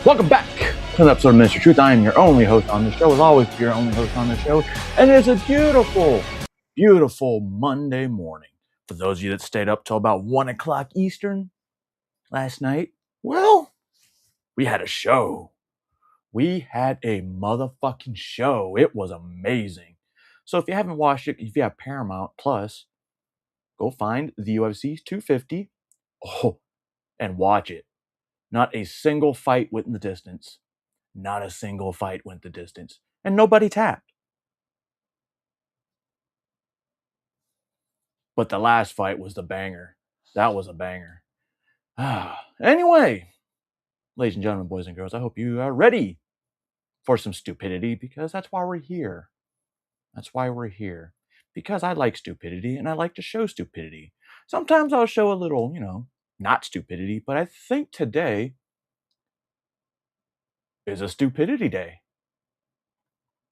Welcome back to an episode of Mr. Truth. I am your only host on the show, as always, your only host on the show. And it's a beautiful, beautiful Monday morning. For those of you that stayed up till about 1 o'clock Eastern last night, well, we had a show. We had a motherfucking show. It was amazing. So if you haven't watched it, if you have Paramount Plus, go find the UFC 250 and watch it. Not a single fight went in the distance. Not a single fight went the distance. And nobody tapped. But the last fight was the banger. That was a banger. Anyway, ladies and gentlemen, boys and girls, I hope you are ready for some stupidity, because that's why we're here. That's why we're here. Because I like stupidity and I like to show stupidity. Sometimes I'll show a little, not stupidity, but I think today is a stupidity day.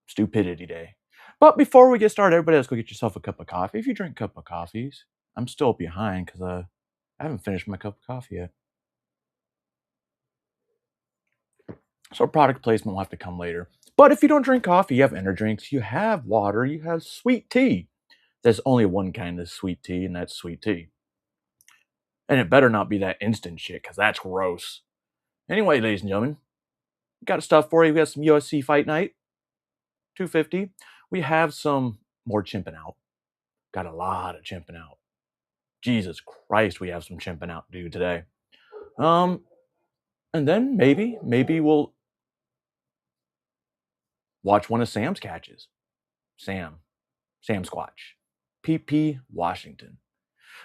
Stupidity day. But before we get started, everybody else go get yourself a cup of coffee. If you drink a cup of coffees, I'm still behind because I haven't finished my cup of coffee yet. So product placement will have to come later. But if you don't drink coffee, you have energy drinks, you have water, you have sweet tea. There's only one kind of sweet tea, and that's sweet tea. And it better not be that instant shit, because that's gross. Anyway, ladies and gentlemen, got stuff for you. We got some UFC Fight Night 250. We have some more chimping out. Got a lot of chimping out. Jesus Christ, we have some chimping out to do today. And then maybe we'll watch one of Sam's catches. Sam Squatch. PP Washington.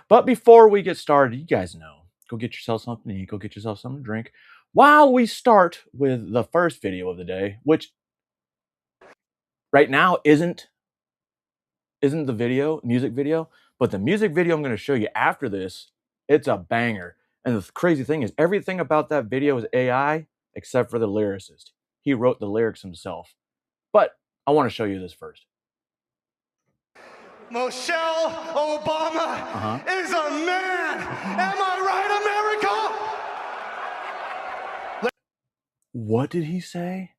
But before we get started, you guys know, go get yourself something to eat, go get yourself something to drink. While we start with the first video of the day, which right now isn't the music video, but the music video I'm going to show you after this, it's a banger. And the crazy thing is, everything about that video is AI except for the lyricist. He wrote the lyrics himself. But I want to show you this first. Michelle Obama is a man. Am I right, America? What did he say?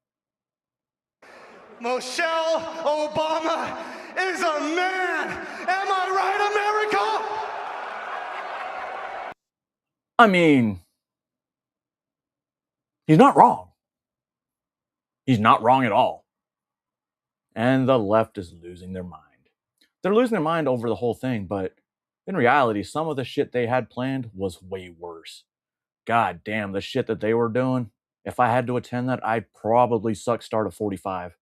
Michelle Obama is a man. Am I right, America? I mean, he's not wrong. He's not wrong at all. And the left is losing their mind. They're losing their mind over the whole thing, but in reality, some of the shit they had planned was way worse. God damn, the shit that they were doing. If I had to attend that, I'd probably suck start of 45.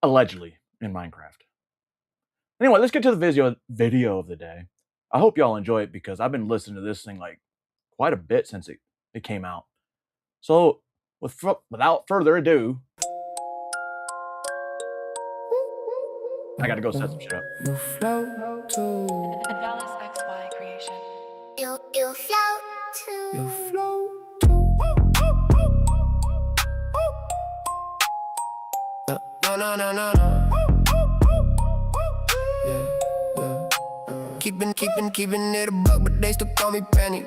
Allegedly, in Minecraft. Anyway, let's get to the video of the day. I hope y'all enjoy it, because I've been listening to this thing like quite a bit since it came out. So, without further ado, I gotta go set some shit up. You float to Advalis XY creation. You float to. You float to No. Yeah. Keeping it a buck, but they still call me Penny.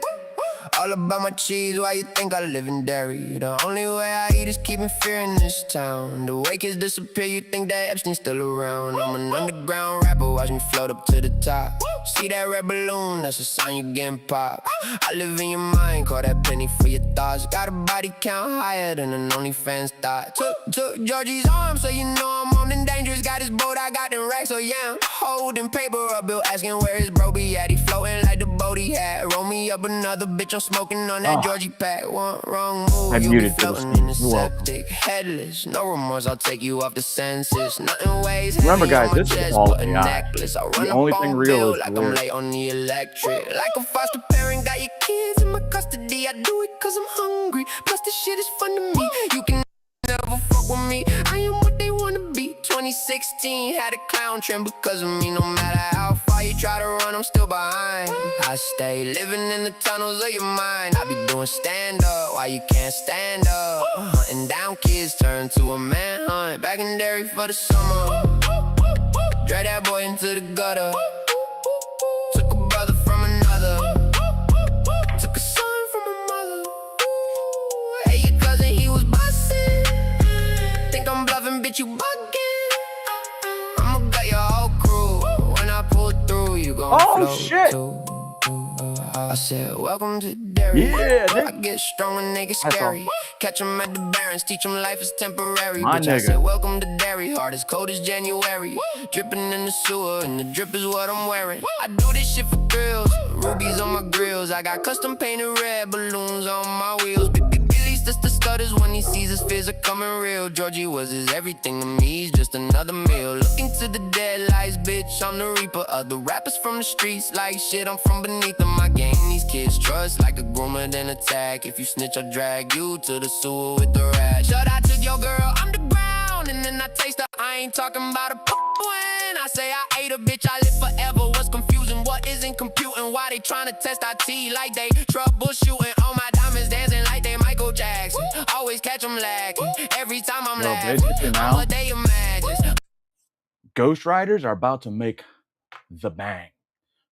All about my cheese, why you think I live in dairy? The only way I eat is keeping fear in this town. The way kids disappear, you think that Epstein's still around. I'm an underground rapper, watch me float up to the top. See that red balloon, that's a sign you getting popped. I live in your mind, call that penny for your thoughts. Got a body count higher than an OnlyFans thought. Took Georgie's arm, so you know I'm armed and dangerous. Got his boat, I got them racks, so yeah, I'm holding paper up, Bill asking where his bro be at. He floating like the boat he had. Roll me up another bitch, I'm smoking on that Georgie pack. One wrong move, you be floating in the septic. Headless, no remorse, I'll take you off the senses. Nothing weighs heavy. Remember, guys, on my this is chest, all but a AI. necklace. I run The up only on thing bill real is like the I'm lyrics. late on the electric. Like a foster parent, got your kids in my custody. I do it cause I'm hungry, plus this shit is fun to me. You can never fuck with me, I am what they wanna be. 2016, had a clown trend because of me. No matter how far you try to run, I'm still behind. I stay living in the tunnels of your mind. I be doing stand up while you can't stand up. Hunting down kids, turn to a manhunt. Back in dairy for the summer. Drag that boy into the gutter. Took a brother from another. Took a son from a mother. Oh, float shit. too. I said, welcome to Derry. Yeah, I nigga. get strong when they get That's all. scary. Catch 'em at the Barrens, teach 'em life is temporary. My Bitch, I nigga. said, welcome to Derry. Heart as cold as January. Dripping in the sewer, and the drip is what I'm wearing. I do this shit for thrills. Rubies on my grills. I got custom painted red balloons on my wheels. Billy's just the stutters when he sees his fears are coming real. Georgie was his everything to me. He's just another meal. Looking to the dead lies, bitch. I'm the reaper of the rappers from the streets. Like shit, I'm from beneath them. I gain these kids trust like a groomer then attack. If you snitch, I'll drag you to the sewer with the rat. Shut out to your girl, I'm the ground. And then I taste her. I ain't talking about a when I say I ate a bitch, I live forever. What's confusing? What isn't computing? Why they trying to test our T like they troubleshooting? All my diamonds dancing like they Michael Jackson. Always catch them lacking. Every time I'm laughing, I'm a day of madness. Ghost Riders are about to make the bang.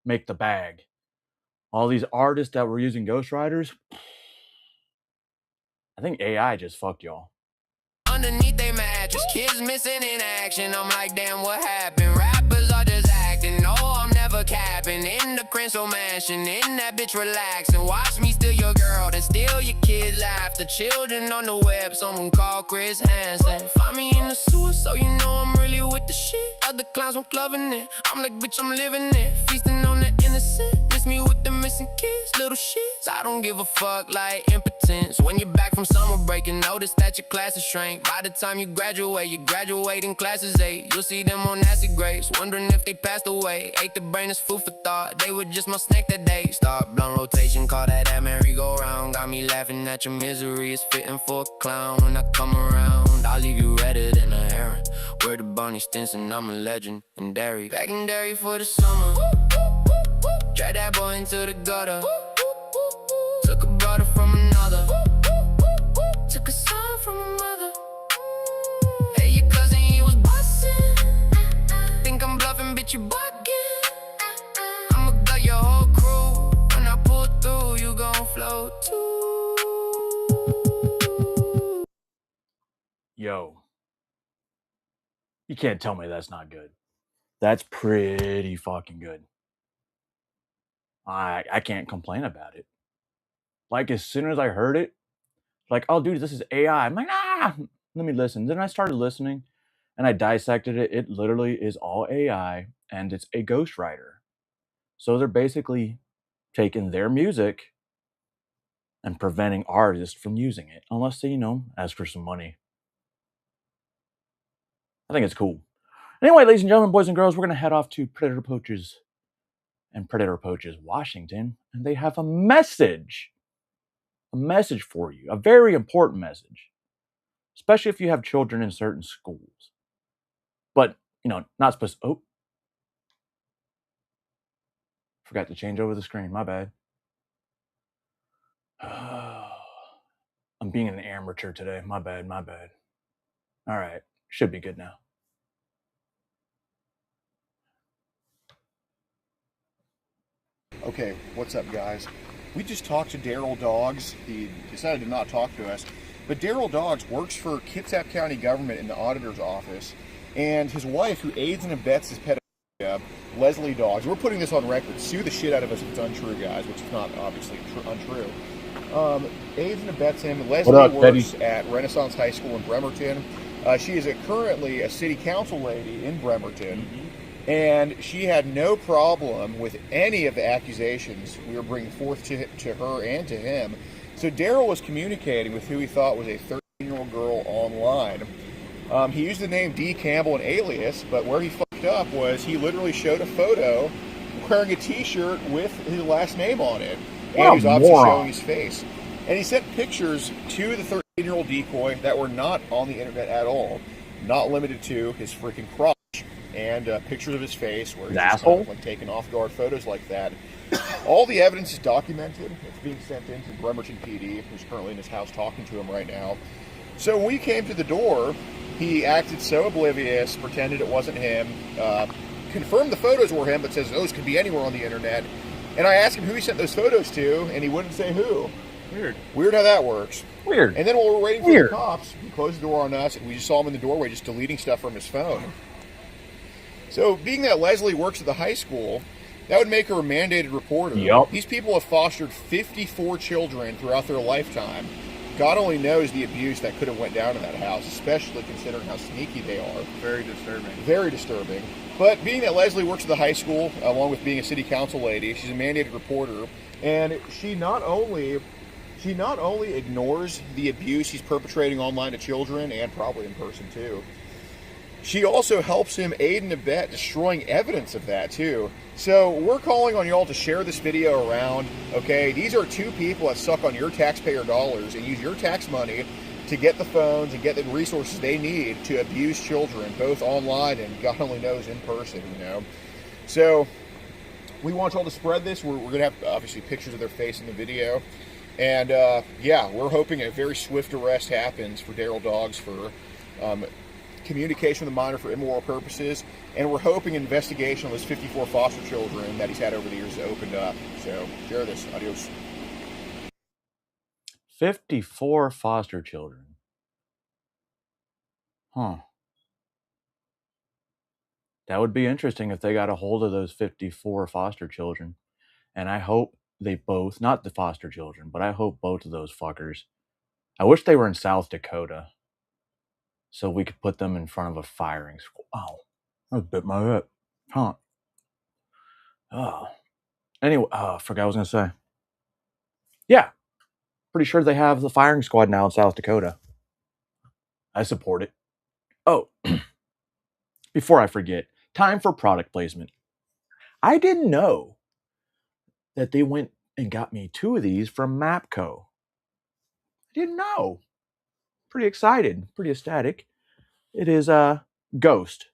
Make the bag. All these artists that were using Ghost Riders, I think AI just fucked y'all. Underneath they mattress, kids missing in action. I'm like, damn, what happened? Rappers are just acting. No, I'm never capping. In the Crystal Mansion, in that bitch relaxing. Watch me steal your girl, then steal your kids' laughter. Children on the web, someone call Chris Hansen. Find me in the sewer, so you know I'm really with the shit. Other clowns, I'm clubbing it. I'm like, bitch, I'm living it. Feasting on the innocent. Miss me with the missing kids, little shits. I don't give a fuck like impotence. When you're back from summer break and notice that your classes shrank. By the time you graduate in classes 8. You'll see them on acid grapes, wondering if they passed away. Ate the brain as food for thought, they were just my snack that day. Start blunt rotation, call that merry-go-round. Got me laughing at your misery, it's fitting for a clown. When I come around, I'll leave you redder than a heron. Word to Barney Stinson, I'm a legend in Derry. Back in Derry for the summer. Drag that boy into the gutter. Took a brother from another. Took a son from a mother. Hey, your cousin, he was bustin'. Think I'm bluffing, bitch, you buggin'. I'ma gut your whole crew. When I pull through, you gon' float too. Yo. You can't tell me that's not good. That's pretty fucking good. I can't complain about it. Like, as soon as I heard it, like, oh, dude, this is AI. I'm like, let me listen. Then I started listening, and I dissected it. It literally is all AI, and it's a ghostwriter. So they're basically taking their music and preventing artists from using it, unless they, ask for some money. I think it's cool. Anyway, ladies and gentlemen, boys and girls, we're going to head off to Predator Poaches and Predator Poaches, Washington, and they have a message for you, a very important message, especially if you have children in certain schools. But, not supposed to, forgot to change over the screen, my bad. I'm being an amateur today, my bad. All right, should be good now. Okay, what's up, guys? We just talked to Daryl Doggs. He decided to not talk to us. But Daryl Doggs works for Kitsap County government in the auditor's office. And his wife, who aids and abets his pedophilia, Leslie Doggs, we're putting this on record. Sue the shit out of us if it's untrue, guys, which is not obviously untrue. Aids and abets him. Leslie works at Renaissance High School in Bremerton. She is currently a city council lady in Bremerton. And she had no problem with any of the accusations we were bringing forth to her and to him. So Daryl was communicating with who he thought was a 13-year-old girl online. He used the name D. Campbell, an alias, but where he fucked up was he literally showed a photo wearing a t-shirt with his last name on it. And he was obviously showing his face. And he sent pictures to the 13-year-old decoy that were not on the internet at all. Not limited to his freaking crotch. And pictures of his face where he's just kind of like taking off-guard photos like that. All the evidence is documented. It's being sent in to Bremerton PD, who's currently in his house talking to him right now. So when we came to the door, he acted so oblivious, pretended it wasn't him, confirmed the photos were him, but says those could be anywhere on the internet. And I asked him who he sent those photos to, and he wouldn't say who. Weird how that works. Weird. And then while we're waiting for the cops, he closed the door on us, and we just saw him in the doorway just deleting stuff from his phone. So, being that Leslie works at the high school, That would make her a mandated reporter. Yup. These people have fostered 54 children throughout their lifetime. God only knows the abuse that could have went down in that house, especially considering how sneaky they are. Very disturbing. Very disturbing. But being that Leslie works at the high school, along with being a city council lady, she's a mandated reporter, and she not only ignores the abuse he's perpetrating online to children, and probably in person too, she also helps him aid and abet destroying evidence of that too. So we're calling on y'all to share this video around, okay? These are two people that suck on your taxpayer dollars and use your tax money to get the phones and get the resources they need to abuse children, both online and God only knows in person, you know? So we want y'all to spread this. We're gonna have obviously pictures of their face in the video. And yeah, we're hoping a very swift arrest happens for Daryl Doggs for communication with a minor for immoral purposes, and we're hoping an investigation on those 54 foster children that he's had over the years is opened up. So share this. Adios. 54 foster children. Huh. That would be interesting if they got a hold of those 54 foster children. And I hope they both, not the foster children, but I hope both of those fuckers. I wish they were in South Dakota so we could put them in front of a firing squad. Oh, that bit my lip. Huh. Oh. Anyway, I forgot what I was going to say. Yeah. Pretty sure they have the firing squad now in South Dakota. I support it. Oh, before I forget, time for product placement. I didn't know that they went and got me 2 of these from Mapco. I didn't know. Pretty excited, pretty ecstatic. It is Ghost.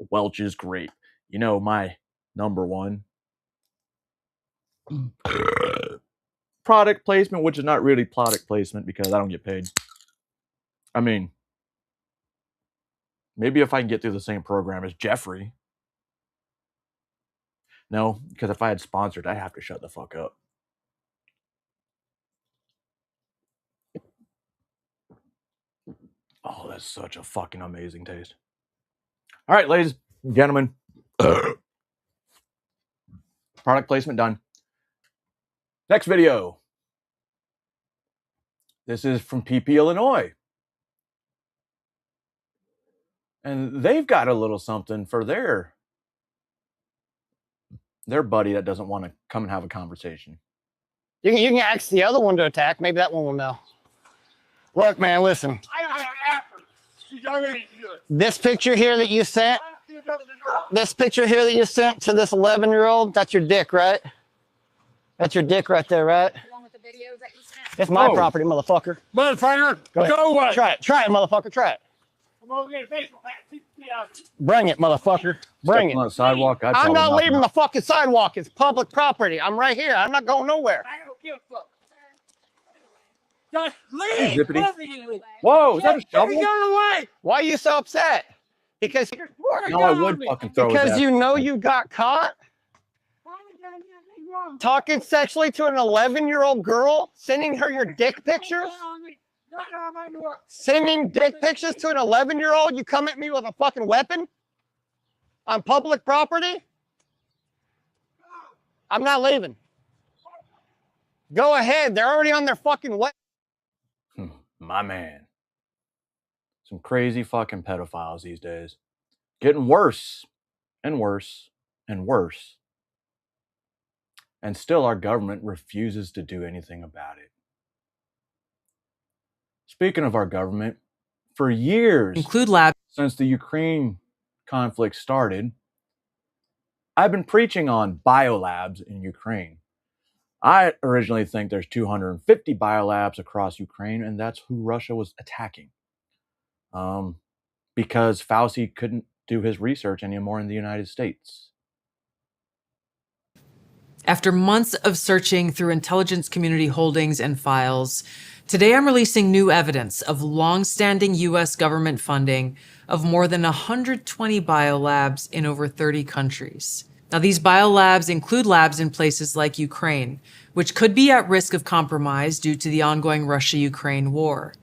Welch's Grape. You know, my number one product placement, which is not really product placement because I don't get paid. I mean, maybe if I can get through the same program as Jeffrey. No, because if I had sponsored, I'd have to shut the fuck up. Oh, that's such a fucking amazing taste. All right, ladies and gentlemen. Product placement done. Next video. This is from PP, Illinois. And they've got a little something for their buddy that doesn't want to come and have a conversation. You can ask the other one to attack. Maybe that one will know. Look, man, listen. This picture here that you sent, to this 11-year-old, that's your dick, right? That's your dick right there, right? Along with the videos that you sent. It's my property, motherfucker. Motherfucker, Go away. Try it, motherfucker, try it. Bring it, motherfucker. Bring it. On the sidewalk. I'm not leaving the fucking sidewalk. It's public property. I'm right here. I'm not going nowhere. I don't give a fuck. Just leave. Zippity. Whoa, is that a shovel? Get away. Why are you so upset? Because No, I would fucking throw it. because you know you got caught talking sexually to an 11-year-old girl, sending her your dick pictures. Sending dick pictures to an 11-year-old, you come at me with a fucking weapon on public property? I'm not leaving. Go ahead. They're already on their fucking way. My man. Some crazy fucking pedophiles these days. Getting worse and worse and worse. And still our government refuses to do anything about it. Speaking of our government, for years, Include labs. since the Ukraine conflict started, I've been preaching on biolabs in Ukraine. I originally think there's 250 biolabs across Ukraine, and that's who Russia was attacking. Because Fauci couldn't do his research anymore in the United States. After months of searching through intelligence community holdings and files, today I'm releasing new evidence of long-standing U.S. government funding of more than 120 biolabs in over 30 countries. Now, these biolabs include labs in places like Ukraine, which could be at risk of compromise due to the ongoing Russia-Ukraine war.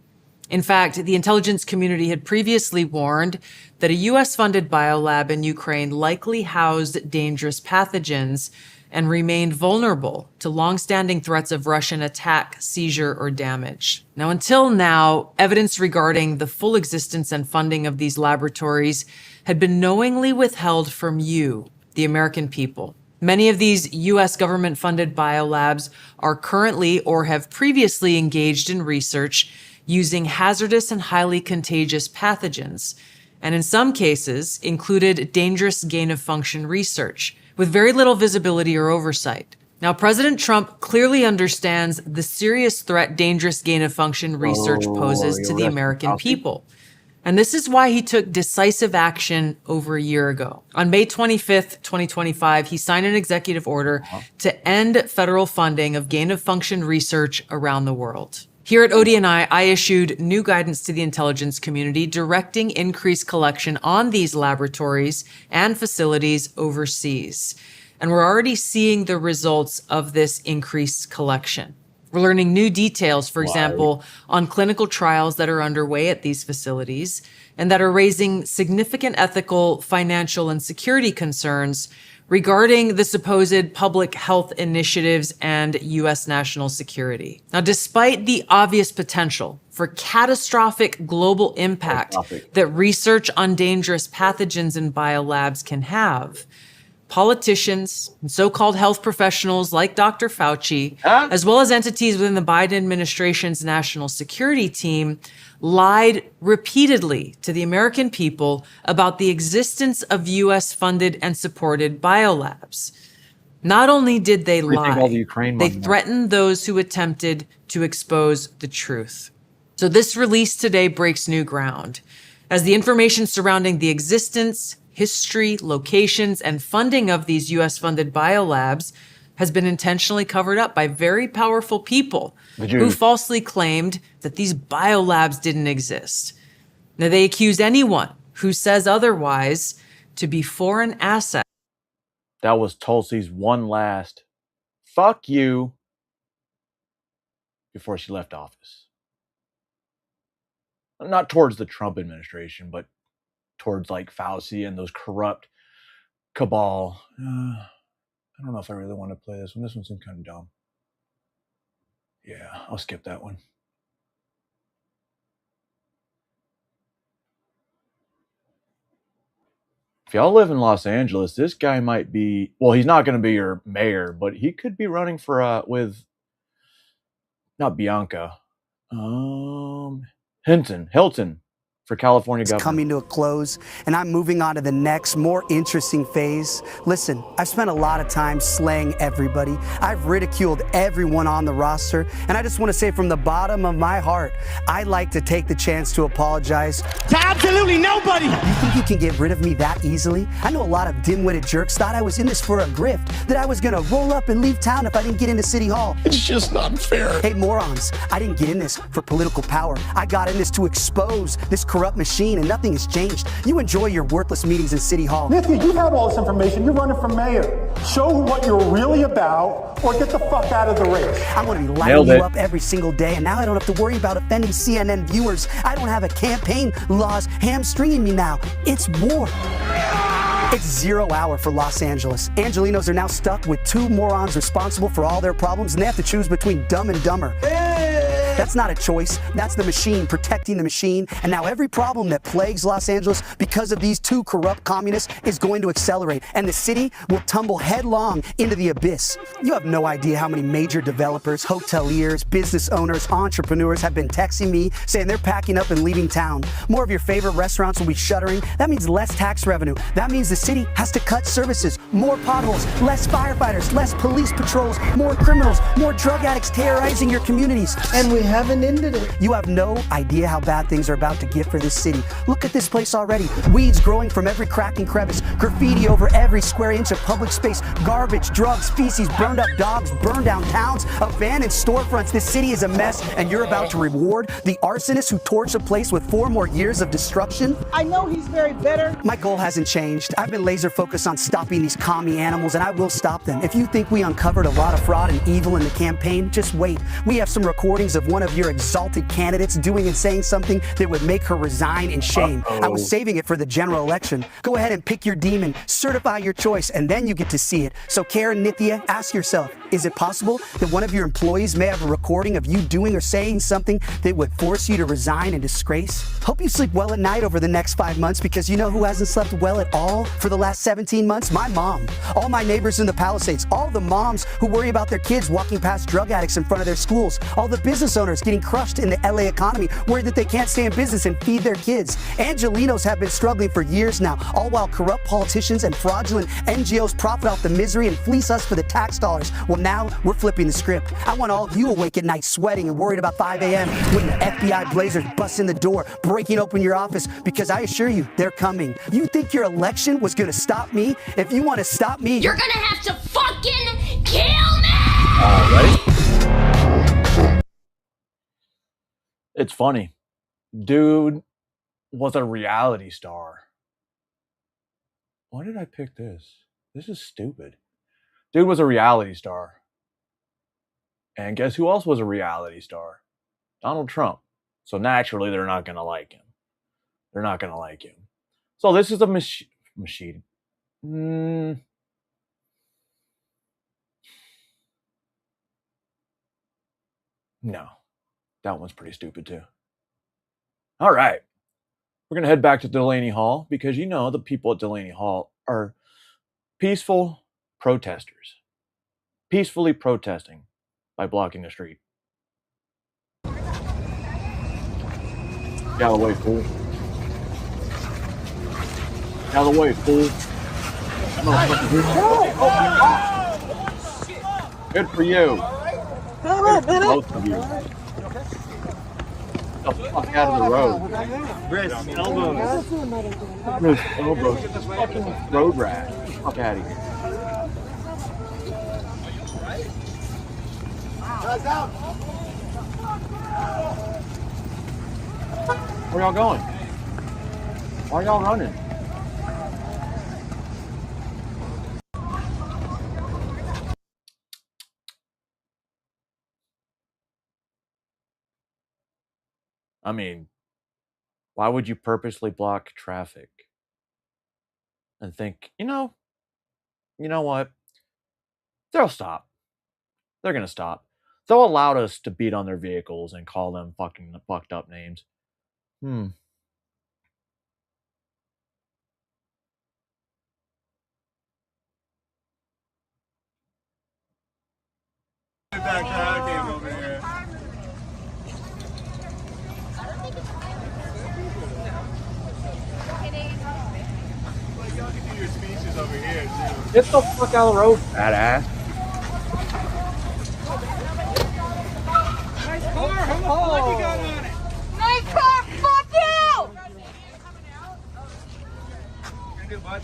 In fact, the intelligence community had previously warned that a US-funded biolab in Ukraine likely housed dangerous pathogens and remained vulnerable to long-standing threats of Russian attack, seizure, or damage. Now, until now, evidence regarding the full existence and funding of these laboratories had been knowingly withheld from you, the American people. Many of these US government-funded biolabs are currently or have previously engaged in research using hazardous and highly contagious pathogens, and in some cases included dangerous gain-of-function research with very little visibility or oversight. Now, President Trump clearly understands the serious threat dangerous gain-of-function research poses to the American people. And this is why he took decisive action over a year ago. On May 25th, 2025, he signed an executive order to end federal funding of gain-of-function research around the world. Here at ODNI, I issued new guidance to the intelligence community directing increased collection on these laboratories and facilities overseas. And we're already seeing the results of this increased collection. We're learning new details, for example, on clinical trials that are underway at these facilities and that are raising significant ethical, financial, and security concerns regarding the supposed public health initiatives and U.S. national security. Now, despite the obvious potential for catastrophic global impact that research on dangerous pathogens in biolabs can have, politicians and so-called health professionals like Dr. Fauci, as well as entities within the Biden administration's national security team, lied repeatedly to the American people about the existence of U.S.-funded and supported biolabs. Not only did they lie, they threatened those who attempted to expose the truth. So this release today breaks new ground, as the information surrounding the existence, history, locations, and funding of these U.S.-funded biolabs has been intentionally covered up by very powerful people who falsely claimed that these biolabs didn't exist. Now, they accuse anyone who says otherwise to be foreign assets. That was Tulsi's one last fuck you before she left office. Not towards the Trump administration, but towards like Fauci and those corrupt cabal. I don't know if I really want to play this one. This one seems kind of dumb. Yeah, I'll skip that one. If y'all live in Los Angeles, this guy might be, well, he's not going to be your mayor, but he could be running for, with, not Bianca, Hilton. For California government. It's coming to a close, and I'm moving on to the next, more interesting phase. Listen, I've spent a lot of time slaying everybody. I've ridiculed everyone on the roster, and I just want to say from the bottom of my heart, I'd like to take the chance to apologize to absolutely nobody. You think you can get rid of me that easily? I know a lot of dim-witted jerks thought I was in this for a grift, that I was gonna roll up and leave town if I didn't get into City Hall. It's just not fair. Hey, morons, I didn't get in this for political power. I got in this to expose this corrupt machine, and nothing has changed. You enjoy your worthless meetings in City Hall. Nikki, you have all this information. You're running for mayor. Show what you're really about, or get the fuck out of the race. I'm going to be lighting you up every single day, and now I don't have to worry about offending CNN viewers. I don't have a campaign laws hamstringing me now. It's war. It's 0 hour for Los Angeles. Angelinos are now stuck with two morons responsible for all their problems, and they have to choose between Dumb and Dumber. That's not a choice. That's the machine protecting the machine. And now every problem that plagues Los Angeles because of these two corrupt communists is going to accelerate, and the city will tumble headlong into the abyss. You have no idea how many major developers, hoteliers, business owners, entrepreneurs have been texting me saying they're packing up and leaving town. More of your favorite restaurants will be shuttering. That means less tax revenue. That means the city has to cut services, more potholes, less firefighters, less police patrols, more criminals, more drug addicts terrorizing your communities. And we haven't ended it. You have no idea how bad things are about to get for this city. Look at this place already. Weeds growing from every crack and crevice, graffiti over every square inch of public space, garbage, drugs, feces, burned up dogs, burned down towns, abandoned storefronts. This city is a mess, and you're about to reward the arsonist who torched a place with 4 more years of destruction? I know he's very bitter. My goal hasn't changed. I've been laser focused on stopping these commie animals, and I will stop them. If you think we uncovered a lot of fraud and evil in the campaign, just wait. We have some recordings of one one of your exalted candidates doing and saying something that would make her resign in shame. I was saving it for the general election. Go ahead and pick your demon, certify your choice, and then you get to see it. So Karen Nithya, ask yourself, is it possible that one of your employees may have a recording of you doing or saying something that would force you to resign in disgrace? Hope you sleep well at night over the next 5 months, because you know who hasn't slept well at all for the last 17 months? My mom. All my neighbors in the Palisades, all the moms who worry about their kids walking past drug addicts in front of their schools, all the business owners getting crushed in the LA economy, worried that they can't stay in business and feed their kids. Angelinos have been struggling for years now, all while corrupt politicians and fraudulent NGOs profit off the misery and fleece us for the tax dollars. Well, now we're flipping the script. I want all of you awake at night sweating and worried about 5 a.m. when the FBI blazers bust in the door, breaking open your office, because I assure you, they're coming. You think your election was gonna stop me? If you want to stop me, You're gonna have to fucking kill me! Ready? It's funny. Dude was a reality star. Why did I pick this? This is stupid. Dude was a reality star. And guess who else was a reality star? Donald Trump. So naturally, they're not going to like him. They're not going to like him. So this is a machine. No. That one's pretty stupid too. All right. We're going to head back to Delaney Hall, because you know the people at Delaney Hall are peaceful protesters. Peacefully protesting by blocking the street. Get out of the way, fool. Get out of the way, fool. Good for you. Both of you. Get the fuck out of the road. Wrist, elbows. Wrist, elbows. Get this fucking road rat. Get the fuck out of here. Where y'all going? Why are y'all running? I mean, why would you purposely block traffic and think, you know what? They'll stop. They're going to stop. They'll allow us to beat on their vehicles and call them fucking fucked up names. That crowd came over here. Like, y'all can do your speeches over here, too. Get the fuck out of the road, fat ass. Nice car. How much blood you got on it? Nice car, fuck you! Pretty good, bud.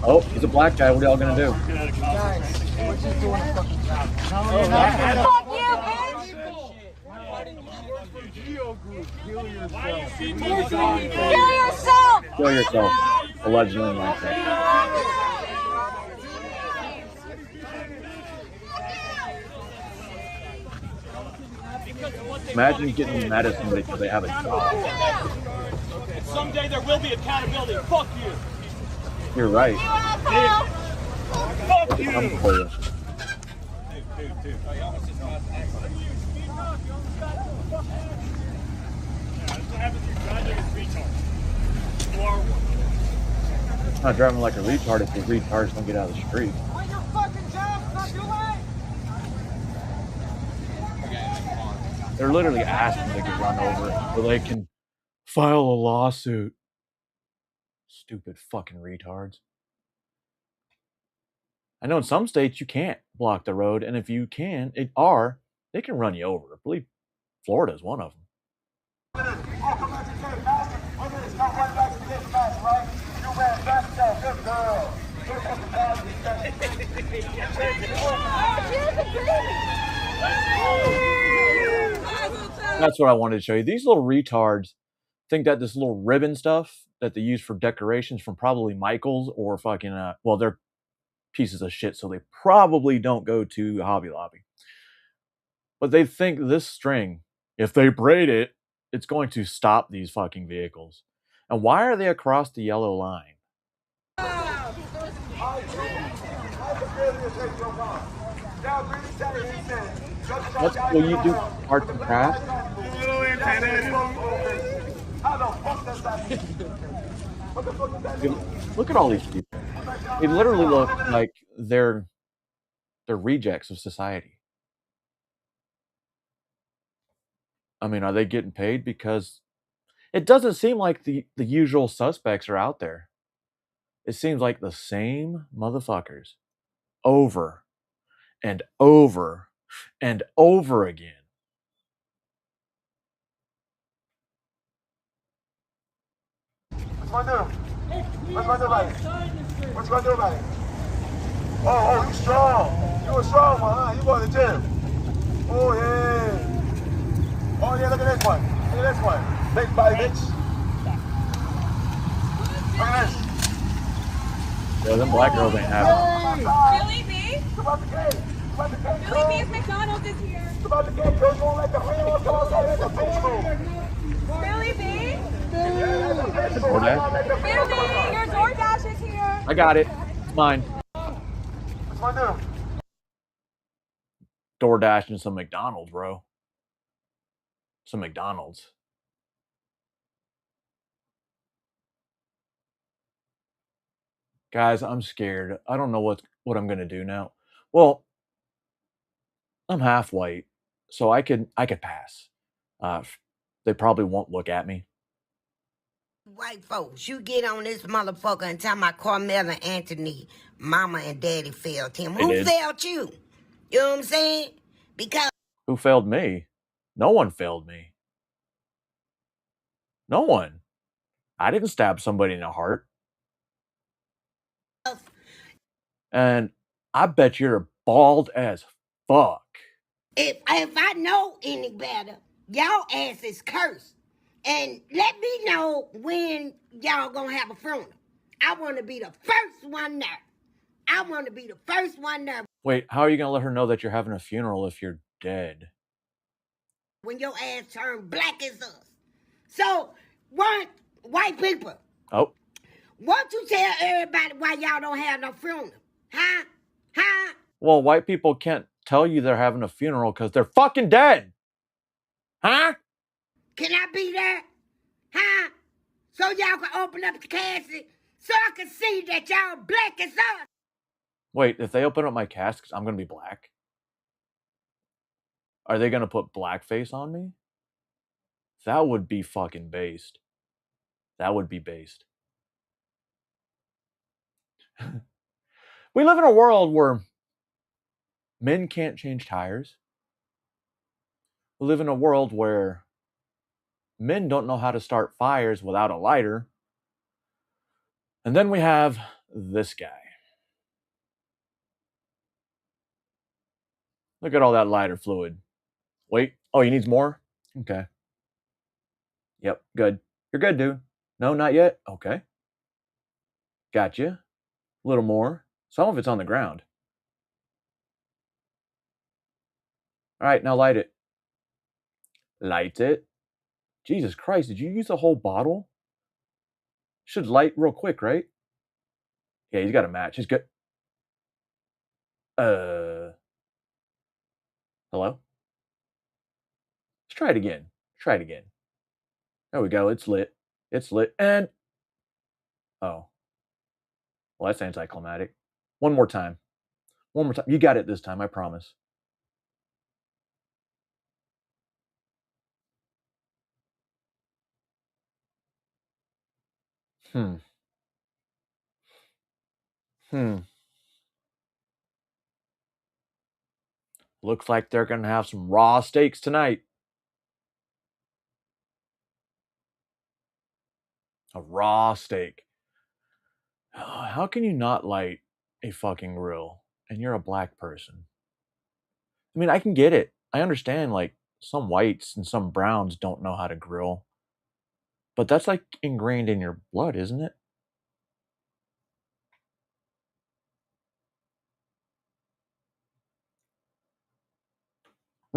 Oh, he's a black guy. What are y'all gonna do? Fuck you, bitch! Kill yourself! Kill yourself. Allegedly like that. Imagine getting mad at somebody because they have a job. Someday there will be accountability. Fuck you. You're right. Fuck you. I'm for you. It's not driving like a retard if the retards don't get out of the street. They're literally asking to get run over so they can file a lawsuit. Stupid fucking retards. I know in some states you can't block the road, and if you can, they can run you over. I believe Florida is one of them. That's what I wanted to show you. These little retards think that this little ribbon stuff that they use for decorations from probably Michael's or fucking, well, they're pieces of shit, so they probably don't go to Hobby Lobby. But they think this string, if they braid it, it's going to stop these fucking vehicles. And why are they across the yellow line? That's what you do arts and crafts. Look at all these people. They literally look like they're rejects of society. I mean, are they getting paid? Because it doesn't seem like the usual suspects are out there. It seems like the same motherfuckers over and over and over again. What's going to do? What's going to do about it? What's going to do about it? Oh, you strong. You a strong one, huh? You going to the gym. Oh, yeah. Oh, yeah, look at this one. Look at this one. Big body, bitch. Look at this. Yeah, them black girls ain't happy. Billy B? About the cake. About the cake. Billy B's McDonald's is here. About the cake. Girls won't let the real come outside. That's a bitch move. Billy B? DoorDash? Billy, your DoorDash is here. I got it. It's mine. What's going to do? DoorDash and some McDonald's, bro. Some McDonald's. Guys, I'm scared. I don't know what I'm gonna do now. Well, I'm half white, so I could pass. They probably won't look at me. White folks, you get on this motherfucker and tell my Carmel and Anthony, mama and daddy failed him. They Who did. failed you? You know what I'm saying? Because Who failed me? No one failed me. No one. I didn't stab somebody in the heart. And I bet you're bald as fuck. if I know any better, y'all ass is cursed. And let me know when y'all gonna have a funeral. I want to be the first one there. I want to be the first one there. Wait, how are you gonna let her know that you're having a funeral if you're dead? When your ass turn black as us. So, white people, Oh, won't you tell everybody why y'all don't have no funeral? Huh? Huh? well, white people can't tell you they're having a funeral because they're fucking dead. Huh? Can I be there? Huh? So y'all can open up the casket so I can see that y'all black as us. Wait, if they open up my casket, I'm gonna be black? Are they gonna put blackface on me? That would be fucking based. That would be based. We live in a world where men can't change tires. We live in a world where men don't know how to start fires without a lighter. And then we have this guy. Look at all that lighter fluid. Wait, oh, he needs more? Okay. Yep, good. You're good, dude. No, not yet? Okay. Gotcha. A little more. Some of it's on the ground. All right, now light it. Light it. Jesus Christ, did you use the whole bottle? Should light real quick, right? Yeah, he's got a match. He's good. Hello? Let's try it again. Try it again. There we go. It's lit. It's lit. And oh. Well, that's anticlimactic. One more time. One more time. You got it this time, I promise. Hmm. Looks like they're going to have some raw steaks tonight. A raw steak. How can you not light a fucking grill and you're a black person? I mean, I can get it. I understand, like, some whites and some browns don't know how to grill. But that's, like, ingrained in your blood, isn't it?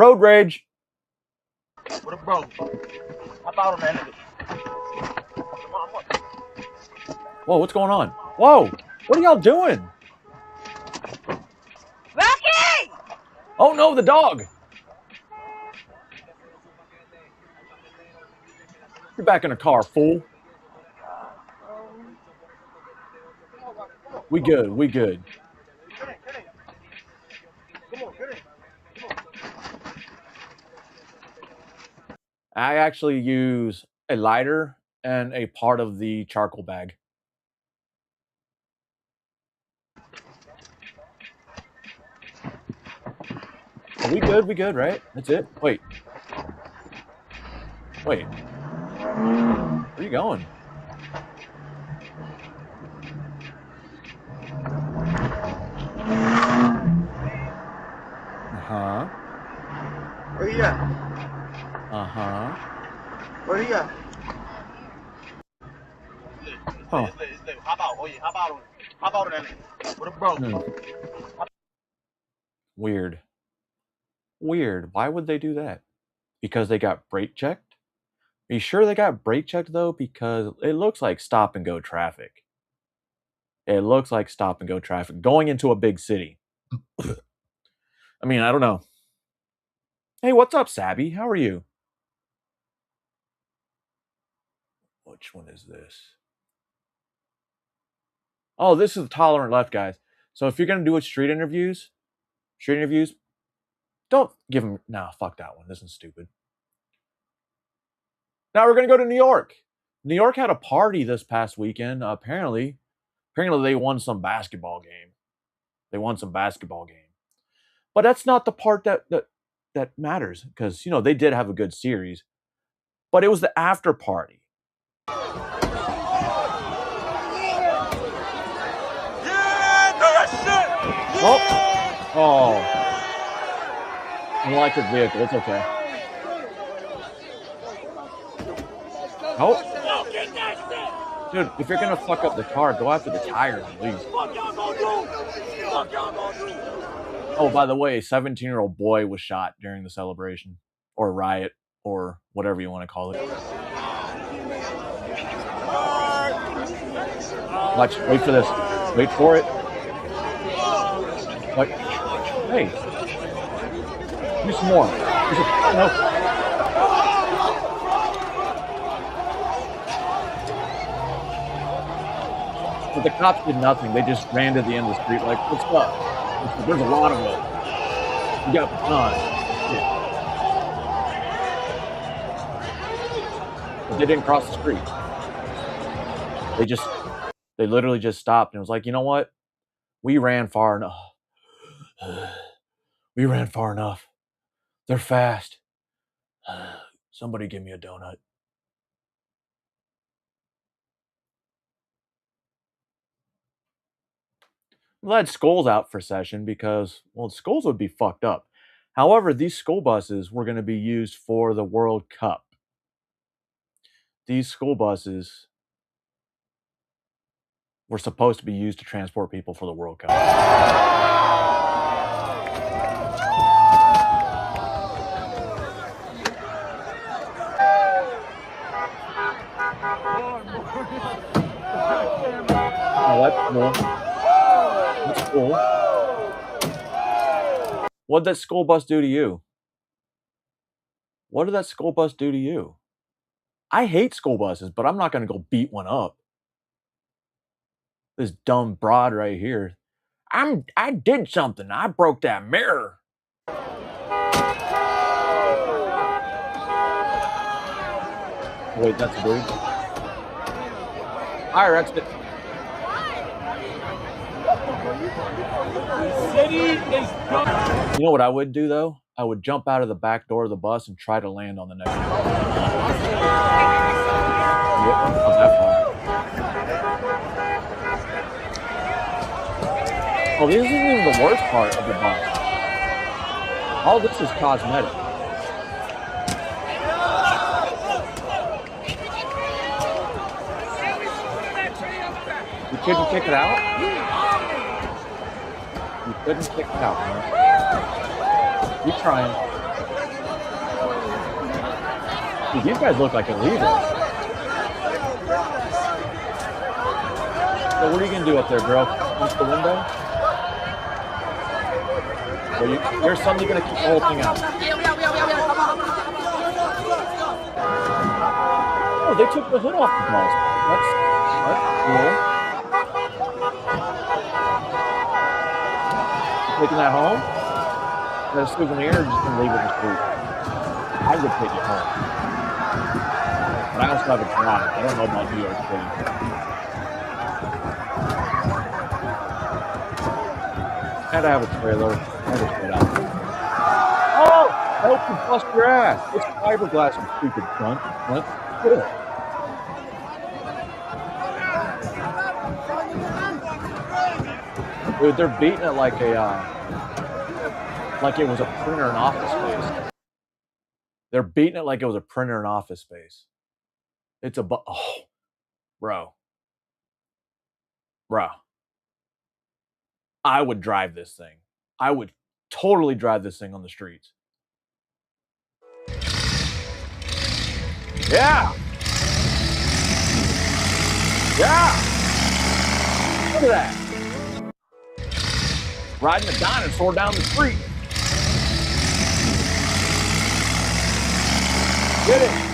Road rage. What a bro? Hop out on that nigga. Whoa, what's going on? Whoa, what are y'all doing? Rocky! Oh no, the dog. You're back in the car, fool. We good, we good. I actually use a lighter and a part of the charcoal bag. We good, right? That's it. Wait. Where are you going? Uh-huh. Where you at? Uh-huh. Where you at? Huh. Hop out. Oh yeah, hop out on it. Hop out on that nigga. What a bro? Weird. Why would they do that? Because they got brake checked? Are you sure they got brake checked though? Because it looks like stop and go traffic. It looks like stop and go traffic going into a big city. I mean, I don't know. Hey, what's up, Sabby? How are you? Which one is this? Oh, this is the Tolerant Left, guys. So if you're going to do street interviews, don't give them... Nah, fuck that one. This is stupid. Now we're going to go to New York. New York had a party this past weekend. Apparently they won some basketball game. But that's not the part that matters, because, you know, they did have a good series. But it was the after party. Oh. An electric vehicle. It's okay. Oh. Dude, if you're going to fuck up the car, go after the tires at least. Oh, by the way, a 17-year-old boy was shot during the celebration. Or riot. Or whatever you want to call it. Watch. Wait for this. Wait for it. Like, hey. Do some more. No. But the cops did nothing. They just ran to the end of the street like, what's up? There's a lot of them. You got batons. Yeah. But they didn't cross the street. They literally just stopped and it was like, you know what? We ran far enough. We ran far enough. They're fast. Somebody give me a donut. I'm glad school's out for session because, well, schools would be fucked up. However, these school buses were going to be used for the World Cup. These school buses were supposed to be used to transport people for the World Cup. Oh, that's cool. That's cool. What'd that school bus do to you? What did that school bus do to you? I hate school buses, but I'm not going to go beat one up. This dumb broad right here. I did something. I broke that mirror. Wait, that's a dude. Higher exit. You know what I would do though? I would jump out of the back door of the bus and try to land on the next one. Yep, not that far. Oh, this isn't even the worst part of the bus. All this is cosmetic. You couldn't kick it out? You couldn't kick it out, man. You're trying. Dude, these guys look like illegals. So what are you gonna do up there, girl? Punch the window? Well, you're suddenly gonna keep the whole thing out. Oh, they took the hood off the balls. That's cool. Taking that home? Is that a souvenir or just gonna leave it in the street? I would take it home. But I also have a drive. I don't know about New York City. Had to have a trailer. I just get out. Oh! Help you bust your ass. It's fiberglass, you stupid cunt. Good. Dude, they're beating it like a like it was a printer in office space. They're beating it like it was a printer in office space. It's a oh, bro. I would drive this thing. I would totally drive this thing on the streets. Yeah. Yeah. Look at that. Riding a dinosaur down the street. Get it.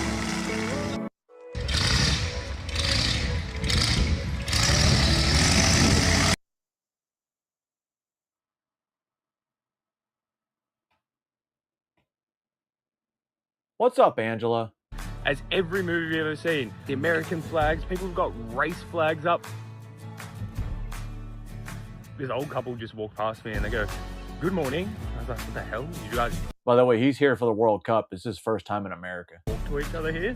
What's up, Angela? As every movie you've ever seen, the American flags, people have got race flags up. This old couple just walked past me and they go, "Good morning." I was like, "What the hell? You guys By the way, he's here for the World Cup. It's his first time in America. talk to each other here?"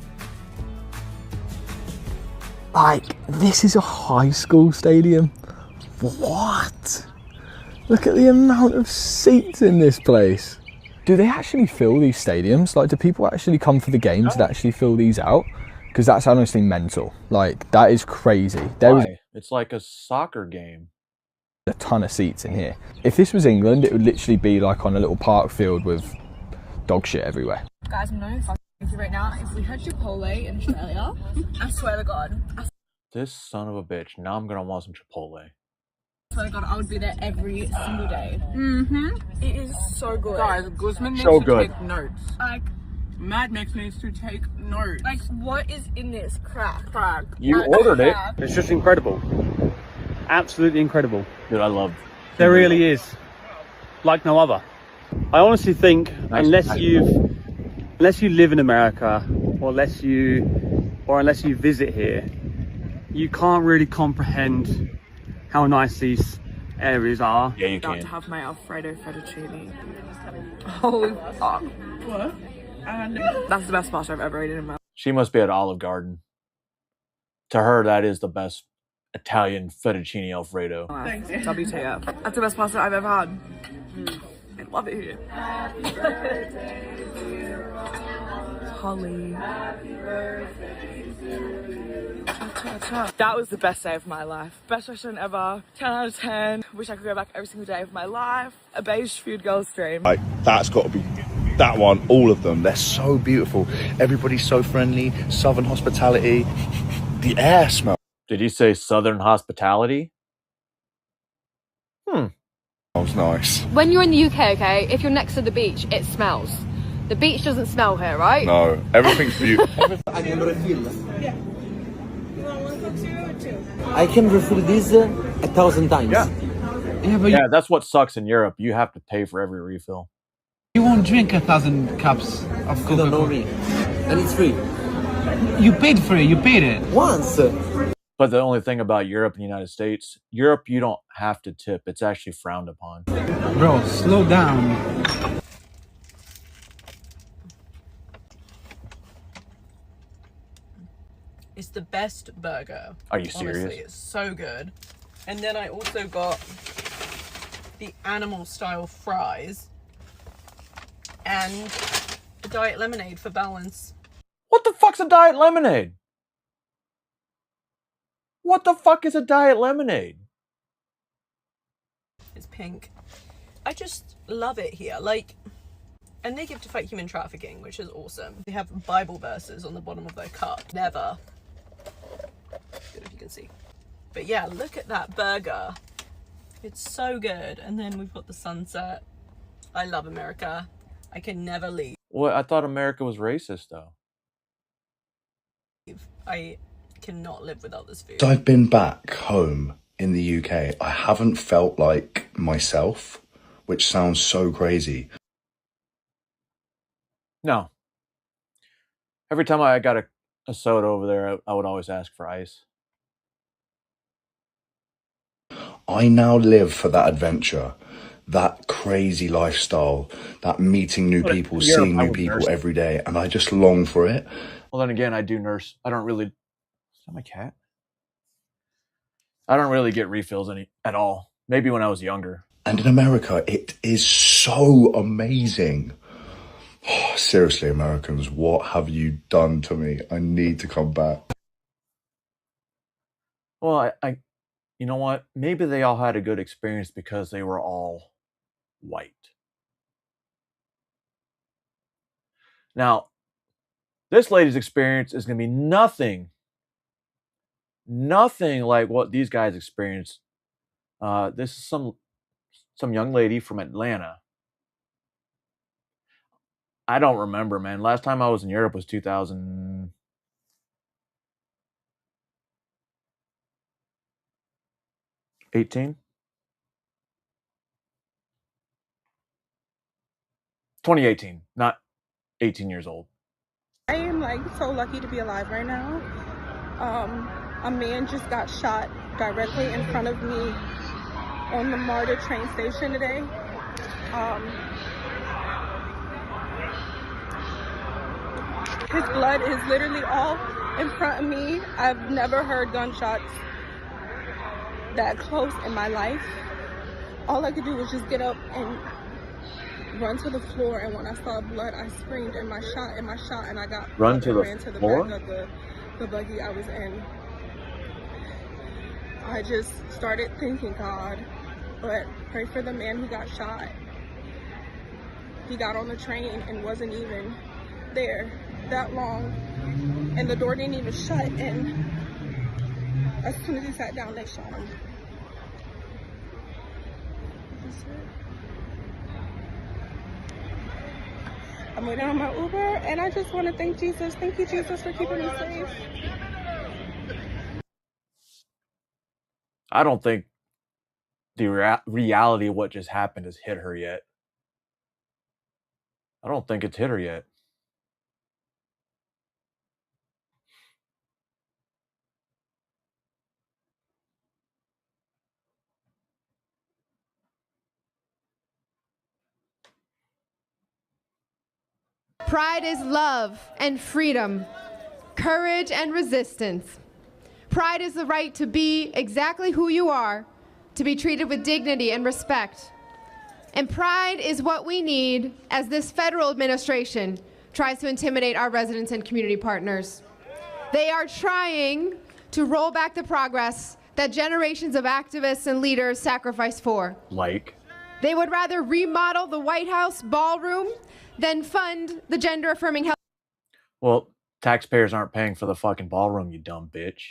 Like, this is a high school stadium. What? Look at the amount of seats in this place. Do they actually fill these stadiums? Like, do people actually come for the games and actually fill these out? Because that's honestly mental. Like, that is crazy. It's like a soccer game. A ton of seats in here. If this was England, it would literally be like on a little park field with dog shit everywhere. Guys, I'm no fucking right now. If we had Chipotle in Australia, I swear to God. This son of a bitch. Now I'm gonna want some Chipotle. I swear to God, I would be there every single day. Mm-hmm. It is so good. Guys, Guzman needs So to good. take notes. Like, Mad Max needs to take notes. like, what is in this crack? You ordered it. It's just incredible. Absolutely incredible. Dude, I love There really is. Like no other. I honestly think unless you live in America or unless you visit here, you can't really comprehend how nice these areas are. Yeah, you About can. to have my Alfredo fettuccine. Holy fuck. What? And that's the best pasta I've ever eaten in my life. She must be at Olive Garden. To her, that is the best Italian fettuccine Alfredo. Thanks. WTF. That's the best pasta I've ever had. I love it here. Holly. That was the best day of my life. Best restaurant ever. 10 out of 10. Wish I could go back every single day of my life. A beige food girl's dream. Like, that's got to be that one. All of them. They're so beautiful. Everybody's so friendly. Southern hospitality. The air smell. Did you say Southern hospitality? That was nice. When you're in the UK, okay, if you're next to the beach, it smells. The beach doesn't smell here, right? No, everything's beautiful. I can refill. Yeah. I can refill this 1,000 times. Yeah, that's what sucks in Europe. You have to pay for every refill. You won't drink 1,000 cups of Coca-Cola. You don't know me. And it's free. You paid for it. You paid it. Once. But the only thing about Europe and the United States, Europe, you don't have to tip. It's actually frowned upon. Bro, slow down. It's the best burger. Are you serious? Honestly, it's so good. And then I also got the animal style fries and a diet lemonade for balance. What the fuck's a diet lemonade? What the fuck is a diet lemonade? It's pink. I just love it here. Like, And they give to fight human trafficking, which is awesome. They have Bible verses on the bottom of their cup. Never. Good if you can see. But yeah, look at that burger. It's so good. And then we've got the sunset. I love America. I can never leave. Well, I thought America was racist, though. I cannot live without this food. I've been back home in the UK. I haven't felt like myself, which sounds so crazy. No. Every time I got a soda over there, I would always ask for ice. I now live for that adventure, that crazy lifestyle, that meeting new people, seeing new people every day, and I just long for it. Well, then again, I do nurse. I don't really... Is that my cat? I don't really get refills at all. Maybe when I was younger. And in America, it is so amazing. Oh, seriously, Americans, what have you done to me? I need to come back. Well, you know what? Maybe they all had a good experience because they were all white. Now, this lady's experience is going to be nothing like what these guys experienced. This is some young lady from Atlanta. I don't remember, man. Last time I was in Europe was 2018. 2018, not 18 years old. I am like so lucky to be alive right now. A man just got shot directly in front of me on the MARTA train station today. His blood is literally all in front of me. I've never heard gunshots that close in my life. All I could do was just get up and run to the floor, and when I saw blood, I screamed and I shot, and I got ran to the floor? back of the buggy I was in. I just started thinking, God, but pray for the man who got shot. He got on the train and wasn't even there that long, and the door didn't even shut, and as soon as he sat down, they shot him. I'm waiting on my Uber, and I just want to thank Jesus. Thank you, Jesus, for keeping me safe. I don't think the reality of what just happened has hit her yet. I don't think it's hit her yet. Pride is love and freedom, courage and resistance. Pride is the right to be exactly who you are, to be treated with dignity and respect. And pride is what we need as this federal administration tries to intimidate our residents and community partners. They are trying to roll back the progress that generations of activists and leaders sacrificed for. Like? They would rather remodel the White House ballroom than fund the gender-affirming health. Well, taxpayers aren't paying for the fucking ballroom, you dumb bitch.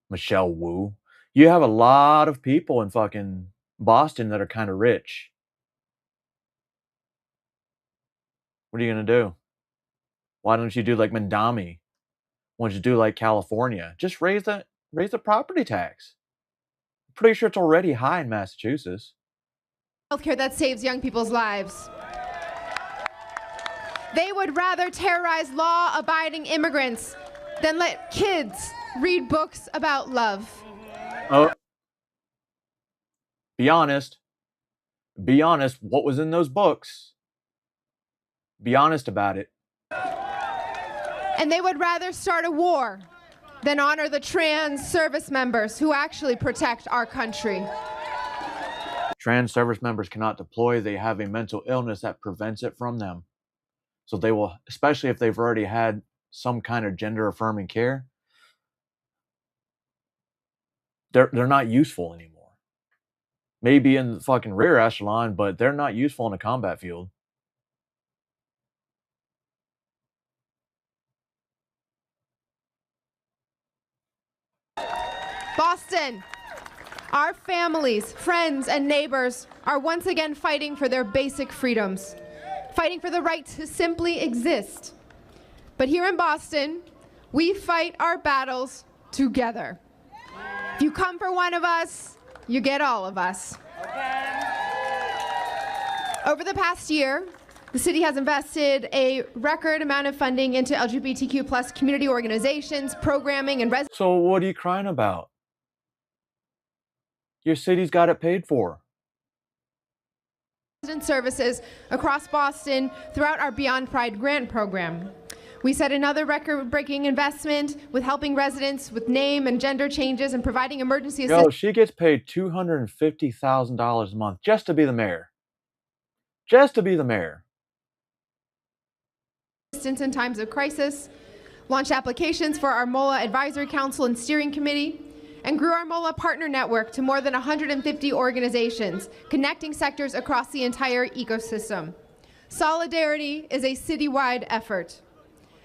Michelle Wu. You have a lot of people in fucking Boston that are kind of rich. What are you going to do? Why don't you do like Mandami? Why don't you do like California? Just raise the property tax. I'm pretty sure it's already high in Massachusetts. Healthcare that saves young people's lives. They would rather terrorize law-abiding immigrants than let kids read books about love. Oh. Be honest. Be honest. What was in those books? Be honest about it. And they would rather start a war than honor the trans service members who actually protect our country. Trans service members cannot deploy. They have a mental illness that prevents it from them. So they will, especially if they've already had some kind of gender-affirming care, they're not useful anymore. maybe in the fucking rear echelon, but they're not useful in a combat field. Boston, our families, friends, and neighbors are once again fighting for their basic freedoms, fighting for the right to simply exist. But here in Boston, we fight our battles together. If you come for one of us, you get all of us. Over the past year, the city has invested a record amount of funding into LGBTQ+ community organizations, programming, and So what are you crying about? Your city's got it paid for. resident services across Boston throughout our Beyond Pride grant program. We set another record-breaking investment with helping residents with name and gender changes and providing emergency assistance. Yo, she gets paid $250,000 a month just to be the mayor. Just to be the mayor. Assistance in times of crisis, launched applications for our MOLA Advisory Council and Steering Committee, and grew our MOLA Partner Network to more than 150 organizations, connecting sectors across the entire ecosystem. Solidarity is a citywide effort.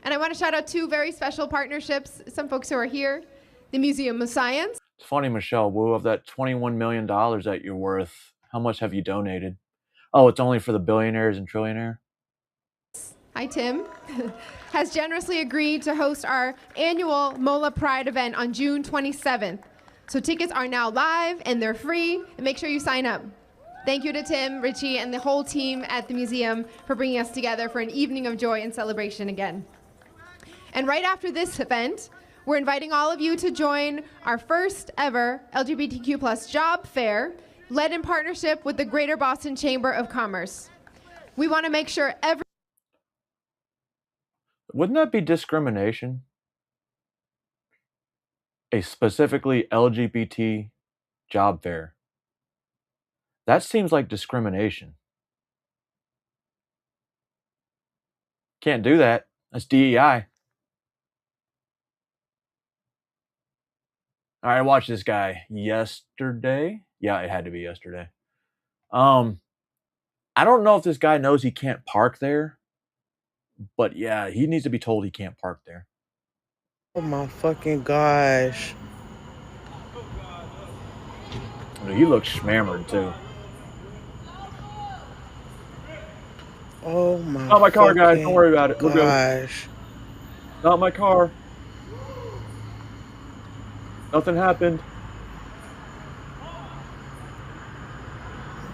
And I want to shout out two very special partnerships, some folks who are here, the Museum of Science. It's funny, Michelle Wu, of that $21 million that you're worth, how much have you donated? Oh, it's only for the billionaires and trillionaire? Hi, Tim, has generously agreed to host our annual MOLA Pride event on June 27th. So tickets are now live and they're free, and make sure you sign up. Thank you to Tim, Richie, and the whole team at the museum for bringing us together for an evening of joy and celebration again. And right after this event, we're inviting all of you to join our first ever LGBTQ+ job fair, led in partnership with the Greater Boston Chamber of Commerce. We want to make sure every... Wouldn't that be discrimination? A specifically LGBT job fair. That seems like discrimination. Can't do that. That's DEI. All right, I watched this guy yesterday. Yeah, it had to be yesterday. I don't know if this guy knows he can't park there, but yeah, he needs to be told he can't park there. Oh my fucking gosh. He looks schmammered too. Oh my. Not my car, guys. Don't worry about it. We're good. Gosh. Not my car. Nothing happened.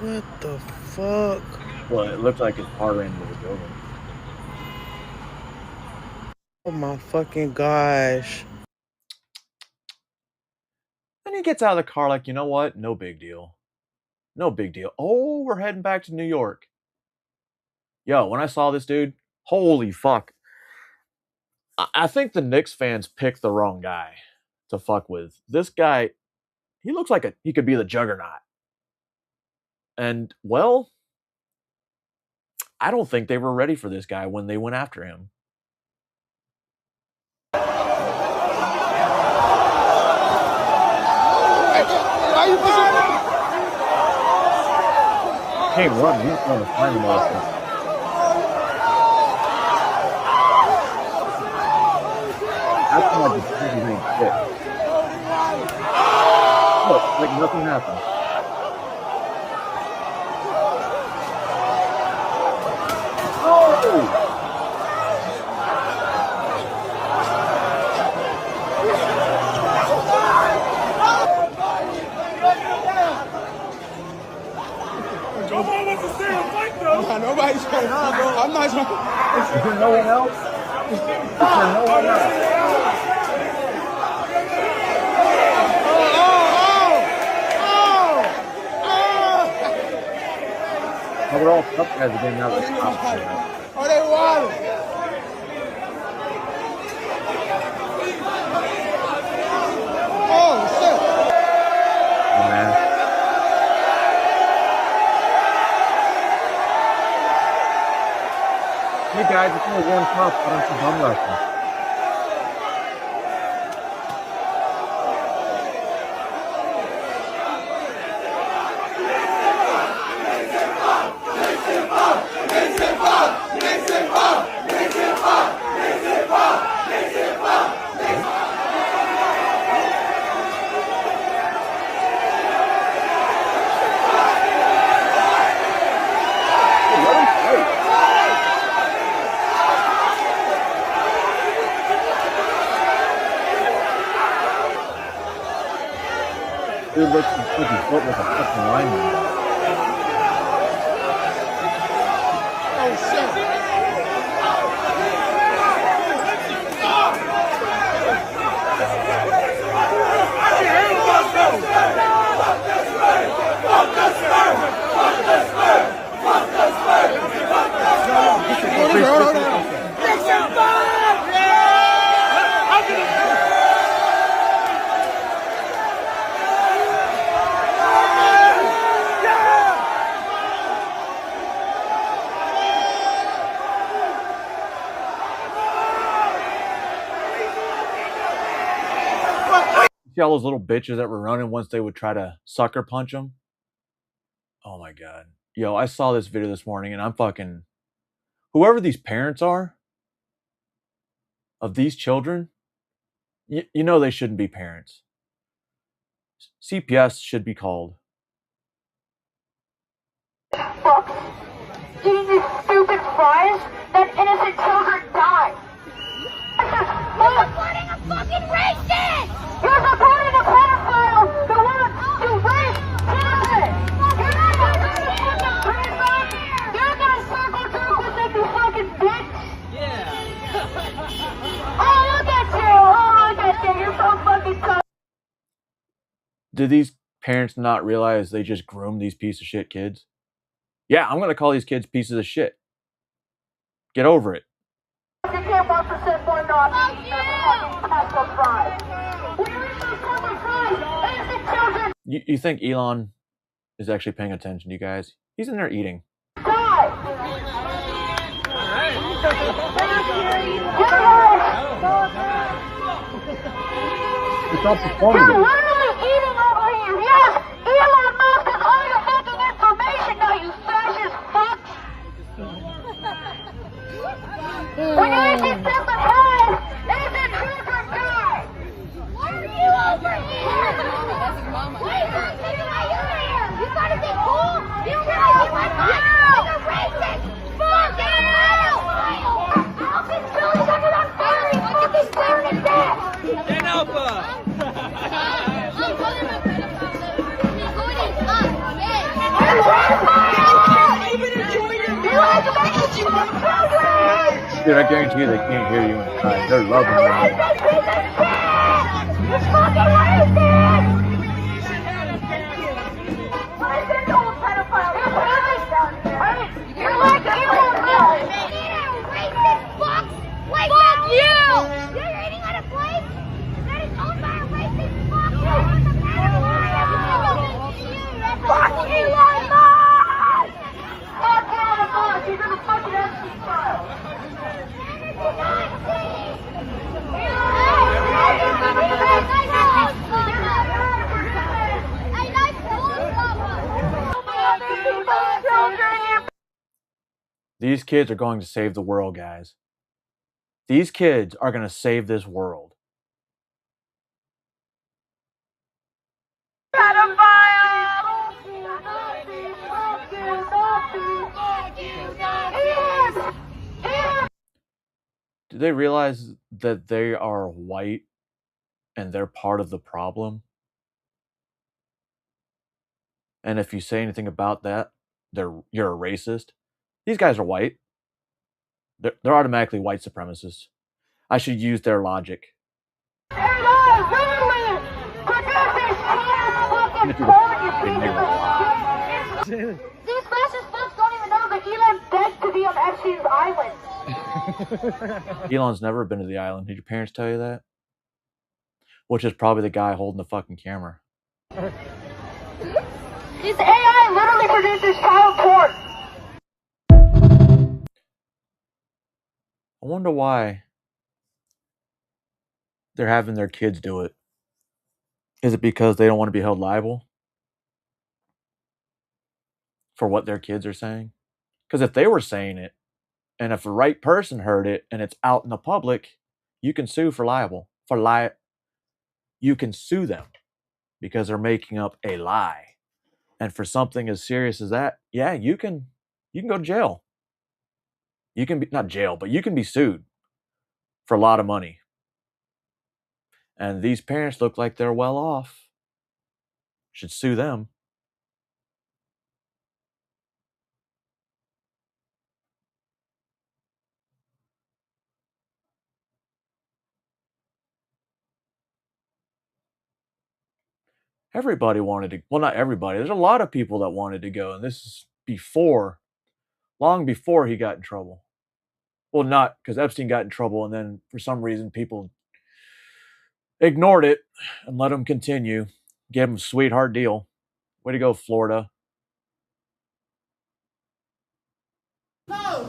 What the fuck? Well, it looked like his car ran into the building. Oh my fucking gosh. Then he gets out of the car like, you know what? No big deal. No big deal. Oh, we're heading back to New York. Yo, when I saw this dude, holy fuck. I think the Knicks fans picked the wrong guy to fuck with. This guy, he looks like he could be the juggernaut. And, well, I don't think they were ready for this guy when they went after him. Can't run. He's going to find him off. That's not the crazy thing. Look, like nothing happened. Oh! Nobody's going to run, bro. I'm not trying. Is there no one else? Is there no one else? Oh, we're all tough guys again now. Oh, they wild. Oh, shit. Oh, man. Hey guys, it's only one cop on some bum rushing. Dude looks like he's built like a fucking lineman. Oh shit! See all those little bitches that were running once they would try to sucker punch them? Oh my god. Yo, I saw this video this morning and I'm fucking... Whoever these parents are of these children, you know they shouldn't be parents. CPS should be called. Eating these stupid fries, that innocent children die. You're supporting a fucking racist! You're supporting a pedophile who wants to rape children! You're not gonna stand up for it, man! You're gonna circle jerk with them, you fucking bitch! Yeah. Oh, look at you! Oh, look at you! You're so fucking tough! Did these parents not realize they just groomed these piece of shit kids? Yeah, I'm gonna call these kids pieces of shit. Get over it. You can't watch the set boy not eating fucking pack of fries. Where is those fucking fries? Innocent children You think Elon is actually paying attention to you guys? He's in there eating. die! It's all You're performative. literally eating over here! Yes! Elon Musk is all your fucking information now, you fascist fuck! When you eat these stupid fries, innocent children die! Why are you over here? Why are you here? You gotta be cool! You realize you might not like a racist! Fuck you! Alvin Billy sucking on fire! He's fucking scared to death! Stand up! Dude, I guarantee you they can't hear you inside. They're loving it. You're fucking racist! Listen to a pedophile. You're racist down here. You're like Elon Musk. Racist fucks. Like fuck you! You're eating on a plate that is owned by a racist fuck. Fuck Elon Musk! Fuck Elon Musk. He's in the fucking Epstein file. These kids are going to save the world, guys. These kids are going to save this world. Do they realize that they are white and they're part of the problem? And if you say anything about that, you're a racist. These guys are white. They're automatically white supremacists. I should use their logic. These fascist fucks don't even know that Elon begged to be on Epstein's island. Elon's never been to the island. Did your parents tell you that? Which is probably the guy holding the fucking camera. This AI literally produces child porn. I wonder why they're having their kids do it. Is it because they don't want to be held liable for what their kids are saying? Because if they were saying it, and if the right person heard it, and it's out in the public, you can sue for liable. You can sue them because they're making up a lie. And for something as serious as that, yeah, you can go to jail. You can be, not jail, but you can be sued for a lot of money. And these parents look like they're well off. Should sue them. Everybody wanted to, well, not everybody. There's a lot of people that wanted to go, and this is before, long before he got in trouble. Well, not because Epstein got in trouble, and then for some reason people ignored it and let him continue. Gave him a sweetheart deal. Way to go, Florida. No.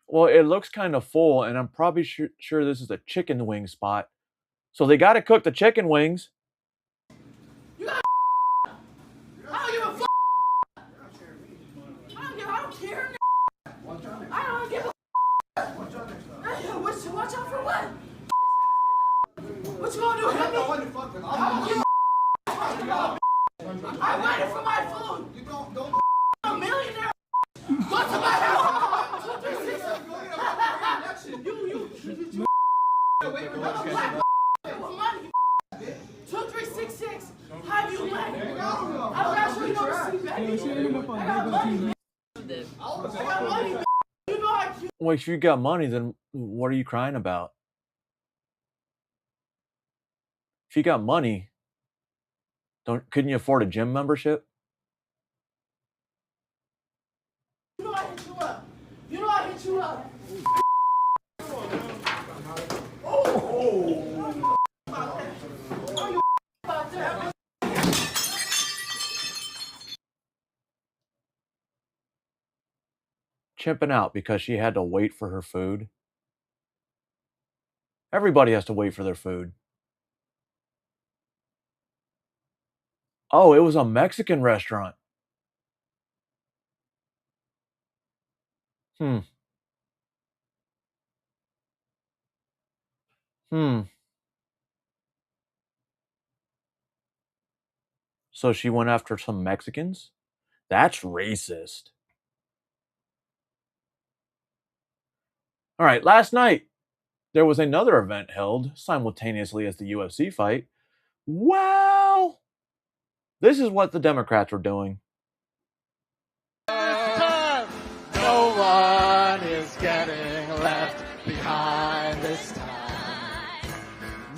Well, it looks kind of full, and I'm probably sure this is a chicken wing spot. So they got to cook the chicken wings. You got I don't give a fuck. I don't care. I don't give a watch out for what? What you gonna do? Hit me? I don't give a I waited for my food. You don't I'm a millionaire. Go to my house. You. Money. 2366. Have you left? I'm not sure you don't receive that. I got money. I got money. You know I can't. Well, if you got money, then what are you crying about? If you got money, couldn't you afford a gym membership? You know I hit you up. You know I hit you up. Chimping out because she had to wait for her food. Everybody has to wait for their food. Oh, it was a Mexican restaurant. So she went after some Mexicans? That's racist. All right, last night, there was another event held simultaneously as the UFC fight. Well, this is what the Democrats were doing. No one is getting left behind this time.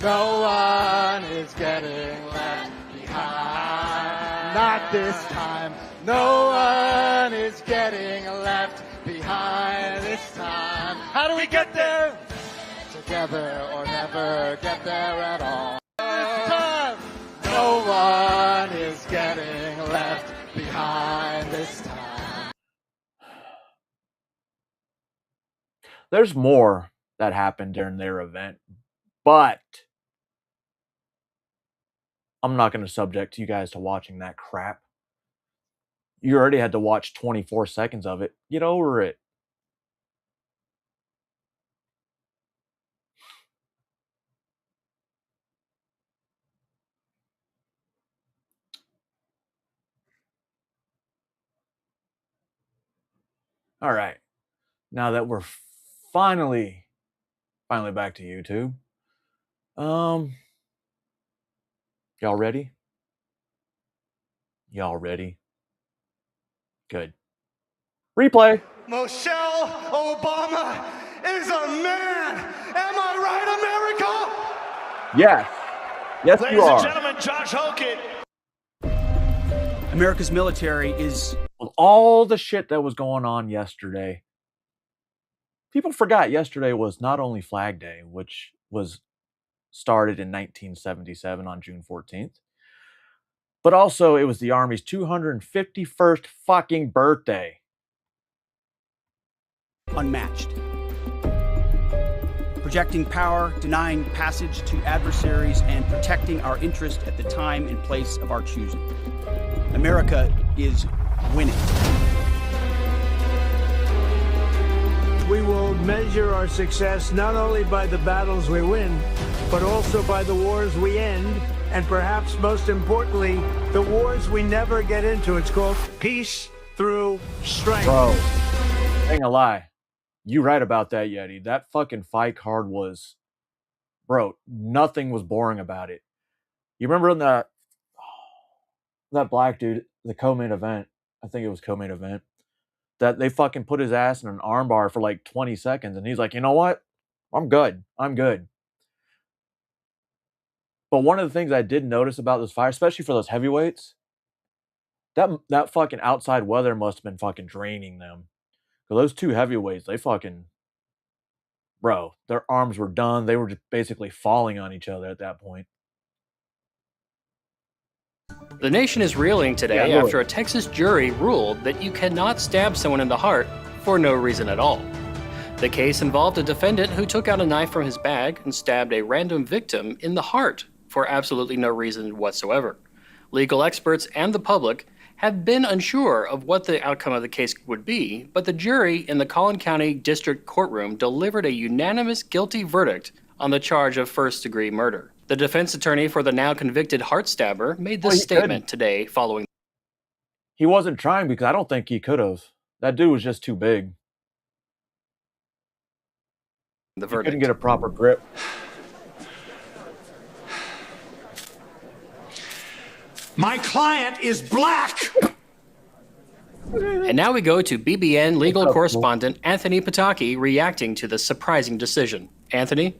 No one is getting left behind. Not this time. No one is getting left behind this time. How do we get there? Together or never get there at all. This time. No one is getting left behind this time. There's more that happened during their event, but I'm not going to subject you guys to watching that crap. You already had to watch 24 seconds of it. Get over it. All right. Now that we're finally back to YouTube. Y'all ready? Y'all ready? Good. Replay. Michelle Obama is a man. Am I right, America? Yes. Yes, you are. Ladies and gentlemen, Josh Hokett. America's military is... With all the shit that was going on yesterday, people forgot yesterday was not only Flag Day, which was started in 1977 on June 14th, but also it was the Army's 251st fucking birthday. Unmatched. Projecting power, denying passage to adversaries, and protecting our interest at the time and place of our choosing. America is winning. We will measure our success not only by the battles we win, but also by the wars we end, and perhaps most importantly, the wars we never get into. It's called peace through strength. Bro, ain't gonna lie. You right about that, Yeti. That fucking fight card was, bro, nothing was boring about it. You remember in that black dude, the co-main event, I think it was co-main event, that they fucking put his ass in an armbar for like 20 seconds, and he's like, you know what? I'm good. But one of the things I did notice about this fight, especially for those heavyweights, that fucking outside weather must have been fucking draining them. Because those two heavyweights, they fucking, bro, their arms were done. They were just basically falling on each other at that point. The nation is reeling today after a Texas jury ruled that you cannot stab someone in the heart for no reason at all. The case involved a defendant who took out a knife from his bag and stabbed a random victim in the heart for absolutely no reason whatsoever. Legal experts and the public have been unsure of what the outcome of the case would be, but the jury in the Collin County District Courtroom delivered a unanimous guilty verdict on the charge of first-degree murder. The defense attorney for the now convicted heart stabber made this statement today following. He wasn't trying because I don't think he could have. That dude was just too big. The verdict. He couldn't get a proper grip. My client is black. And now we go to BBN legal correspondent Anthony Pataki reacting to the surprising decision. Anthony?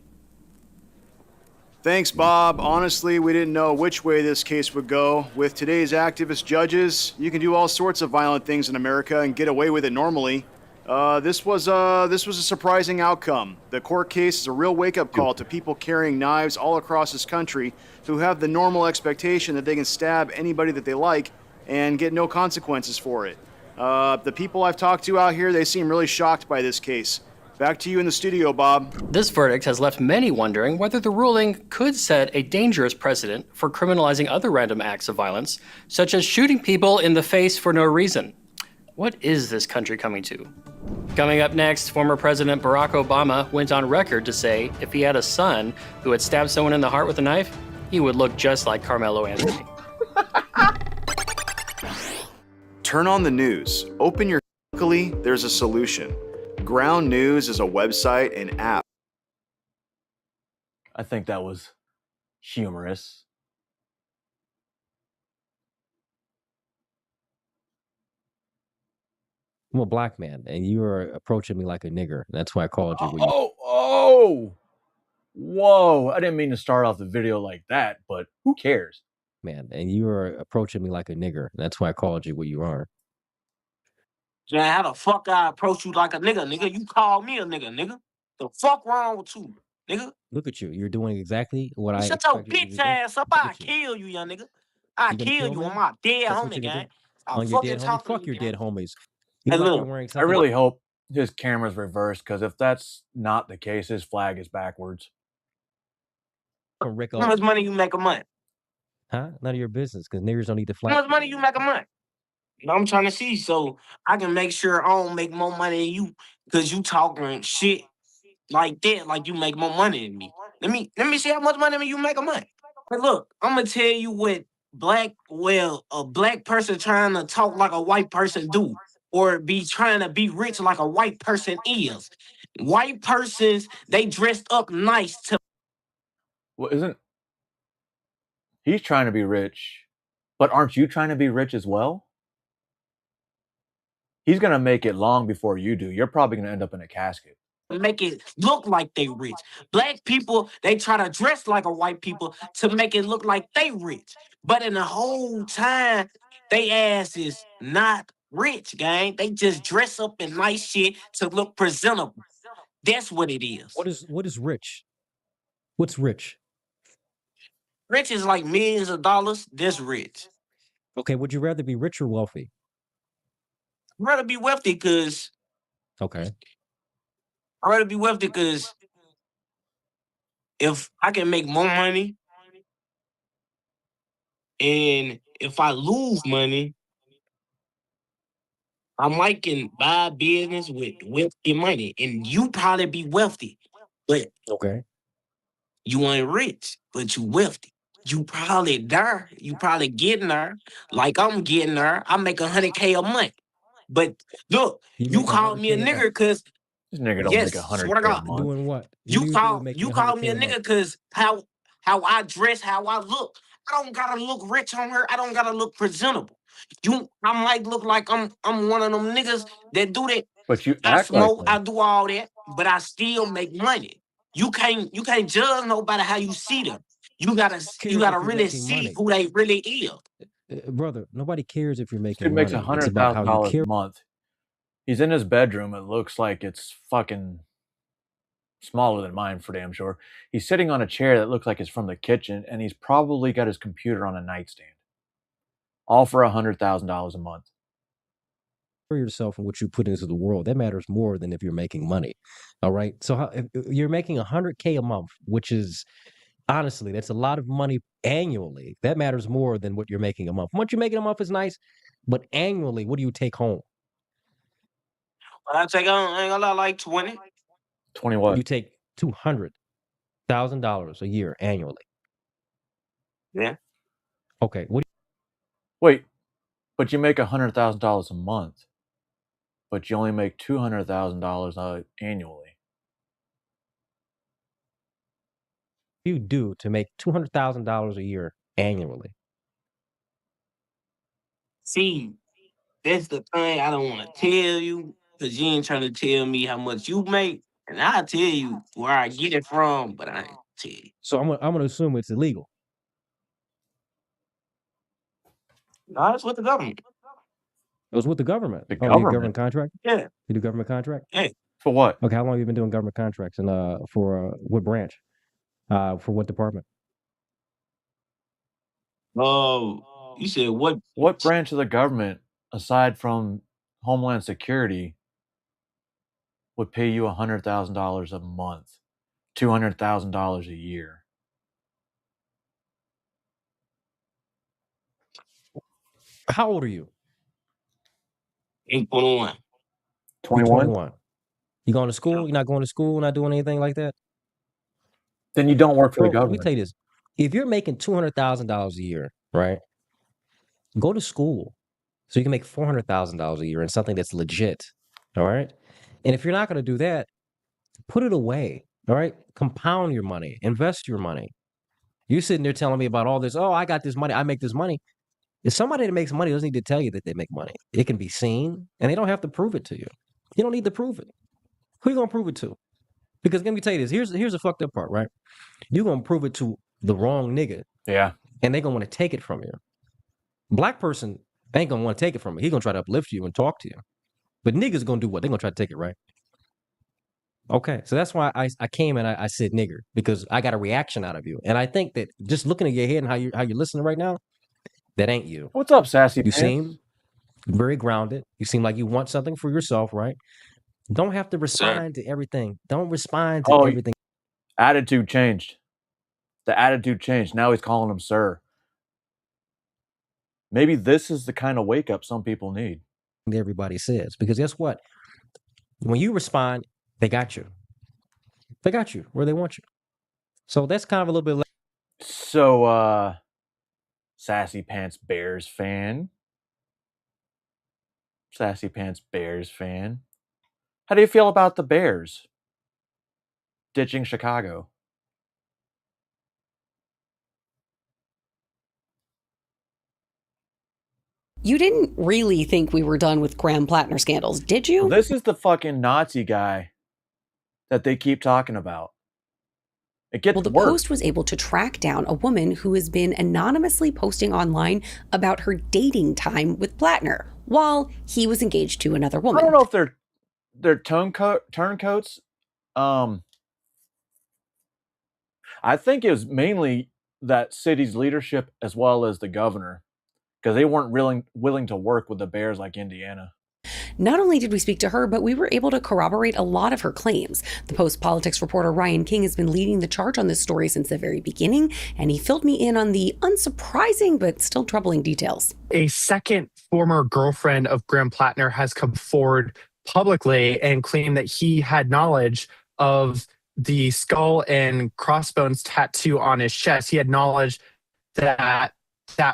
Thanks, Bob. Honestly, we didn't know which way this case would go. With today's activist judges, you can do all sorts of violent things in America and get away with it normally. This was a surprising outcome. The court case is a real wake-up call to people carrying knives all across this country who have the normal expectation that they can stab anybody that they like and get no consequences for it. The people I've talked to out here, they seem really shocked by this case. Back to you in the studio, Bob. This verdict has left many wondering whether the ruling could set a dangerous precedent for criminalizing other random acts of violence, such as shooting people in the face for no reason. What is this country coming to? Coming up next, former President Barack Obama went on record to say if he had a son who had stabbed someone in the heart with a knife, he would look just like Carmelo Anthony. Turn on the news. Open your locally, there's a solution. Ground News is a website and app. I think that was humorous. I'm a black man, and you are approaching me like a nigger. That's why I called you. Whoa. I didn't mean to start off the video like that, but who cares? Man, and you are approaching me like a nigger. That's why I called you what you are. Man, how the fuck I approach you like a nigga, nigga? You call me a nigga, nigga. The fuck wrong with you, nigga? Look at you. You're doing exactly what I Shut your expected you to bitch do. ass up. I kill you, young nigga. I You gonna kill kill you me? on my dead That's what homie, you're gonna gang. do? I'll On your fucking dead homies? talk to Fuck you, your gang. dead homies. Hey, You like look, you're wearing I something. really hope his camera's reversed, because if that's not the case, his flag is backwards. From Rick How much Owens. money you make a month? Huh? None of your business, because niggers don't need to How flag. much money you make a month? I'm trying to see so I can make sure I don't make more money than you because you talking shit like that, like you make more money than me. Let me see how much money you make a month. But look, I'm gonna tell you what a black person trying to talk like a white person do, or be trying to be rich like a white person is. White persons, they dressed up nice to. Well, isn't he's trying to be rich, but aren't you trying to be rich as well? He's gonna make it long before you do. You're probably gonna end up in a casket. Make it look like they rich. Black people, they try to dress like a white people to make it look like they rich. But in the whole time, they ass is not rich, gang. They just dress up in nice shit to look presentable. That's what it is. What is rich? What's rich? Rich is like millions of dollars. That's rich. Okay, would you rather be rich or wealthy? I'd rather be wealthy because Okay. if I can make more money and if I lose money, I might can buy a business with wealthy money. And you probably be wealthy, but Okay. you ain't rich, but you wealthy. You probably there. You probably getting there. Like I'm getting there. I make $100K a month. But look, you called me a nigger because This nigga don't yes, make 100K swear to a God. month. Doing what? You called me a nigga because how I dress, how I look. I don't gotta look rich on her. I don't gotta look presentable. I might look like I'm one of them niggas that do that. But you I act like smoke, I do all that, but I still make money. You can't judge nobody how you see them. You gotta cares if you're really making see money? who they really is. Brother, nobody cares if you're Dude making makes money. It's about how you $100,000 care. a month. He's in his bedroom. It looks like it's fucking smaller than mine for damn sure. He's sitting on a chair that looks like it's from the kitchen, and he's probably got his computer on a nightstand. All for $100,000 a month. For yourself and what you put into the world, that matters more than if you're making money. All right. So if you're making $100K a month, which is honestly, that's a lot of money annually. That matters more than what you're making a month. What you're making a month is nice, but annually, what do you take home? I take on, I ain't gonna lie, like 20. 20 what? You take $200,000 a year annually. Yeah. Okay. Wait, but you make $100,000 a month, but you only make $200,000 annually. What do you do to make $200,000 a year annually? See, that's the thing I don't want to tell you because you ain't trying to tell me how much you make, and I'll tell you where I get it from, but I ain't tell you. So I'm gonna assume it's illegal. No, it's with the government. It was with the government. The You government? government contract? Yeah. You do government contract? Hey. For what? Okay, how long have you been doing government contracts and for what branch? For what department? Oh, you said what? What branch of the government, aside from Homeland Security, would pay you $100,000 a month, $200,000 a year? How old are you? 21. 21? 21. You going to school? You're not going to school? Not doing anything like that? Then you don't work for the Bro, let me government. tell you this. If you're making $200,000 a year, right? Go to school so you can make $400,000 a year in something that's legit. All right. And if you're not going to do that, put it away. All right. Compound your money, invest your money. You're sitting there telling me about all this. Oh, I got this money. I make this money. If somebody that makes money doesn't need to tell you that they make money, it can be seen and they don't have to prove it to you. You don't need to prove it. Who you going to prove it to? Because let me tell you this. Here's the fucked up part, right? You're going to prove it to the wrong nigga. Yeah. And they're going to want to take it from you. Black person ain't going to want to take it from you. He's going to try to uplift you and talk to you. But niggas going to do what? They're going to try to take it, right? Okay. So that's why I came and I said nigger, because I got a reaction out of you. And I think that just looking at your head and how you're listening right now, that ain't you. What's up, Sassy You Pants? seem very grounded. You seem like you want something for yourself, right? Don't have to respond to everything. Don't respond to everything. Attitude changed. The attitude changed. Now he's calling him sir. Maybe this is the kind of wake up some people need. Everybody says, because guess what? When you respond, they got you. They got you where they want you. So that's kind of a little bit. So, Sassy Pants Bears fan. Sassy Pants Bears fan. How do you feel about the Bears ditching Chicago? You didn't really think we were done with Graham Plattner scandals, did you? This is the fucking Nazi guy that they keep talking about. It gets Well, the worse. Post was able to track down a woman who has been anonymously posting online about her dating time with Plattner while he was engaged to another woman. I don't know if they're turncoats. I think it was mainly that city's leadership as well as the governor, because they weren't willing to work with the Bears like Indiana. Not only did we speak to her, but we were able to corroborate a lot of her claims. The Post politics reporter Ryan King has been leading the charge on this story since the very beginning, and he filled me in on the unsurprising but still troubling details. A second former girlfriend of Graham Plattner has come forward publicly and claimed that he had knowledge of the skull and crossbones tattoo on his chest. He had knowledge that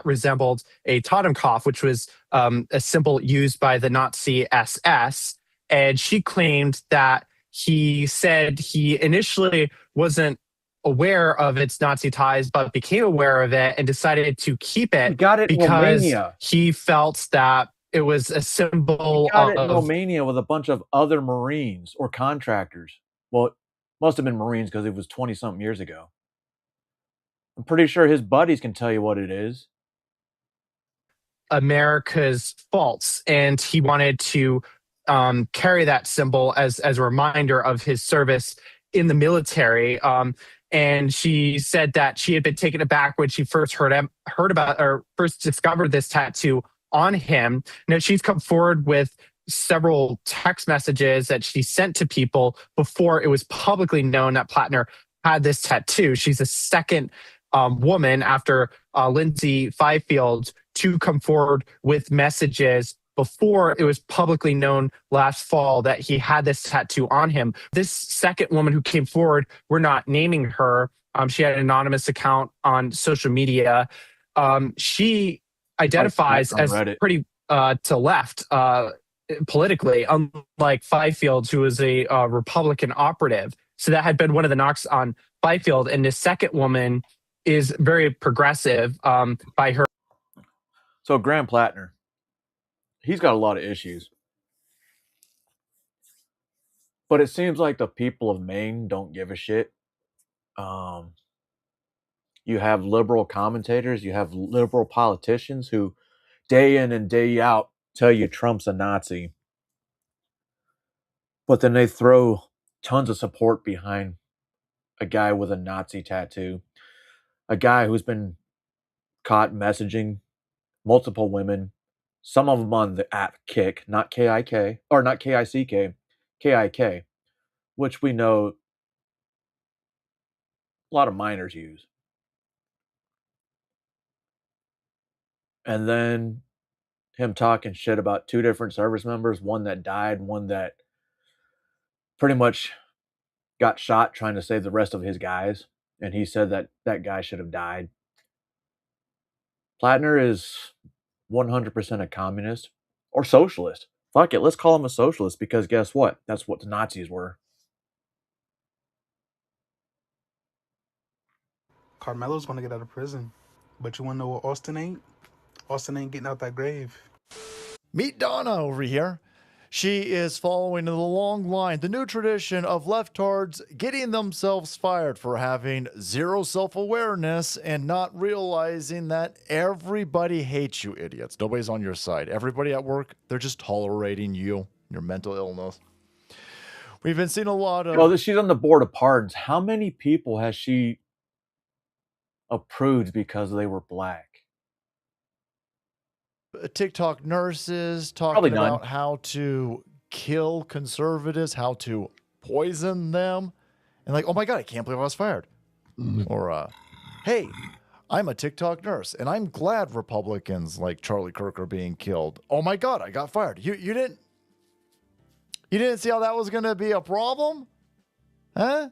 resembled a Totenkopf, which was a symbol used by the Nazi SS. And she claimed that he said he initially wasn't aware of its Nazi ties, but became aware of it and decided to keep it because Romania. he felt that it was a symbol He got it in of Romania with a bunch of other Marines or contractors. Well, it must have been Marines because it was 20-something years ago. I'm pretty sure his buddies can tell you what it is. America's faults, and he wanted to carry that symbol as a reminder of his service in the military. And she said that she had been taken aback when she first heard about or first discovered this tattoo on him. Now she's come forward with several text messages that she sent to people before it was publicly known that Plattner had this tattoo. She's the second woman after Lindsay Fifield to come forward with messages before it was publicly known last fall that he had this tattoo on him. This second woman who came forward, we're not naming her. She had an anonymous account on social media. She identifies as pretty to left politically, unlike Fifield, who is a Republican operative. So that had been one of the knocks on Fifield. And the second woman is very progressive by her. So Graham Plattner, he's got a lot of issues. But it seems like the people of Maine don't give a shit. You have liberal commentators, you have liberal politicians who day in and day out tell you Trump's a Nazi. But then they throw tons of support behind a guy with a Nazi tattoo. A guy who's been caught messaging multiple women, some of them on the app Kik, not K-I-K, or not K-I-C-K, K-I-K, which we know a lot of minors use. And then him talking shit about two different service members, one that died, one that pretty much got shot trying to save the rest of his guys. And he said that that guy should have died. Plattner is 100% a communist or socialist. Fuck it, let's call him a socialist because guess what? That's what the Nazis were. Carmelo's gonna get out of prison. But you wanna know what Austin ain't? Austin ain't getting out that grave. Meet Donna over here. She is following the long line, the new tradition of leftards getting themselves fired for having zero self-awareness and not realizing that everybody hates you idiots. Nobody's on your side. Everybody at work, they're just tolerating you, your mental illness. We've been seeing a lot of... Well, she's on the board of pardons. How many people has she approved because they were black? TikTok nurses talking about how to kill conservatives, how to poison them. And like, oh my God, I can't believe I was fired. Or, hey, I'm a TikTok nurse and I'm glad Republicans like Charlie Kirk are being killed. Oh my God, I got fired. You didn't see how that was going to be a problem? Huh?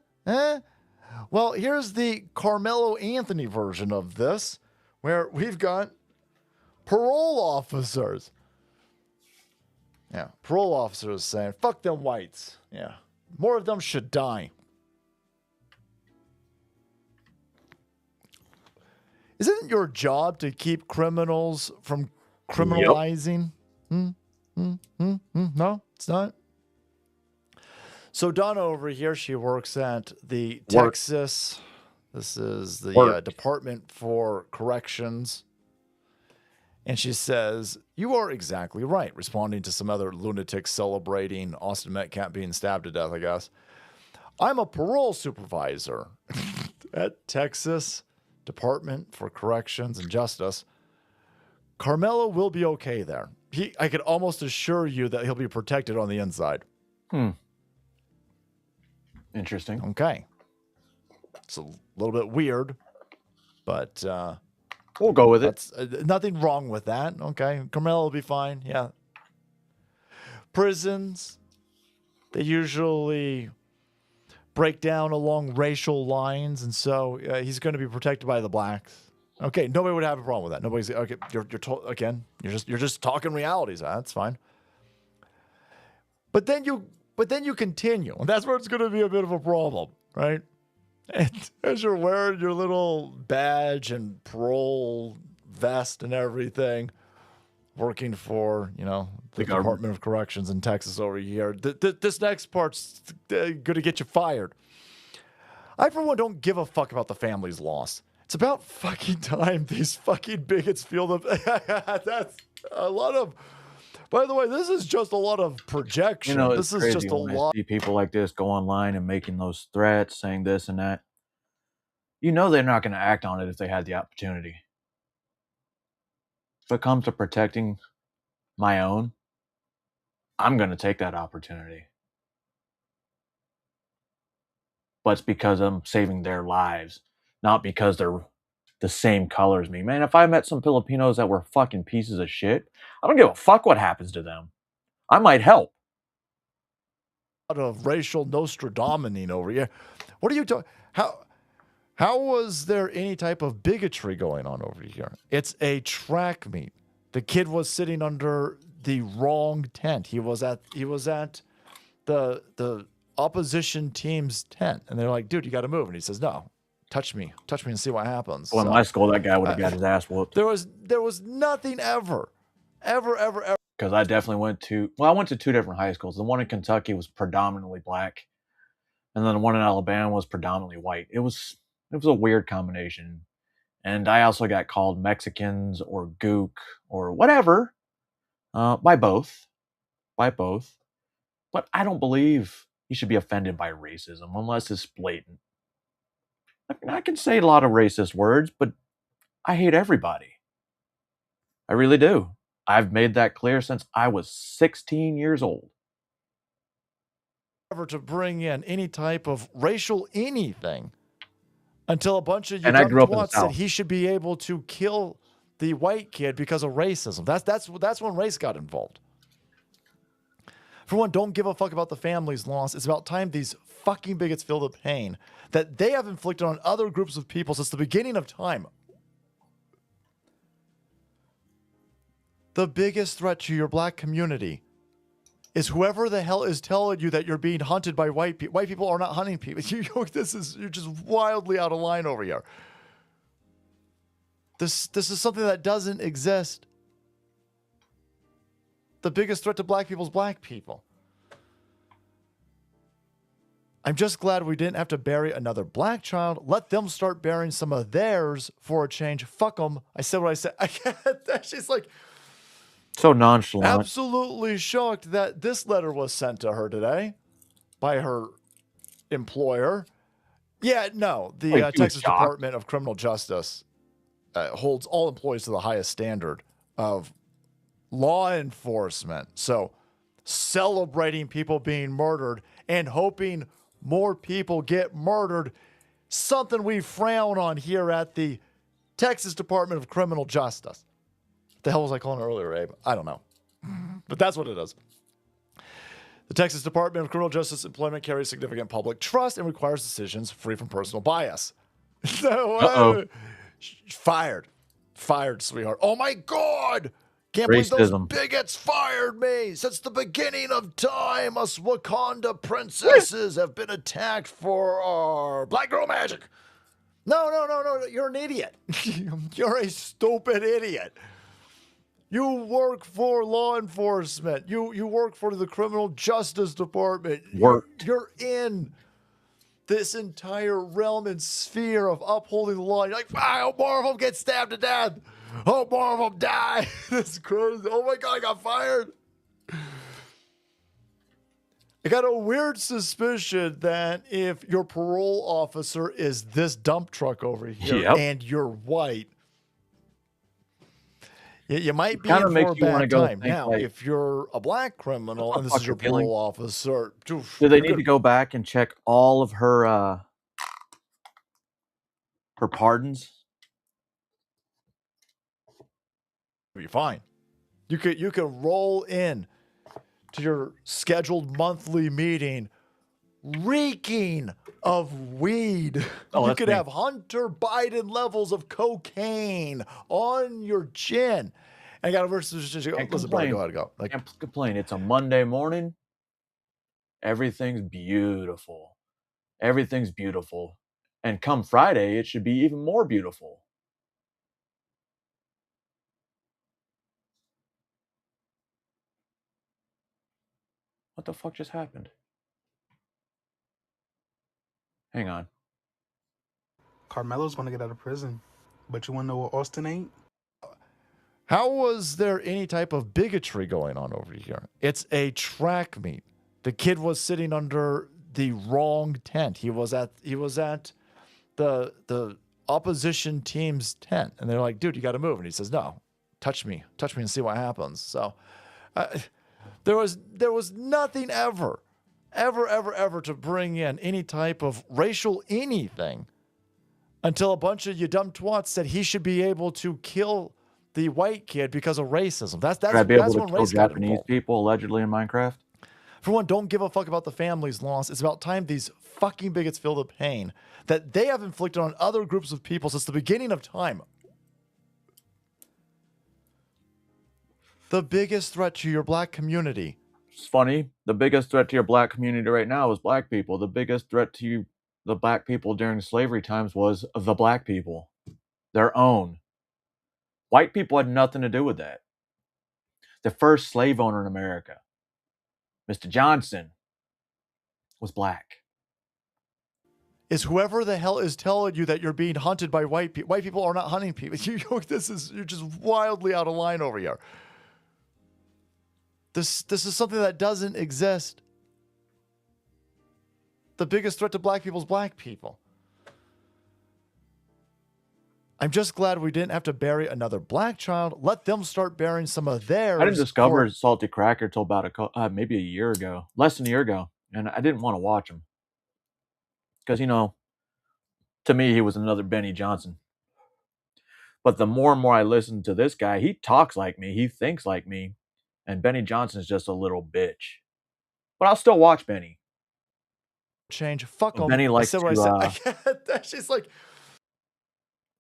Well, here's the Carmelo Anthony version of this, where we've got parole officers. Yeah, parole officers saying, fuck them whites. Yeah, more of them should die. Isn't it your job to keep criminals from criminalizing? Yep. No, it's not. So Donna over here, she works at the Texas. This is the Department for Corrections. And she says, you are exactly right, responding to some other lunatics celebrating Austin Metcalf being stabbed to death, I guess. I'm a parole supervisor at Texas Department for Corrections and Justice. Carmelo will be okay there. I could almost assure you that he'll be protected on the inside. Interesting. Okay. It's a little bit weird, but... we'll go with it. Nothing wrong with that. Okay. Carmelo will be fine. Yeah. Prisons, they usually break down along racial lines. And so he's going to be protected by the blacks. Okay, nobody would have a problem with that. Nobody's okay. You're just talking realities. That's fine. But then you continue, and that's where it's going to be a bit of a problem, right? And as you're wearing your little badge and parole vest and everything, working for, the Department of Corrections in Texas over here, this next part's going to get you fired. I, for one, don't give a fuck about the family's loss. It's about fucking time these fucking bigots feel that's a lot of... By the way, this is just a lot of projection. This is just a lot. See people like this go online and making those threats, saying this and that. They're not going to act on it if they had the opportunity. If it comes to protecting my own, I'm going to take that opportunity. But it's because I'm saving their lives, not because they're the same color as me. Man, if I met some Filipinos that were fucking pieces of shit, I don't give a fuck what happens to them. I might help. Of racial Nostradamus over here. What are you talking? How was there any type of bigotry going on over here? It's a track meet. The kid was sitting under the wrong tent. He was at the opposition team's tent, and they're like, "Dude, you got to move." And he says, "No, touch me and see what happens." Well, in my school, that guy would have got his ass whooped. There was nothing ever. Because I definitely went to 2 different high schools. The one in Kentucky was predominantly black, and then the one in Alabama was predominantly white. It was a weird combination. And I also got called Mexicans or gook or whatever by both. But I don't believe you should be offended by racism unless it's blatant. I can say a lot of racist words, but I hate everybody. I really do. I've made that clear since I was 16 years old. Ever to bring in any type of racial anything until a bunch of you said he should be able to kill the white kid because of racism. That's when race got involved. For one, don't give a fuck about the family's loss. It's about time these fucking bigots feel the pain that they have inflicted on other groups of people since the beginning of time. The biggest threat to your black community is whoever the hell is telling you that you're being hunted by white people. White people are not hunting people. You're just wildly out of line over here. This is something that doesn't exist. The biggest threat to black people is black people. I'm just glad we didn't have to bury another black child. Let them start burying some of theirs for a change. Fuck them. I said what I said. She's like... So nonchalant. Absolutely shocked that this letter was sent to her today by her employer. Yeah, no. The Texas Department of Criminal Justice holds all employees to the highest standard of law enforcement. So celebrating people being murdered and hoping more people get murdered, something we frown on here at the Texas Department of Criminal Justice. What the hell was I calling it earlier, Abe? I don't know. But that's what it is. The Texas Department of Criminal Justice employment carries significant public trust and requires decisions free from personal bias. Fired, sweetheart. Oh my God! Can't believe those bigots fired me. Since the beginning of time, us Wakanda princesses have been attacked for our black girl magic. No. You're an idiot. You're a stupid idiot. You work for law enforcement. You work for the Criminal Justice Department. You're in this entire realm and sphere of upholding the law. You're like, I hope more of them get stabbed to death. Hope more of them die. This is crazy. Oh my God, I got fired. I got a weird suspicion that if your parole officer is this dump truck over here and you're white, you might be in for a bad time. Now, if you're a black criminal and this is your parole officer, do they need to go back and check all of her pardons? You'll be fine. You can roll in to your scheduled monthly meeting reeking of weed. Oh, You that's could me. have Hunter Biden levels of cocaine on your chin. And I got a verse. Listen, bro, go ahead, go. Like, Can't complain. It's a Monday morning. Everything's beautiful. Everything's beautiful. And come Friday, it should be even more beautiful. What the fuck just happened? Hang on. Carmelo's gonna get out of prison. But you wanna know what Austin ain't? how was there any type of bigotry going on over here? It's a track meet. The kid was sitting under the wrong tent. He was at the opposition team's tent, and they're like, "Dude, you got to move." And he says, "No, touch me and see what happens." So there was nothing ever to bring in any type of racial anything until a bunch of you dumb twats said he should be able to kill the white kid because of racism. That's Should I be able when to kill race got Japanese involved. people allegedly in Minecraft? For one, don't give a fuck about the family's loss. It's about time these fucking bigots feel the pain that they have inflicted on other groups of people since the beginning of time. The biggest threat to your black community. It's funny. The biggest threat to your black community right now is black people. The biggest threat to the black people during slavery times was the black people. Their own. White people had nothing to do with that. The first slave owner in America, Mr. Johnson, was black. Is whoever the hell is telling you that you're being hunted by white people. White people are not hunting people. You're just wildly out of line over here. This is something that doesn't exist. The biggest threat to black people is black people. I'm just glad we didn't have to bury another black child. Let them start burying some of theirs. I didn't discover Salty Cracker till about maybe a year ago, less than a year ago, and I didn't want to watch him because, you know, to me he was another Benny Johnson. But the more and more I listen to this guy, he talks like me, he thinks like me, and Benny Johnson's just a little bitch. But I'll still watch Benny. Change. Fuck him. Benny likes I said what I said. That's just like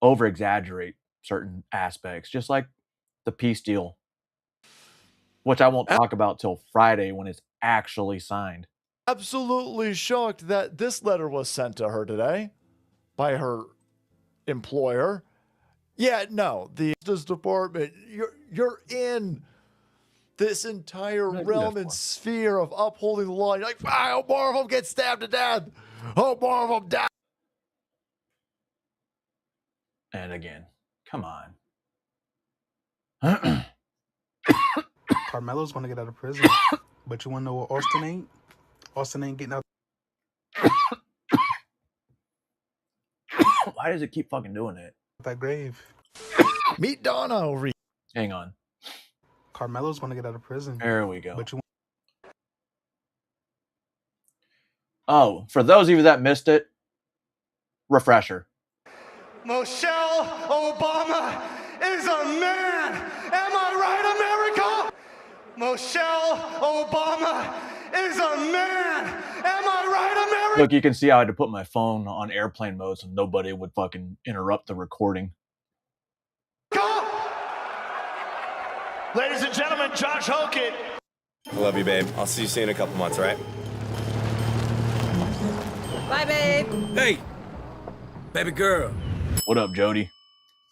over exaggerate certain aspects, just like the peace deal, which I won't talk about till Friday when it's actually signed. absolutely shocked that this letter was sent to her today by her employer. Yeah, no, the Justice Department, you're in this entire realm and sphere of upholding the law. You're like, I hope more of them get stabbed to death. Hope more of them die. And again, come on. Carmelo's gonna get out of prison. But you wanna know what Austin ain't? Austin ain't getting out. Why does it keep fucking doing it? That grave. Meet Donna over here. Hang on. Carmelo's gonna get out of prison. There we go. But you Oh, for those of you that missed it, refresher. Michelle Obama is a man. Am I right, America? Michelle Obama is a man. Am I right, America? Look, you can see how I had to put my phone on airplane mode so nobody would fucking interrupt the recording. Ladies and gentlemen, Josh Hokett. I love you, babe. I'll see you soon in a couple months, all right? Bye, babe. Hey, baby girl. What up, Jody?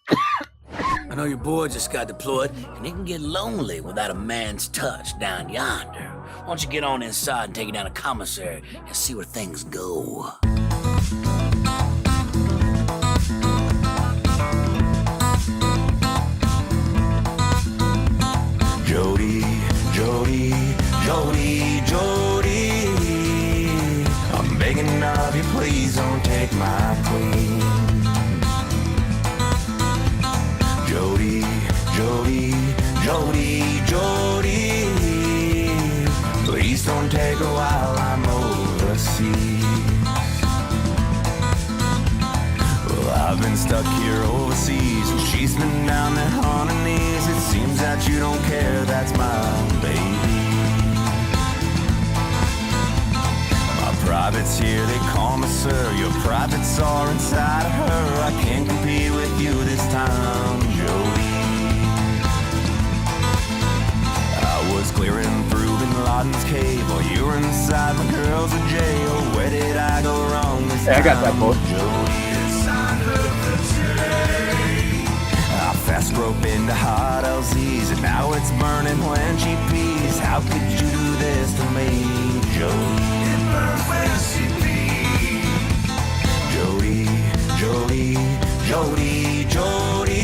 I know your boy just got deployed, and it can get lonely without a man's touch down yonder. Why don't you get on inside and take it down to commissary and see where things go? Jody, Jody, Jody, Jody. I'm begging of you, please don't take my queen. Jody, Jody, Jody, Jody. Please don't take her while I'm overseas. Well, I've been stuck here overseas, and she's been down there on her knees. It seems that you don't care, that's my baby. My Privates here, they call me sir. Your privates are inside of her. I can't compete with you this time, Jody. I was clearing through Bin Laden's cave while you were inside my girl's jail. Where did I go wrong this time? I got that book. Jody. I fast rope into hot LZs and now it's burning when she pees. How could you do this to me, Jody? It burns when she pees. Jody, Jody, Jody, Jody.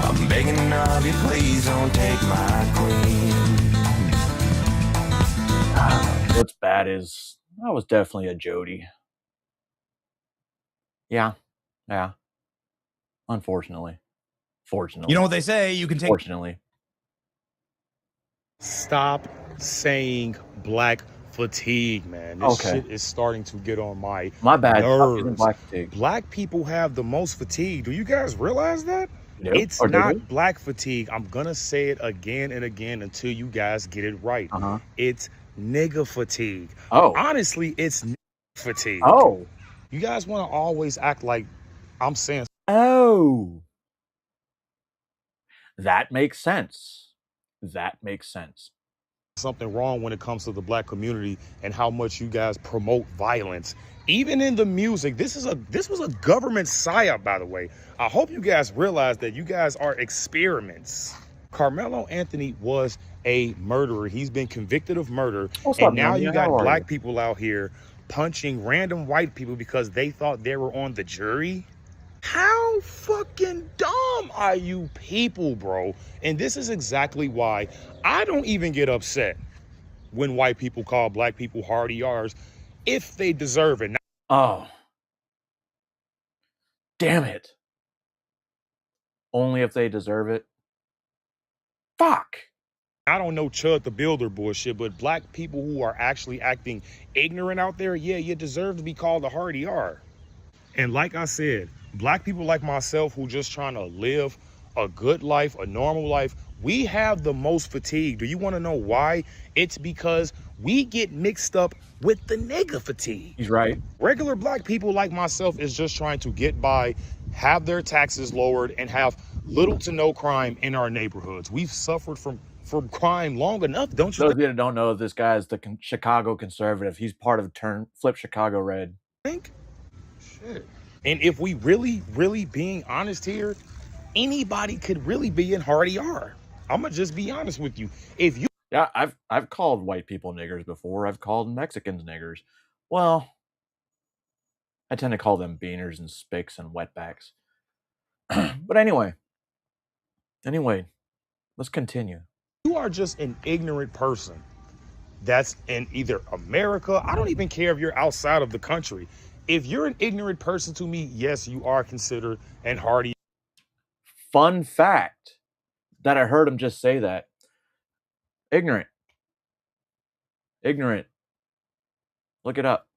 I'm begging of you, please don't take my queen. What's bad is I was definitely a Jody. Yeah. Unfortunately. Fortunately. You know what they say, you can take... Fortunately. Stop saying black fatigue, man. This shit is starting to get on my bad. nerves. Black fatigue. Black people have the most fatigue. Do you guys realize that? Yep. It's Or do not they? black fatigue. I'm gonna say it again and again until you guys get it right. It's nigga fatigue. Oh. Honestly, it's fatigue. Oh. You guys want to always act like I'm saying... Oh. That makes sense. That makes sense. Something wrong when it comes to the black community and how much you guys promote violence. Even in the music, this was a government psyop, by the way. I hope you guys realize that you guys are experiments. Carmelo Anthony was a murderer. He's been convicted of murder. And now you got black people out here punching random white people because they thought they were on the jury. How fucking dumb are you people, bro? And this is exactly why I don't even get upset when white people call black people hardy R's if they deserve it. Oh. Damn it. Only if they deserve it. Fuck. I don't know Chud the Builder bullshit, but black people who are actually acting ignorant out there, yeah, you deserve to be called a hardy R. And like I said, black people like myself who just trying to live a good life, a normal life, we have the most fatigue. Do you want to know why? It's because we get mixed up with the nigga fatigue. He's right. Regular black people like myself is just trying to get by, have their taxes lowered, and have little to no crime in our neighborhoods. We've suffered from crime long enough, don't you Those of you that don't know, this guy is the Chicago conservative. He's part of Flip Chicago Red. think? Shit. And if we really being honest here, anybody could really be in Hardy R. I'm gonna just be honest with you. If you Yeah, I've called white people niggers before. I've called Mexicans niggers. Well, I tend to call them beaners and spicks and wetbacks. But anyway, let's continue. You are just an ignorant person that's in either America. I don't even care if you're outside of the country. If you're an ignorant person to me, yes, you are considered an Hardy. Fun fact that I heard him just say that. Ignorant. Look it up.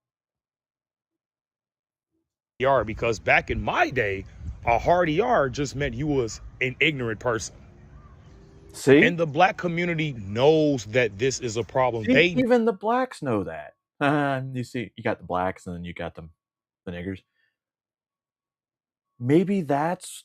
R, because back in my day, a Hardy R just meant you was an ignorant person. See? And the black community knows that this is a problem. See, even the blacks know that. You see, you got the blacks and then you got the niggers. Maybe that's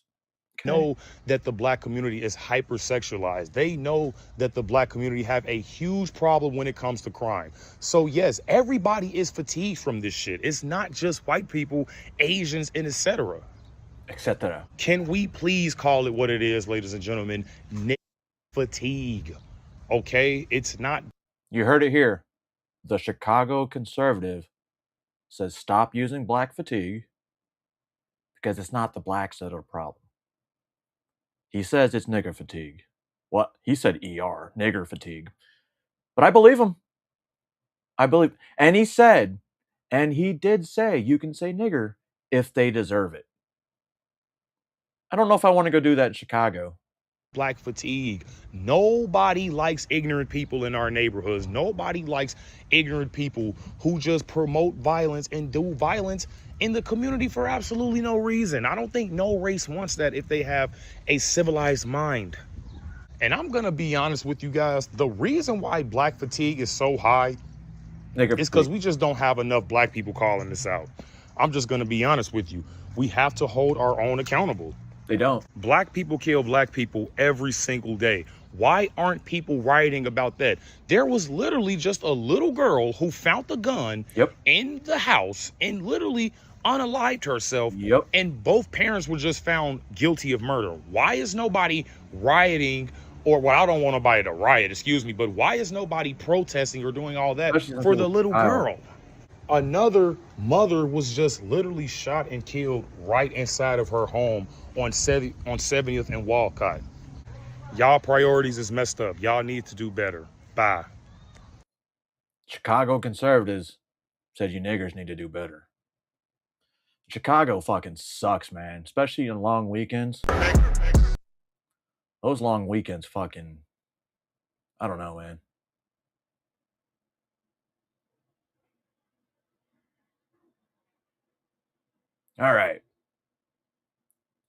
know that the black community is hypersexualized. They know that the black community have a huge problem when it comes to crime. So yes, everybody is fatigued from this shit. It's not just white people, Asians, and etc. Etc. Can we please call it what it is, ladies and gentlemen? Fatigue. Okay? It's not. You heard it here. The Chicago conservative says stop using black fatigue because it's not the blacks that are the problem. He says it's nigger fatigue. What? He said ER, nigger fatigue. But I believe him. And he said, and he did say, you can say nigger if they deserve it. I don't know if I want to go do that in Chicago. Black fatigue. Nobody likes ignorant people in our neighborhoods. Nobody likes ignorant people who just promote violence and do violence in the community for absolutely no reason. I don't think no race wants that if they have a civilized mind. And I'm gonna be honest with you guys, the reason why black fatigue is so high It's because we just don't have enough black people calling this out. I'm just going to be honest with you. We have to hold our own accountable. They don't. Black people kill black people every single day. Why aren't people writing about that? There was literally just a little girl who found the gun in the house and literally unalived herself. And both parents were just found guilty of murder. Why is nobody rioting? Or, well, I don't want nobody to riot, excuse me, but why is nobody protesting or doing all that for the little girl? Another mother was just literally shot and killed right inside of her home on 70th and Walcott. Y'all priorities is messed up. Y'all need to do better. Bye. Chicago conservatives said you niggers need to do better. Chicago fucking sucks, man, especially on long weekends. Those long weekends fucking, I don't know, man. All right.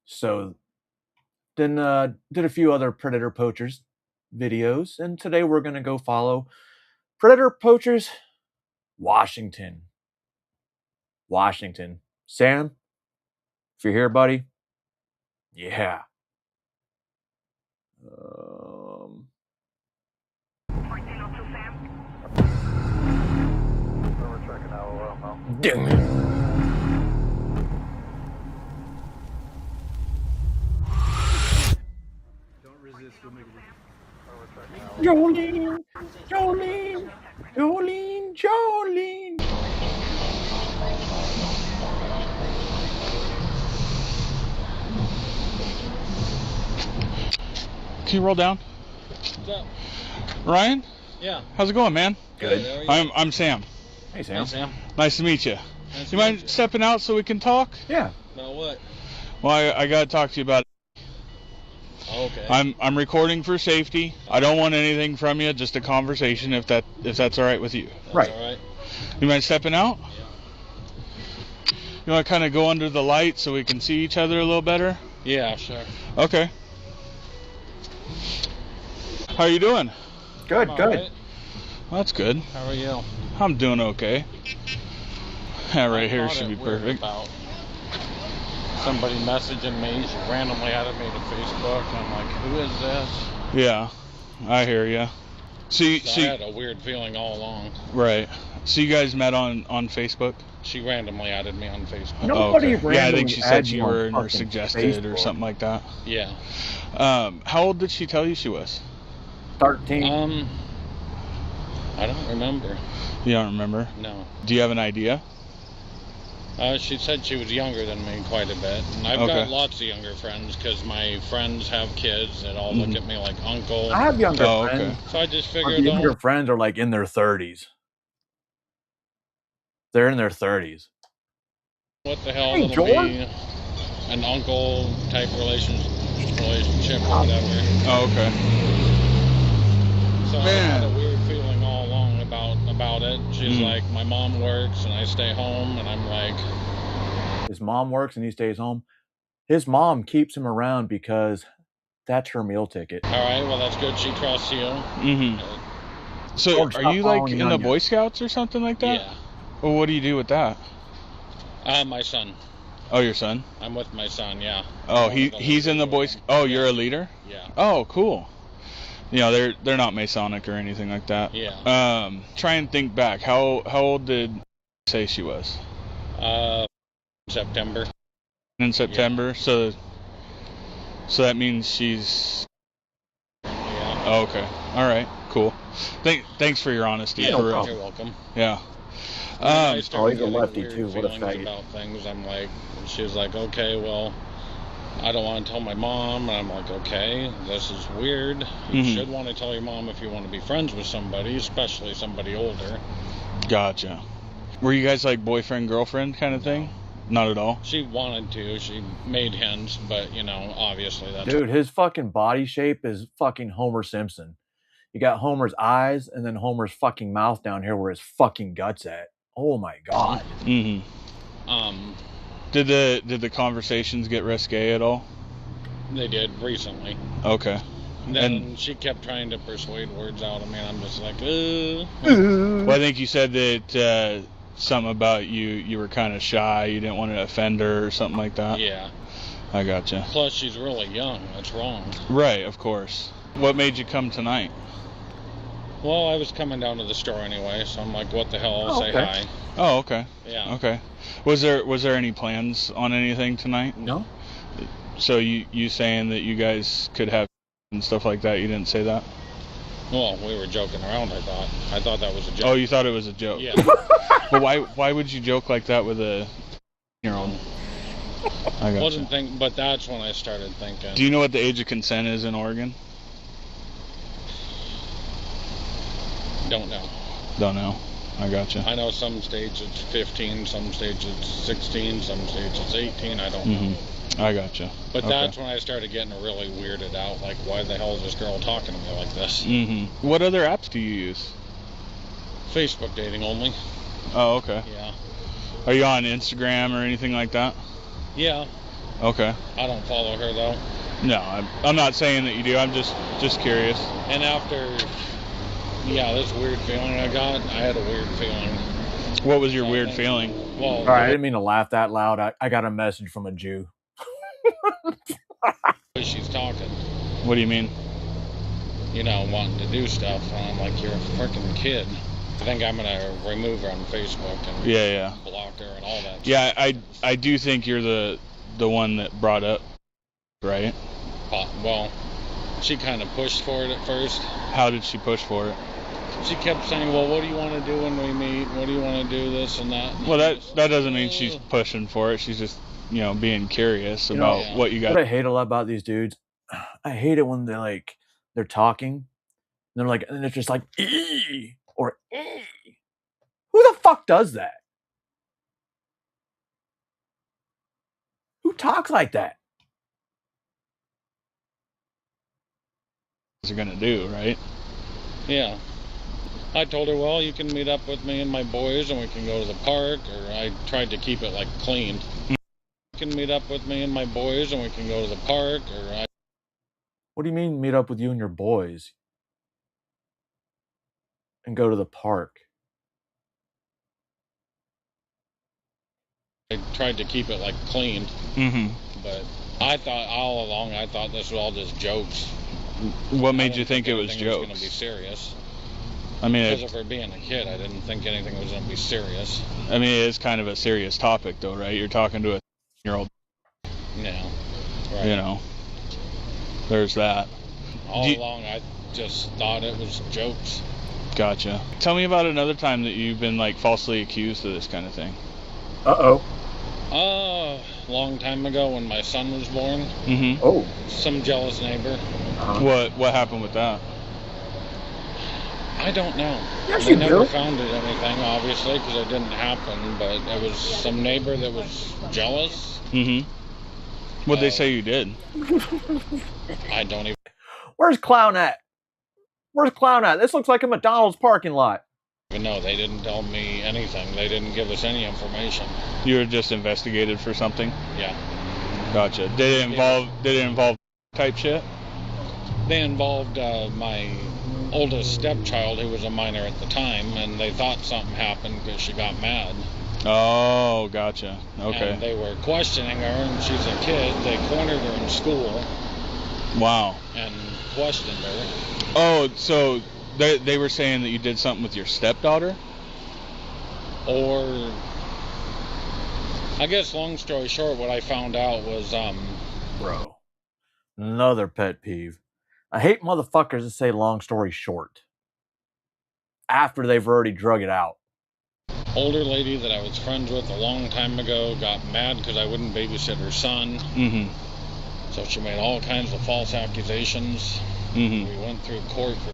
So then did a few other Predator Poachers videos, and today we're going to go follow Predator Poachers Washington. Sam, if you're here, buddy. Yeah. Damn it. Jolene. Can you roll down? What's up? Ryan? Yeah. How's it going, man? Good. I'm Sam. Hey, Sam. Hey, Sam. Nice to meet you. Nice You mind stepping out so we can talk? Yeah. About what? Well, I gotta talk to you about it. Oh, okay. I'm recording for safety. I don't want anything from you, just a conversation if that's all right with you. That's all right. You mind stepping out? You want to kind of go under the light so we can see each other a little better? Yeah, sure. Okay. How are you doing? Good. Right. That's good. How are you? I'm doing okay. That right here should be perfect. About somebody messaging me, she randomly added me to Facebook, and I'm like, who is this? Yeah, I hear you. So I had a weird feeling all along. Right. So you guys met on Facebook? She randomly added me on Facebook. Nobody okay. Yeah, I think she said adds you you on were in or fucking suggested or Facebook. something like that. Yeah. How old did she tell you she was? 13. I don't remember. You don't remember? No. Do you have an idea? She said she was younger than me quite a bit. And I've got lots of younger friends because my friends have kids that all look at me like uncle. I have younger friends. Okay. So I just My figured, younger friends are like in their 30s. They're in their 30s. what the hell, Hey, it'll George. be an uncle type relationship or whatever. Oh, okay. So I had a weird feeling all along about it. She's like, my mom works and I stay home, and I'm like, His mom works and he stays home. His mom keeps him around because that's her meal ticket. all right, well, that's good. She trusts you. Mm-hmm. So George, are stop you like following in the Onion. Boy Scouts or something like that? Yeah. Well, what do you do with that? My son. Oh, your son? I'm with my son, yeah. Oh, he's in the Boy Scouts. Oh, you're a leader? Yeah. Oh, cool. You know, they're not Masonic or anything like that. Yeah. Try and think back. How old did you say she was? September. In September, yeah. So that means she's. Yeah. Oh, okay. All right. Cool. Thanks for your honesty. Yeah, for real. you're welcome. Yeah. I started he's a lefty getting too. weird What a feelings faggot. about things. I'm like, she was like, okay, well, I don't want to tell my mom. And I'm like, okay, this is weird. You should want to tell your mom if you want to be friends with somebody, especially somebody older. Gotcha. Were you guys like boyfriend girlfriend kind of thing? Not at all. She wanted to. She made hints, but you know, obviously that's. Dude, his fucking body shape is fucking Homer Simpson. You got Homer's eyes and then Homer's fucking mouth down here where his fucking guts at. Oh my god. Mm-hmm. Did the conversations get risque at all? They did recently. Okay. Then she kept trying to persuade words out of me, and I'm just like, Well, I think you said that something about you were kind of shy. You didn't want to offend her or something like that. Yeah. I gotcha. Plus, she's really young. That's wrong. Right, of course. What made you come tonight? Well, I was coming down to the store anyway, so I'm like, what the hell? I'll say hi. Oh, okay. Yeah. Okay. Was there any plans on anything tonight? No. So you saying that you guys could have and stuff like that? You didn't say that? Well, we were joking around, I thought. I thought that was a joke. Oh, you thought it was a joke? Yeah. Well, why would you joke like that with a year-old? I gotcha. But that's when I started thinking. Do you know what the age of consent is in Oregon? Don't know. Don't know. I gotcha. I know some states it's 15, some states it's 16, some states it's 18. I don't know. I gotcha. But that's when I started getting really weirded out. Like, why the hell is this girl talking to me like this? What other apps do you use? Facebook dating only. Oh, okay. Yeah. Are you on Instagram or anything like that? Yeah. Okay. I don't follow her though. No, I'm not saying that you do. I'm just curious. And after, this weird feeling I got, I had a weird feeling. What was your weird feeling? Well, all right, I didn't mean to laugh that loud. I got a message from a Jew. She's talking. What do you mean? You know, wanting to do stuff, and I'm like, you're a freaking kid. I think I'm gonna remove her on Facebook and block her and all that. Yeah, I do think you're the one that brought up, right? Well, she kind of pushed for it at first. How did she push for it? She kept saying, well, what do you want to do when we meet? What do you want to do, this and that? Well, that doesn't mean she's pushing for it. She's just, being curious about what you got. What I hate a lot about these dudes, I hate it when they're talking, and they're like, and it's just like, ee, or ee. Who the fuck does that? Who talks like that? What you're gonna do, right? Yeah. I told her, well, you can meet up with me and my boys and we can go to the park, or I tried to keep it like clean. You can meet up with me and my boys and we can go to the park, or I... What do you mean meet up with you and your boys and go to the park? I tried to keep it like clean. But I thought all along, this was all just jokes. What made you think it was jokes? Was going to be serious. I mean, because of her being a kid, I didn't think anything was going to be serious. I mean, it is kind of a serious topic, though, right? You're talking to a year-old. Yeah. Right. There's that. All along, I just thought it was jokes. Gotcha. Tell me about another time that you've been falsely accused of this kind of thing. Long time ago when my son was born. Oh. Some jealous neighbor. What happened with that? I don't know. Yes, I never found anything, obviously, because it didn't happen, but it was some neighbor that was jealous. What'd they say you did? I don't even... Where's Clown at? This looks like a McDonald's parking lot. No, they didn't tell me anything. They didn't give us any information. You were just investigated for something? Yeah. Gotcha. Did it involve type shit? They involved my oldest stepchild, who was a minor at the time, and they thought something happened because she got mad. Oh, gotcha. Okay. And they were questioning her, and she's a kid. They cornered her in school. Wow. And questioned her. Oh, so they were saying that you did something with your stepdaughter? Or, I guess, long story short, what I found out was, Bro, another pet peeve. I hate motherfuckers that say long story short after they've already drug it out. Older lady that I was friends with a long time ago got mad because I wouldn't babysit her son. So she made all kinds of false accusations. We went through court for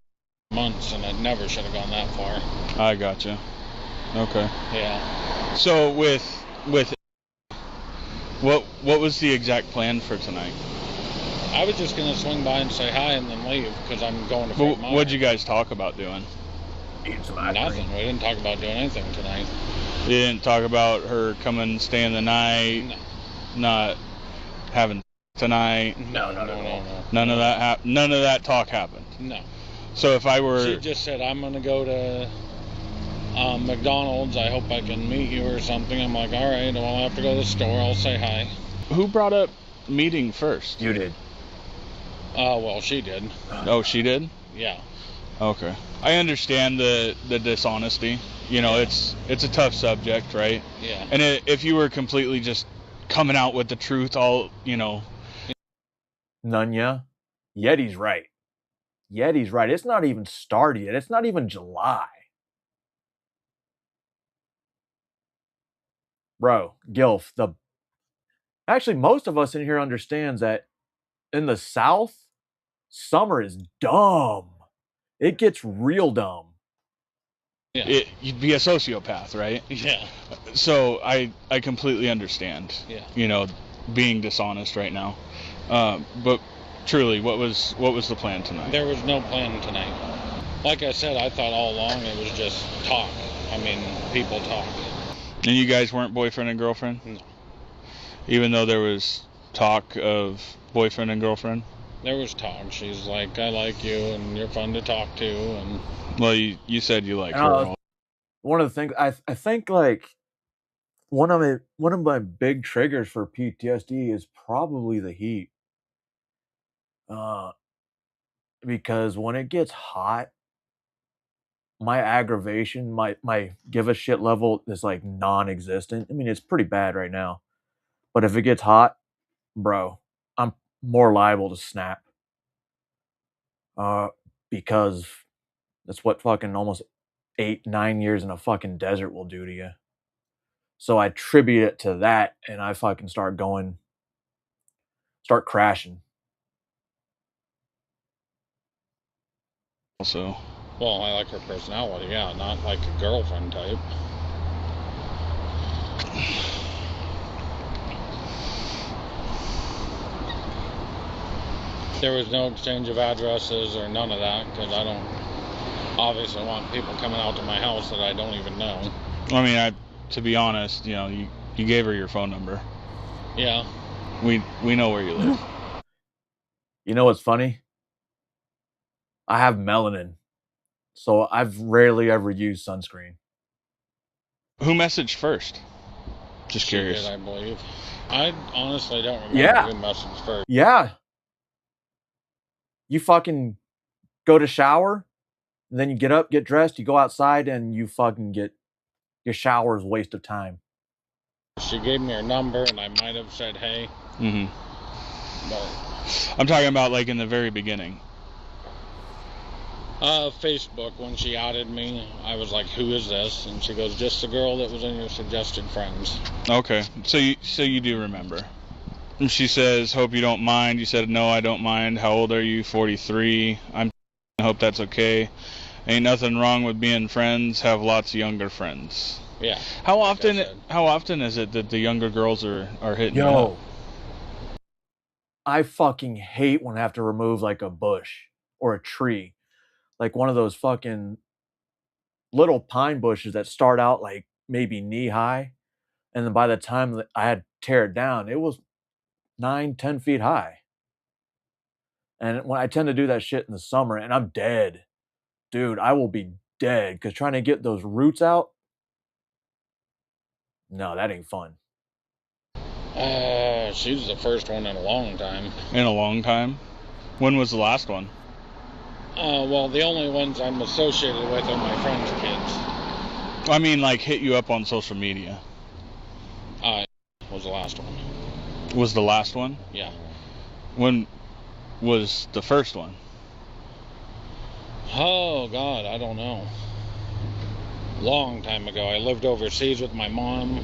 months, and it never should have gone that far. I gotcha. Okay. Yeah. So with what was the exact plan for tonight? I was just gonna swing by and say hi and then leave because I'm going to Fort Myers. What'd you guys talk about doing? Eating some ice cream. Nothing. We didn't talk about doing anything tonight. You didn't talk about her coming, staying the night, not having tonight. No. None of that. None of that talk happened. No. So if I were, She just said, I'm going to go to McDonald's. I hope I can meet you or something. I'm like, all right, well, I'll have to go to the store. I'll say hi. Who brought up meeting first? You did. Well, she did. Oh, she did? Yeah. Okay. I understand the dishonesty. You know, it's a tough subject, right? Yeah. And if you were completely just coming out with the truth, all, you know. Nunya, Yeti's right. Yeti's right. It's not even started yet. It's not even July. Bro, Gilf, actually, most of us in here understands that in the South, summer is dumb. It gets real dumb. Yeah. You'd be a sociopath, right? Yeah. So I completely understand. Yeah. You know, being dishonest right now. But truly, what was the plan tonight? There was no plan tonight. Like I said, I thought all along it was just talk. I mean, people talk. And you guys weren't boyfriend and girlfriend? No. Even though there was talk of boyfriend and girlfriend? There was talk. She's like, I like you, and you're fun to talk to, and... Well, you said you like her. One of the things, I think, like, one of my big triggers for PTSD is probably the heat. Because when it gets hot, my aggravation, my give a shit level is like non-existent. I mean, it's pretty bad right now. But if it gets hot, bro, I'm more liable to snap. Because that's what fucking almost 8-9 years in a fucking desert will do to you. So I attribute it to that, and I fucking start crashing. Also. Well, I like her personality, yeah, not like a girlfriend type. There was no exchange of addresses or none of that, because I don't obviously want people coming out to my house that I don't even know. I mean, to be honest, you know, you gave her your phone number. Yeah. We know where you live. You know what's funny? I have melanin, so I've rarely ever used sunscreen. Who messaged first? Just She curious. did, I believe. I honestly don't remember Yeah. who messaged first. Yeah. You fucking go to shower, and then you get up, get dressed, you go outside, and you fucking get your shower's a waste of time. She gave me her number, and I might have said, hey. Mm-hmm. But I'm talking about like in the very beginning. Facebook, when she added me, I was like, who is this? And she goes, just the girl that was in your suggested friends. Okay, so you do remember. And she says, hope you don't mind. You said, no, I don't mind. How old are you? 43. I hope that's okay. Ain't nothing wrong with being friends. Have lots of younger friends. Yeah. How often is it that the younger girls are hitting you Yo, up? I fucking hate when I have to remove like a bush or a tree. Like one of those fucking little pine bushes that start out like maybe knee high. And then by the time that I had to tear it down, it was 9-10 feet high. And when I tend to do that shit in the summer and I'm dead, dude, I will be dead because trying to get those roots out, no, that ain't fun. She's the first one in a long time. In a long time? When was the last one? Well, the only ones I'm associated with are my friends' kids. I mean, like, hit you up on social media. Was the last one. Was the last one? Yeah. When was the first one? Oh, God, I don't know. Long time ago. I lived overseas with my mom.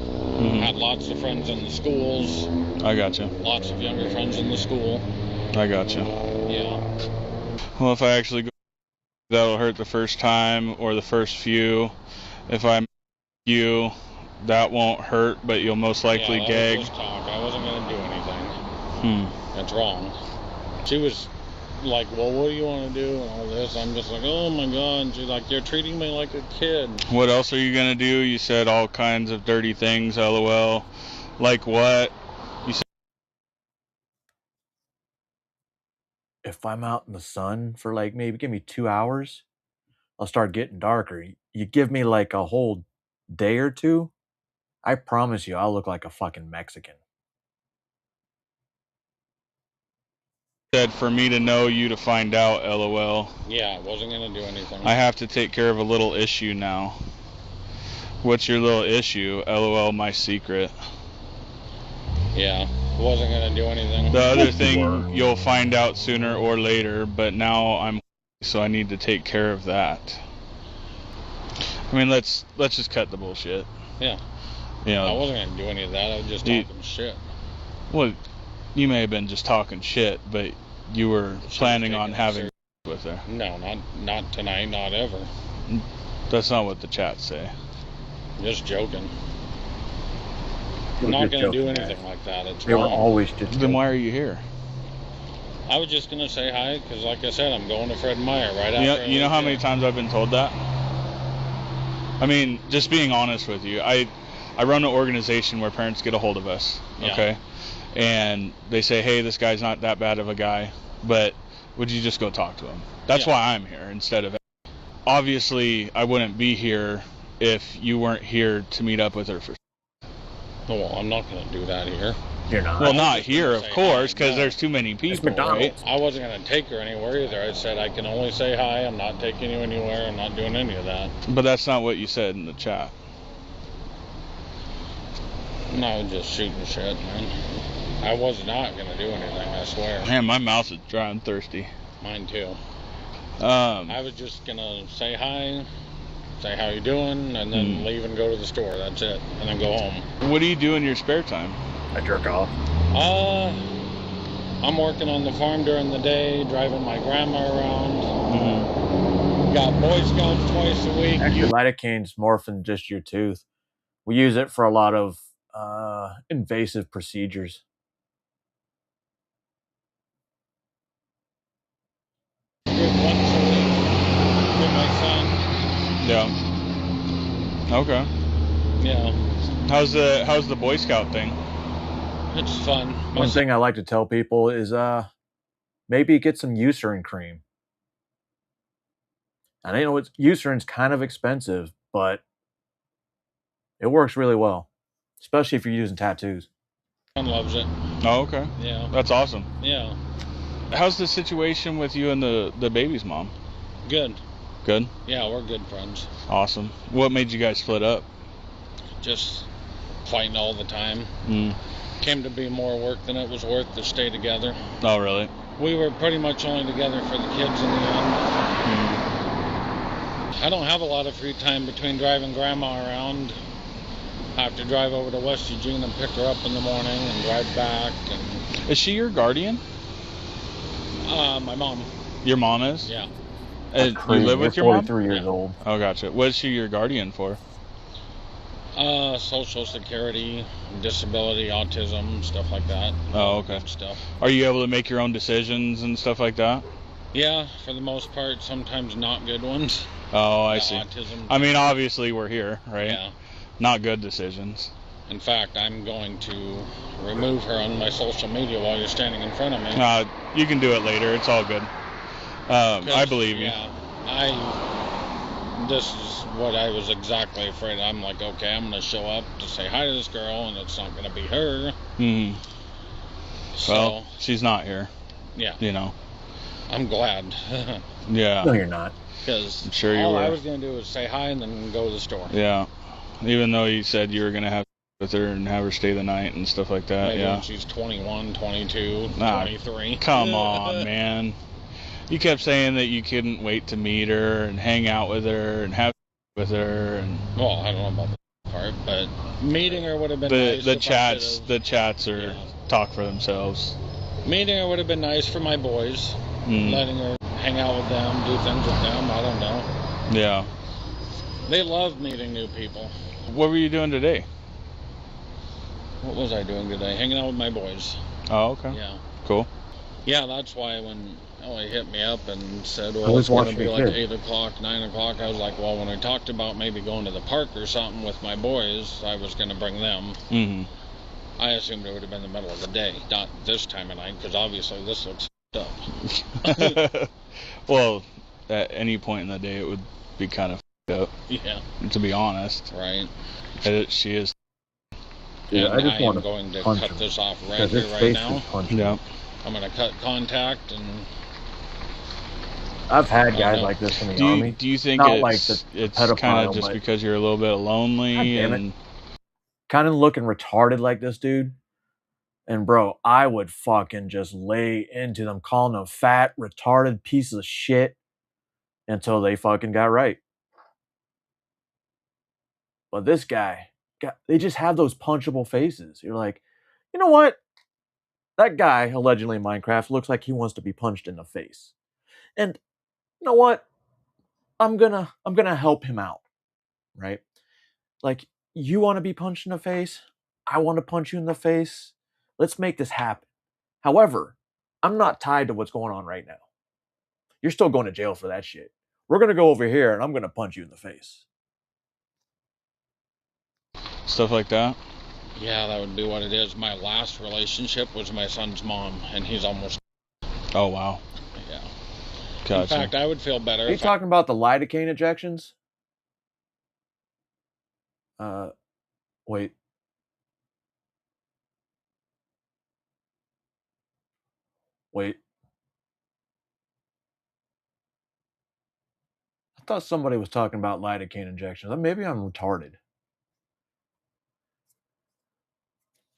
Had lots of friends in the schools. I gotcha. Lots of younger friends in the school. I gotcha. Yeah. Well, if I actually go, that'll hurt the first time or the first few. If I you, that won't hurt, but you'll most likely that gag. was just talk. I wasn't going to do anything. That's wrong. She was like, well, what do you want to do and all this? I'm just like, oh my God. And she's like, you're treating me like a kid. What else are you going to do? You said all kinds of dirty things, LOL. Like what? You said if I'm out in the sun for like maybe give me 2 hours, I'll start getting darker. You give me like a whole day or two, I promise you I'll look like a fucking Mexican. Said for me to know you to find out, LOL. Yeah, I wasn't gonna do anything. I have to take care of a little issue now. What's your little issue? LOL, my secret. Yeah, wasn't gonna do anything. The other thing you'll find out sooner or later, but now I'm so I need to take care of that. I mean, let's just cut the bullshit. Yeah. You know, I wasn't gonna do any of that. I was just talking shit. Well, you may have been just talking shit, but you were planning on having with her. No, not tonight, not ever. That's not what the chats say. Just joking. I'm not gonna do anything like that. It's They were wrong. always just. Then why are you here? I was just gonna say hi because, like I said, I'm going to Fred Meyer right after. You know how many times I've been told that? I mean, just being honest with you, I run an organization where parents get a hold of us, okay? And they say, hey, this guy's not that bad of a guy, but would you just go talk to him? That's why I'm here instead of... Obviously, I wouldn't be here if you weren't here to meet up with her for... Well, I'm not gonna do that here. You're not. Well, not here, of course, because there's too many people, right? I wasn't gonna take her anywhere either. I said I can only say hi. I'm not taking you anywhere. I'm not doing any of that. But that's not what you said in the chat. No, just shooting shit, man. I was not gonna do anything, I swear. Man, my mouth is dry and thirsty. Mine too. I was just gonna say hi, say how you doing, and then leave and go to the store. That's it, and then go home. What do you do in your spare time? I jerk off. I'm working on the farm during the day, driving my grandma around. Got Boy Scouts twice a week. Actually, lidocaine's more than just your tooth. We use it for a lot of invasive procedures. With my son. Yeah. Okay. Yeah. How's the Boy Scout thing? It's fun. One thing I like to tell people is maybe get some Eucerin cream. And I know Eucerin's kind of expensive, but it works really well, especially if you're using tattoos. Son loves it. Oh, okay. Yeah. That's awesome. Yeah. How's the situation with you and the baby's mom? Good. Good? Yeah, we're good friends. Awesome. What made you guys split up? Just fighting all the time. Mm. Came to be more work than it was worth to stay together. Oh, really? We were pretty much only together for the kids in the end. I don't have a lot of free time between driving grandma around. I have to drive over to West Eugene and pick her up in the morning and drive back. And is she your guardian? My mom. Your mom is? Yeah. You live with your mom? 43 years old. Oh, gotcha. What is she your guardian for? Social Security, disability, autism, stuff like that. Oh, okay. Stuff. Are you able to make your own decisions and stuff like that? Yeah, for the most part. Sometimes not good ones. Oh, I see. Autism. I mean, obviously we're here, right? Yeah. Not good decisions. In fact, I'm going to remove her on my social media while you're standing in front of me. You can do it later. It's all good. I believe you. Yeah, this is what I was exactly afraid. I'm like, okay, I'm going to show up to say hi to this girl, and it's not going to be her. Hmm. So, well, she's not here. Yeah. You know. I'm glad. Yeah. No, you're not. Because I'm sure you all were. I was going to do was say hi and then go to the store. Yeah. Even though you said you were going to have with her and have her stay the night and stuff like that. Maybe yeah. when she's 21, 22, 23. Come on, man. You kept saying that you couldn't wait to meet her and hang out with her and have with her. And well, I don't know about that part, but meeting her would have been nice. The chats are talk for themselves. Meeting her would have been nice for my boys. Letting her hang out with them, do things with them. I don't know. Yeah. They love meeting new people. What were you doing today? What was I doing today? Hanging out with my boys. Oh, okay. Yeah. Cool. Yeah, that's why when Ellie hit me up and said, well, it's going to be like 8 o'clock, 9 o'clock, I was like, well, when we talked about maybe going to the park or something with my boys, I was going to bring them. Mm-hmm. I assumed it would have been the middle of the day, not this time of night, because obviously this looks up. Well, at any point in the day, it would be kind of up. Yeah. To be honest. Right. She is. Dude, and I just want to going to cut this off right here, right now. Yeah. I'm going to cut contact and. I've had guys like this in the army. Do you think Not it's, like the it's pedophile, kind of just but- because you're a little bit lonely God damn it. and Kind of looking retarded like this dude. And bro, I would fucking just lay into them, calling them fat, retarded pieces of shit until they fucking got right. But this guy, they just have those punchable faces. You're like, you know what? That guy, allegedly in Minecraft, looks like he wants to be punched in the face. And you know what? I'm gonna help him out. Right? Like, you want to be punched in the face? I want to punch you in the face. Let's make this happen. However, I'm not tied to what's going on right now. You're still going to jail for that shit. We're going to go over here and I'm going to punch you in the face. stuff like that. Yeah, that would be what it is. My last relationship was my son's mom, and he's almost. Oh, wow. Yeah. Gotcha. In fact, I would feel better Are you if talking about the lidocaine injections? Wait. Wait. I thought somebody was talking about lidocaine injections. Maybe I'm retarded.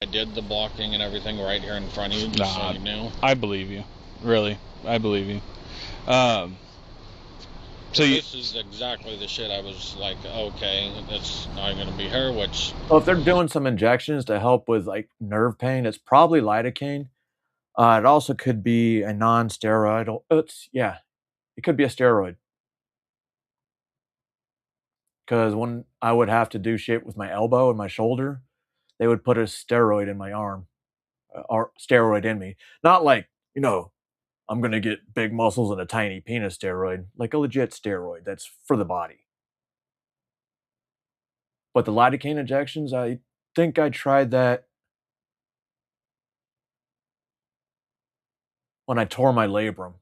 I did the blocking and everything right here in front of you, just so you knew. I believe you. Really. I believe you. So this is exactly the shit I was like, okay, that's not going to be her, which... Well, if they're doing some injections to help with like nerve pain, it's probably lidocaine. It also could be a non-steroid. It could be a steroid. Because when I would have to do shit with my elbow and my shoulder, they would put a steroid in my arm, or steroid in me. Not like, I'm going to get big muscles and a tiny penis steroid, like a legit steroid that's for the body. But the lidocaine injections, I think I tried that when I tore my labrum.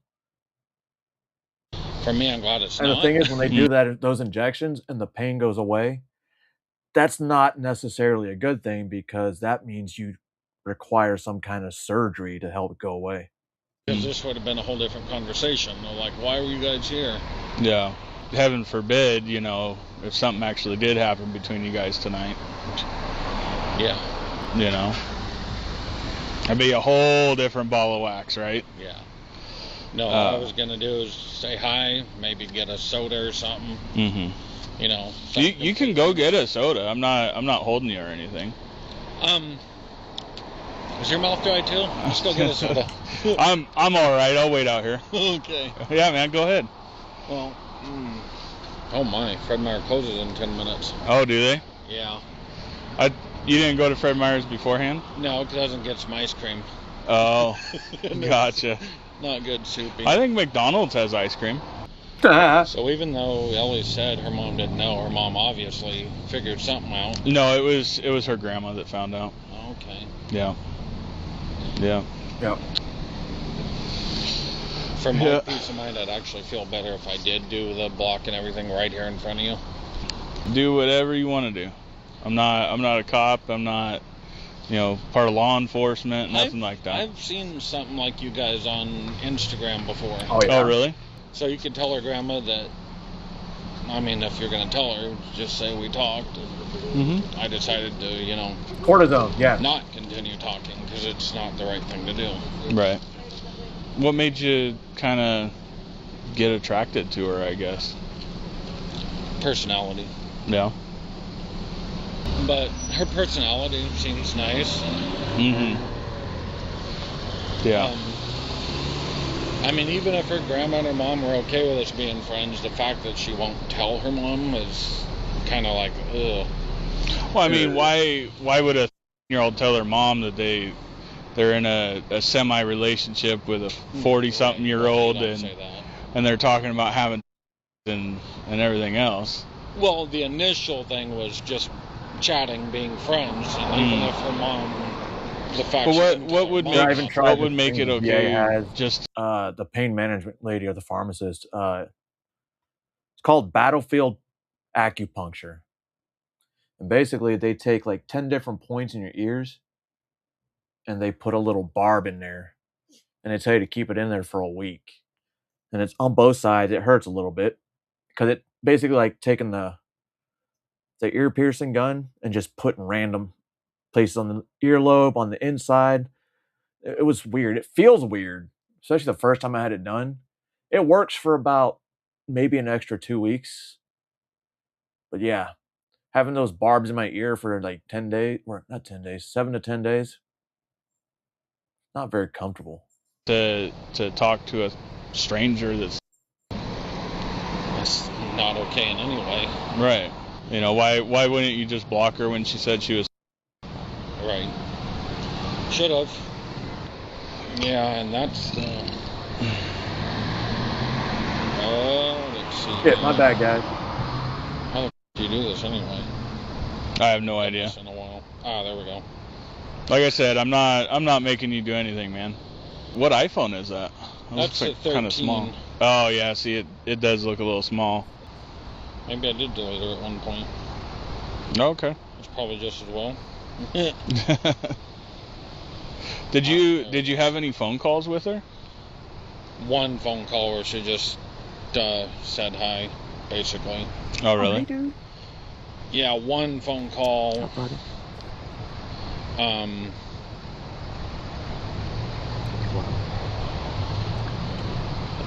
For me, I'm glad it's And not. the thing is, when they do that, those injections and the pain goes away, that's not necessarily a good thing because that means you require some kind of surgery to help it go away. Because this would have been a whole different conversation. They're like, why were you guys here? Yeah. Heaven forbid, if something actually did happen between you guys tonight. Yeah. That'd be a whole different ball of wax, right? Yeah. No, all I was going to do is say hi, maybe get a soda or something. Mm-hmm. Something You can go get a soda. I'm not holding you or anything. Is your mouth dry too? Let's go get a soda. I'm all right. I'll wait out here. Okay. Yeah, man, go ahead. Well, oh my, Fred Meyer closes in 10 minutes. Oh, do they? Yeah. You didn't go to Fred Meyer's beforehand? No, it doesn't get some ice cream. Oh, gotcha. Not good, soupy. I think McDonald's has ice cream. So even though Ellie said her mom didn't know, her mom obviously figured something out. No, it was her grandma that found out. Okay. Yeah. Yeah. Yep. For my peace of mind, I'd actually feel better if I did do the block and everything right here in front of you. Do whatever you want to do. I'm not a cop. I'm not, part of law enforcement. Nothing like that. I've seen something like you guys on Instagram before. Oh, yeah. Oh, really? So you could tell her grandma that. I mean, if you're gonna tell her, just say we talked. Mm-hmm. I decided to, cortisone, yeah, not continue talking because it's not the right thing to do. Right. What made you kind of get attracted to her, I guess? Personality. Yeah. But her personality seems nice. Mm-hmm. Yeah. I mean, even if her grandma and her mom were okay with us being friends, the fact that she won't tell her mom is kind of like, ugh. Well, I mean, why would a 10-year-old tell their mom that they're in a semi-relationship with a 40-something-year-old and they're talking about having and everything else? Well, the initial thing was just chatting, being friends, and even if her mom The fact. But what would I even make tried what would this make thing it the VA okay? has, Just the pain management lady or the pharmacist. It's called battlefield acupuncture, and basically they take like 10 different points in your ears, and they put a little barb in there, and they tell you to keep it in there for a week. And it's on both sides. It hurts a little bit because it basically like taking the ear piercing gun and just putting random places on the earlobe, on the inside. It was weird. It feels weird, especially the first time I had it done. It works for about maybe an extra 2 weeks. But yeah, having those barbs in my ear for like 10 days, or not 10 days, 7 to 10 days, not very comfortable. to talk to a stranger that's Not okay in any way. right. You know, why wouldn't you just block her when she said she was Right. Should have. Yeah, and that's let's see. Shit, my bad, guys. How the f do you do this anyway? I have no idea. In a while. Ah, there we go. Like I said, I'm not making you do anything, man. What iPhone is that? That's a kind of 13. small. Oh yeah, see it does look a little small. Maybe I did delete her at one point. Okay. It's probably just as well. Did you have any phone calls with her? One phone call where she just said hi, basically. Oh really? Yeah, one phone call.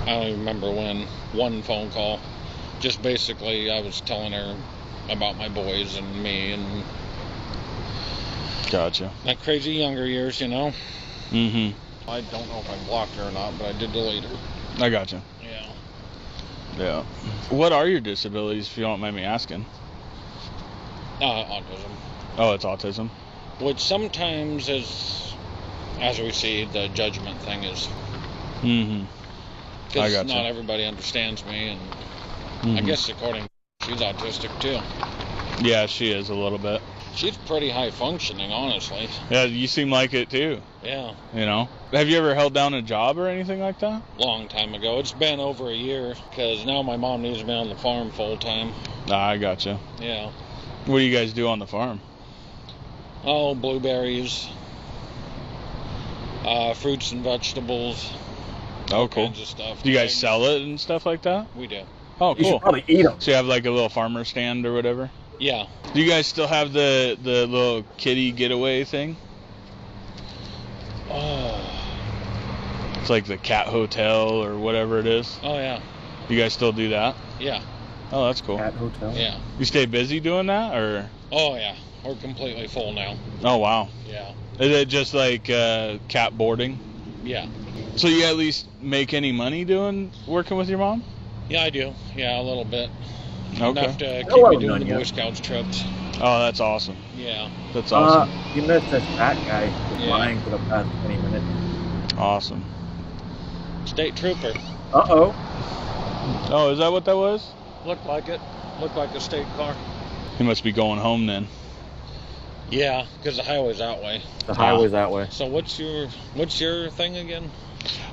I don't even remember when. One phone call. Just basically, I was telling her about my boys and me and Gotcha. my crazy younger years, you know. Mm-hmm. I don't know if I blocked her or not, but I did delete her. I gotcha. Yeah. Yeah. What are your disabilities, if you don't mind me asking? Autism. Oh, it's autism. Which sometimes is, as we see, the judgment thing is. Mm-hmm. I Because gotcha. not everybody understands me, and I Mhm. guess according to she's autistic too. Yeah, she is a little bit. She's pretty high functioning, honestly. Yeah, you seem like it too. Yeah. You know. Have you ever held down a job or anything like that? Long time ago. It's been over a year, because now my mom needs me on the farm full time. I gotcha. Yeah. What do you guys do on the farm? Oh, blueberries, fruits and vegetables. Oh, cool. Kinds of stuff. Do you guys sell it and stuff like that? We do. Oh, You should cool. probably eat 'em. So you have like a little farmer stand or whatever? Yeah. Do you guys still have the little kitty getaway thing? Oh. It's like the cat hotel or whatever it is. Oh, yeah. You guys still do that? Yeah. Oh, that's cool. Cat hotel. Yeah. You stay busy doing that, or? Oh, yeah. We're completely full now. Oh, wow. Yeah. Is it just like cat boarding? Yeah. So you at least make any money working with your mom? Yeah, I do. Yeah, a little bit. Okay. Enough to keep Hello, me doing the Nunya. Boy Scouts trips. Oh, that's awesome. Yeah. That's awesome. You missed this fat guy who's Yeah. lying for the past 20 minutes. Awesome. State trooper. Uh-oh. Oh, is that what that was? Looked like it. Looked like a state car. He must be going home then. Yeah, because the highway's that way. The highway's that way. So what's your thing again?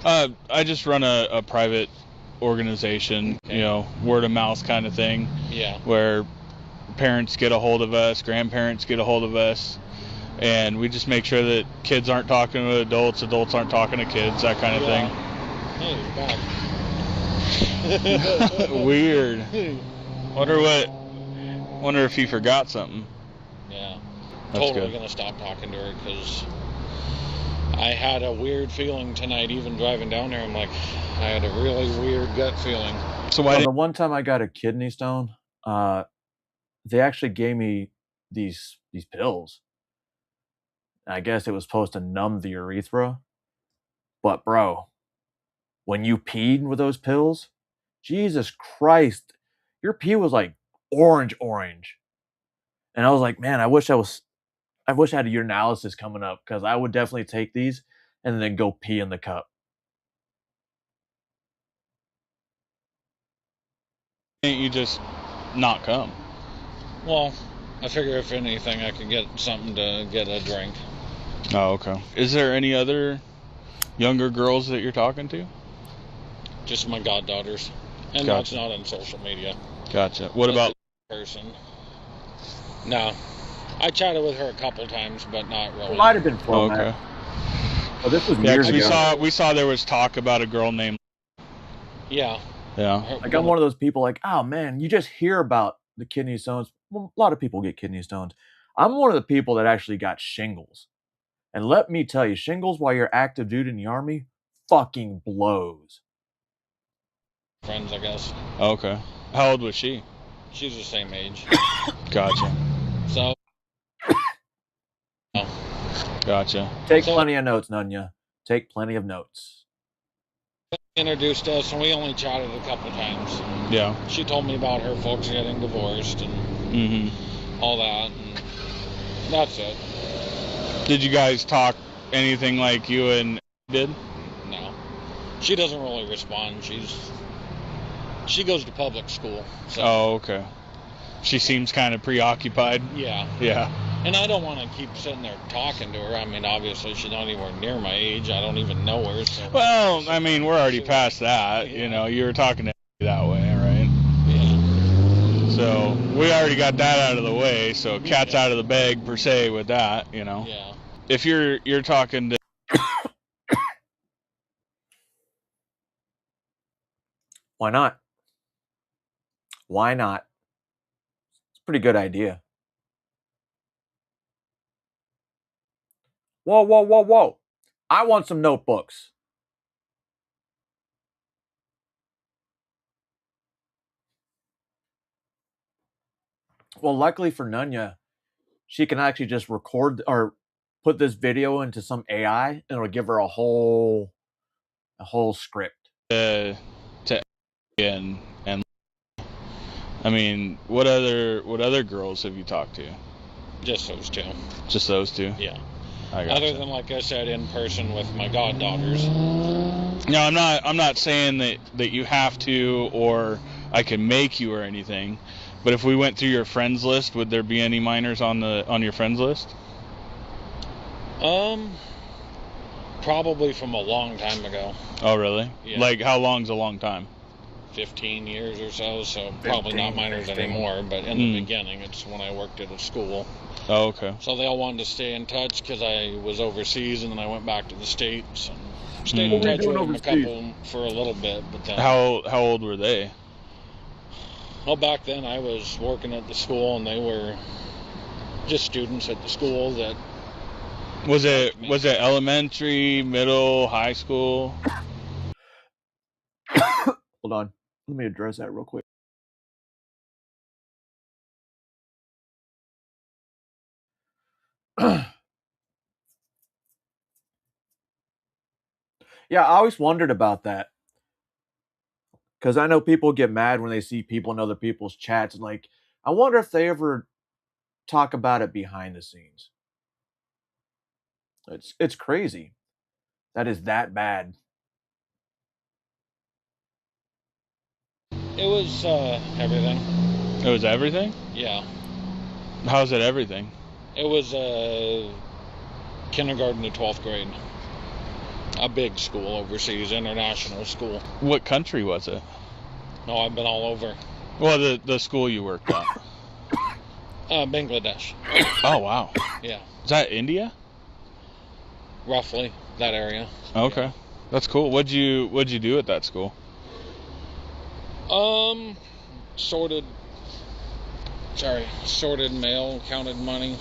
I just run a private organization, you know, word of mouth kind of thing. Yeah. Where parents get a hold of us, grandparents get a hold of us, and we just make sure that kids aren't talking to adults, adults aren't talking to kids, that kind of Yeah. thing. Oh, you're back. Weird. Wonder if he forgot something. Yeah. That's Totally good. gonna stop talking to her because I had a weird feeling tonight, even driving down there. I'm like, I had a really weird gut feeling. So Well, the one time I got a kidney stone, they actually gave me these pills. I guess it was supposed to numb the urethra. But bro, when you peed with those pills, Jesus Christ, your pee was like orange. And I was like, man, I wish I had a urinalysis coming up, because I would definitely take these and then go pee in the cup. Can't you just not come? Well, I figure if anything, I could get something to get a drink. Oh, okay. Is there any other younger girls that you're talking to? Just my goddaughters. And that's not on social media. Gotcha. What about person? No. I chatted with her a couple times, but not really. It might have been Flo. Okay. Oh, this was Yeah, years 'cause ago. we saw there was talk about a girl named. Yeah. Yeah. Like, I'm one of those people like, oh man, you just hear about the kidney stones. Well, a lot of people get kidney stones. I'm one of the people that actually got shingles. And let me tell you, shingles while you're active duty in the army fucking blows. Friends, I guess. Okay. How old was she? She's the same age. Gotcha. So. Gotcha. Take plenty of notes, Nunya. Take plenty of notes. Introduced us, and we only chatted a couple times. Yeah. She told me about her folks getting divorced and all that, and that's it. Did you guys talk anything like you and did? No. She doesn't really respond. She goes to public school. So. Oh, okay. She seems kind of preoccupied. Yeah. Yeah. And I don't want to keep sitting there talking to her. I mean, obviously, she's not anywhere near my age. I don't even know her. So. Well, I mean, we're already past that. You know, you were talking to that way, right? Yeah. So we already got that out of the way. So cat's out of the bag per se with that. You know. Yeah. If you're talking to. Why not? Why not? It's a pretty good idea. Whoa, whoa, whoa, whoa. I want some notebooks. Well, luckily for Nunya, she can actually just record or put this video into some AI and it'll give her a whole script. To and I mean, what other girls have you talked to? Just those two. Just those two? Yeah. I got Other than, like I said, in person with my goddaughters. No, I'm not saying that you have to or I can make you or anything. But if we went through your friends list, would there be any minors on your friends list? Probably from a long time ago. Oh, really? Yeah. Like, how long's a long time? 15 years or so probably not minors anymore, but in the beginning, it's when I worked at a school. Oh, okay. So they all wanted to stay in touch because I was overseas, and then I went back to the States and stayed in touch with them a couple for a little bit. But then, how old were they? Well, back then I was working at the school, and they were just students at the school that. Was it elementary, middle, high school? Hold on. Let me address that real quick. Yeah, I always wondered about that. Because I know people get mad when they see people in other people's chats. And like, I wonder if they ever talk about it behind the scenes. It's crazy. That is that bad. It was everything. It was everything? Yeah. How's it everything? It was kindergarten to 12th grade. A big school overseas, international school. What country was it? No, I've been all over. Well, the school you worked at. Bangladesh. Oh, wow. Yeah. Is that India? Roughly, that area. Okay. Yeah. That's cool. What'd you do at that school? Sorted mail, counted money.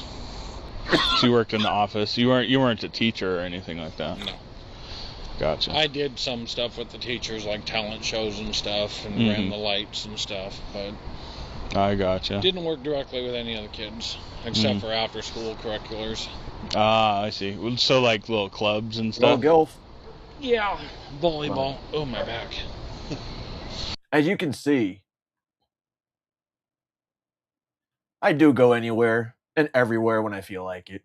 So you worked in the office. You weren't a teacher or anything like that? No. Gotcha. I did some stuff with the teachers, like talent shows and stuff, and ran the lights and stuff, but I gotcha. Didn't work directly with any of the kids, except for after-school curriculars. Ah, I see. So like little clubs and stuff? Little gilf. Yeah, volleyball. Oh, my back. As you can see, I do go anywhere and everywhere when I feel like it.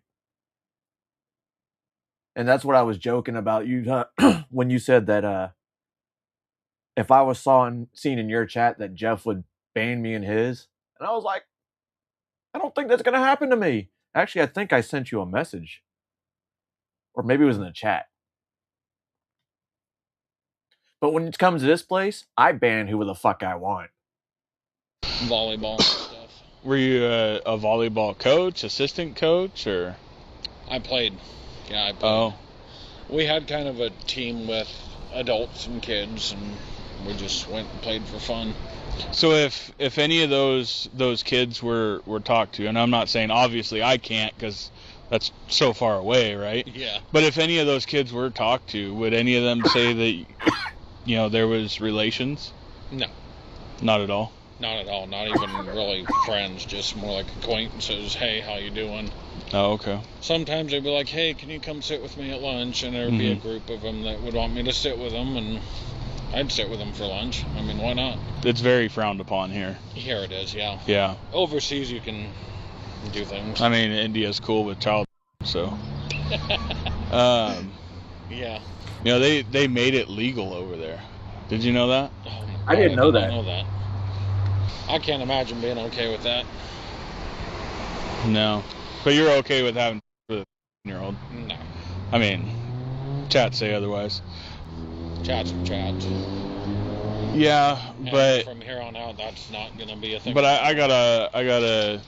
And that's what I was joking about you when you said that if I was seen in your chat that Jeff would ban me in his. And I was like, I don't think that's going to happen to me. Actually, I think I sent you a message. Or maybe it was in the chat. But when it comes to this place, I ban who the fuck I want. Volleyball and stuff. Were you a volleyball coach, assistant coach, or? I played. Yeah, I played. Oh. We had kind of a team with adults and kids, and we just went and played for fun. So if any of those kids were talked to, and I'm not saying obviously I can't because that's so far away, right? Yeah. But if any of those kids were talked to, would any of them say that, there was relations? No. Not at all? Not at all. Not even really friends. Just more like acquaintances. Hey, how you doing? Oh, okay. Sometimes they'd be like, hey, can you come sit with me at lunch? And there would be a group of them that would want me to sit with them, and I'd sit with them for lunch. I mean, why not? It's very frowned upon here. Here it is, yeah. Yeah. Overseas, you can do things. I mean, India's cool with child, so. Yeah. They made it legal over there. Did you know that? Oh, I didn't know that. I know that. I can't imagine being okay with that. No. But you're okay with having a 15-year-old? No. I mean, chats say otherwise. Chats are chats. Yeah, And but from here on out, that's not going to be a thing. But I gotta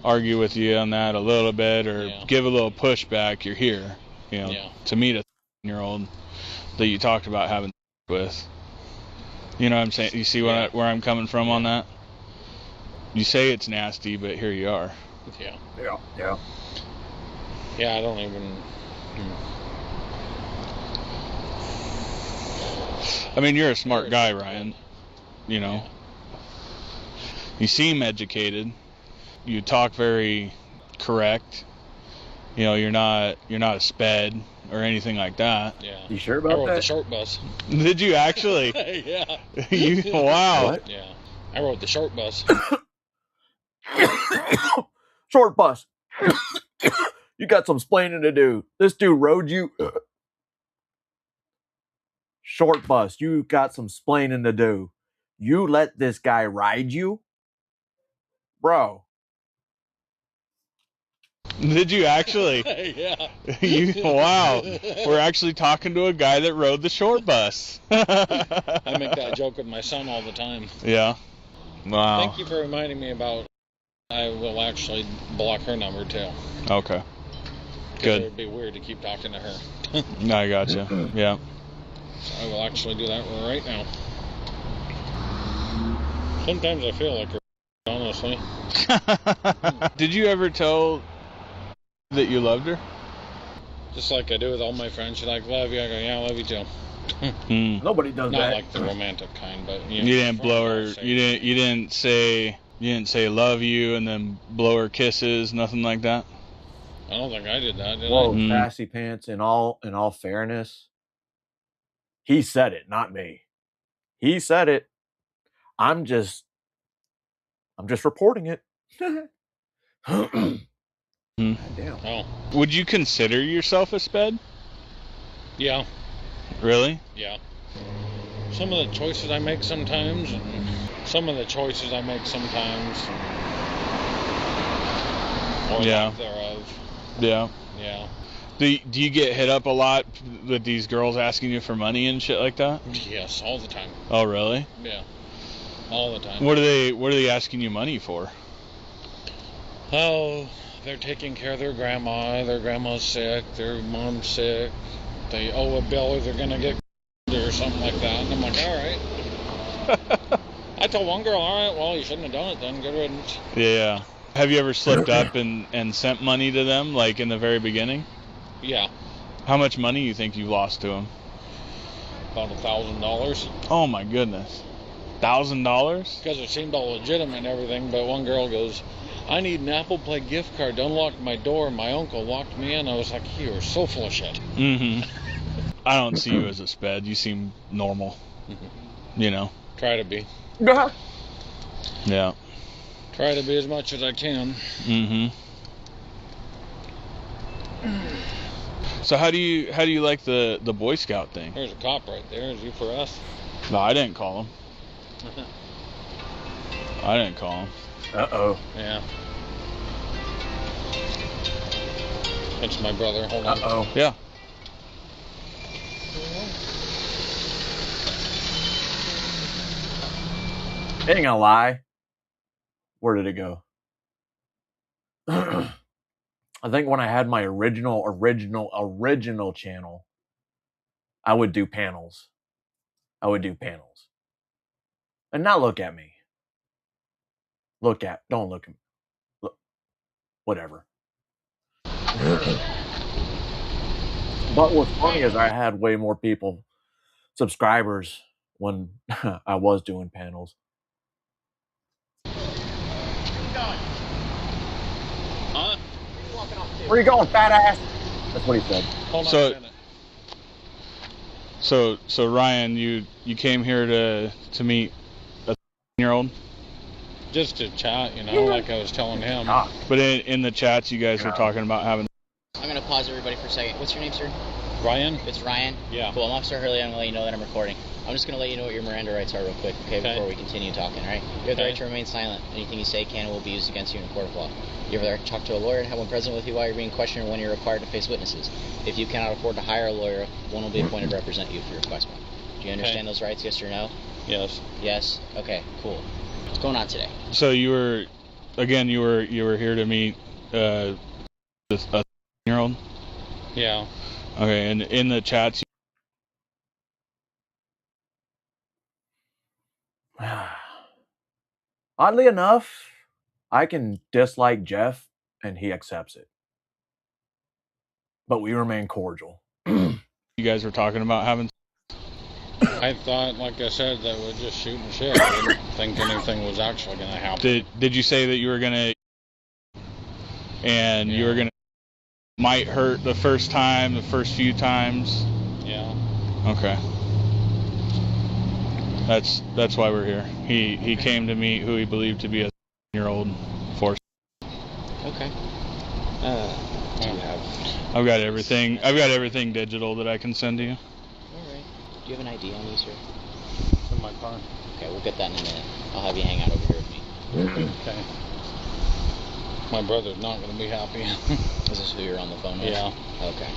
argue with you on that a little bit, or give a little pushback. You're here, to meet a 15-year-old that you talked about having with. You know what I'm saying? You see where I'm coming from on that? You say it's nasty, but here you are. Yeah. Yeah. Yeah, I don't even. I mean, you're a smart guy, Ryan. You seem educated. You talk very correct. You're not a sped or anything like that. Yeah. You sure about that? I rode the short bus. Did you actually? Yeah. Wow. What? Yeah. I rode the short bus. Short bus. You got some splaining to do. This dude rode you. Short bus. You got some splaining to do. You let this guy ride you? Bro. Did you actually? Yeah. Wow. We're actually talking to a guy that rode the short bus. I make that joke with my son all the time. Yeah. Wow. Thank you for reminding me about. I will actually block her number too. Okay. Good. It would be weird to keep talking to her. I gotcha. Yeah. So I will actually do that right now. Sometimes I feel like her, honestly. Did you ever tell that you loved her? Just like I do with all my friends. She's like, love you. I go, yeah, I love you too. Nobody does Not that. like the romantic kind, but You didn't blow her. You didn't say love you and then blow her kisses. Nothing like that. I don't think I did that. Did Whoa, I? Sassy Pants. In all fairness, he said it, not me. He said it. I'm just reporting it. Damn. Oh. Would you consider yourself a sped? Yeah. Really? Yeah. Some of the choices I make sometimes, and some of the choices I make sometimes, or lack thereof. Yeah. Yeah. Do you get hit up a lot with these girls asking you for money and shit like that? Yes, all the time. Oh, really? Yeah. All the time. What are they asking you money for? Oh, they're taking care of their grandma. Their grandma's sick. Their mom's sick. They owe a bill or they're going to get or something like that. And I'm like, all right. I told one girl, all right, well, you shouldn't have done it then. Good riddance. Yeah. Have you ever slipped up and sent money to them, like in the very beginning? Yeah. How much money you think you've lost to them? About $1,000. Oh, my goodness. $1,000? Because it seemed all legitimate and everything, but one girl goes, I need an Apple Pay gift card to unlock my door. My uncle locked me in. I was like, you are so full of shit. Mm-hmm. I don't see you as a sped. You seem normal. You know? Try to be. Yeah. Try to be as much as I can. Mm-hmm. So how do you like the Boy Scout thing? There's a cop right there. Is he for us? No, I didn't call him. I didn't call him. Uh-oh. Yeah. It's my brother. Hold on. Uh-oh. Yeah. Ain't gonna lie. Where did it go? I think when I had my original channel, I would do panels. And now look at me. Don't look at me. Look. Whatever. But what's funny is I had way more subscribers when I was doing panels. Huh? Where you going, fat ass? That's what he said. Hold on a minute. So Ryan, you came here to meet a 13-year-old? Just to chat, like I was telling him. But in the chats, you guys were talking about having. I'm gonna pause everybody for a second. What's your name, sir? Ryan? It's Ryan? Yeah. Cool, I'm Officer Hurley. I'm gonna let you know that I'm recording. I'm just gonna let you know what your Miranda rights are real quick, okay? Before we continue talking, alright? You have the right to remain silent. Anything you say can and will be used against you in a court of law. You have the right to talk to a lawyer and have one present with you while you're being questioned or when you're required to face witnesses. If you cannot afford to hire a lawyer, one will be appointed to represent you if you request one. Do you understand those rights, yes or no? Yes. Yes? Okay, cool. What's going on today? So you were here to meet a 13-year-old? Yeah. Okay, and in the chats. Oddly enough, I can dislike Jeff and he accepts it. But we remain cordial. You guys were talking about having. I thought, like I said, that we're just shooting shit. I didn't think anything was actually going to happen. Did you say that you were gonna you were gonna might hurt the first few times? Yeah. Okay. That's why we're here. He came to meet who he believed to be a 13-year-old force. Okay. Do you have? I've got everything. I've got everything digital that I can send to you. All right. Do you have an ID on you, sir? It's in my car. Okay, we'll get that in a minute. I'll have you hang out over here with me. Okay. My brother's not going to be happy. Is this who you're on the phone with? Yeah. Okay.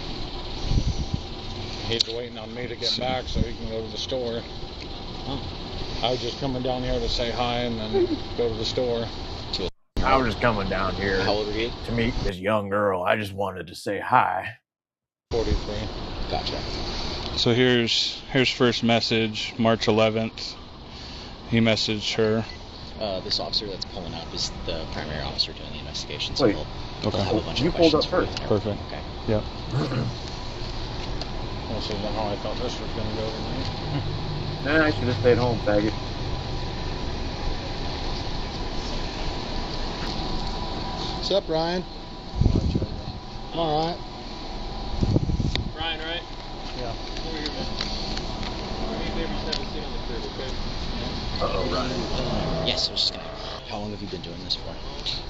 He's waiting on me to get back so he can go to the store. Oh. I was just coming down here to say hi and then go to the store. I was just coming down here. How old are you? To meet this young girl. I just wanted to say hi. 43. Gotcha. So here's first message, March 11th. He messaged her. This officer that's pulling up is the primary officer doing the investigation. So Wait. we'll have a bunch You of pulled up questions first. Perfect. Okay. Yep. This isn't how I thought this was going to go tonight. I should have stayed home, faggot. What's up, Ryan? I'm alright. Ryan, right? Yeah. Over here, man. You neighbors have a seat on the curb, okay? Uh-oh, Ryan. Yes, I was just gonna. How long have you been doing this for?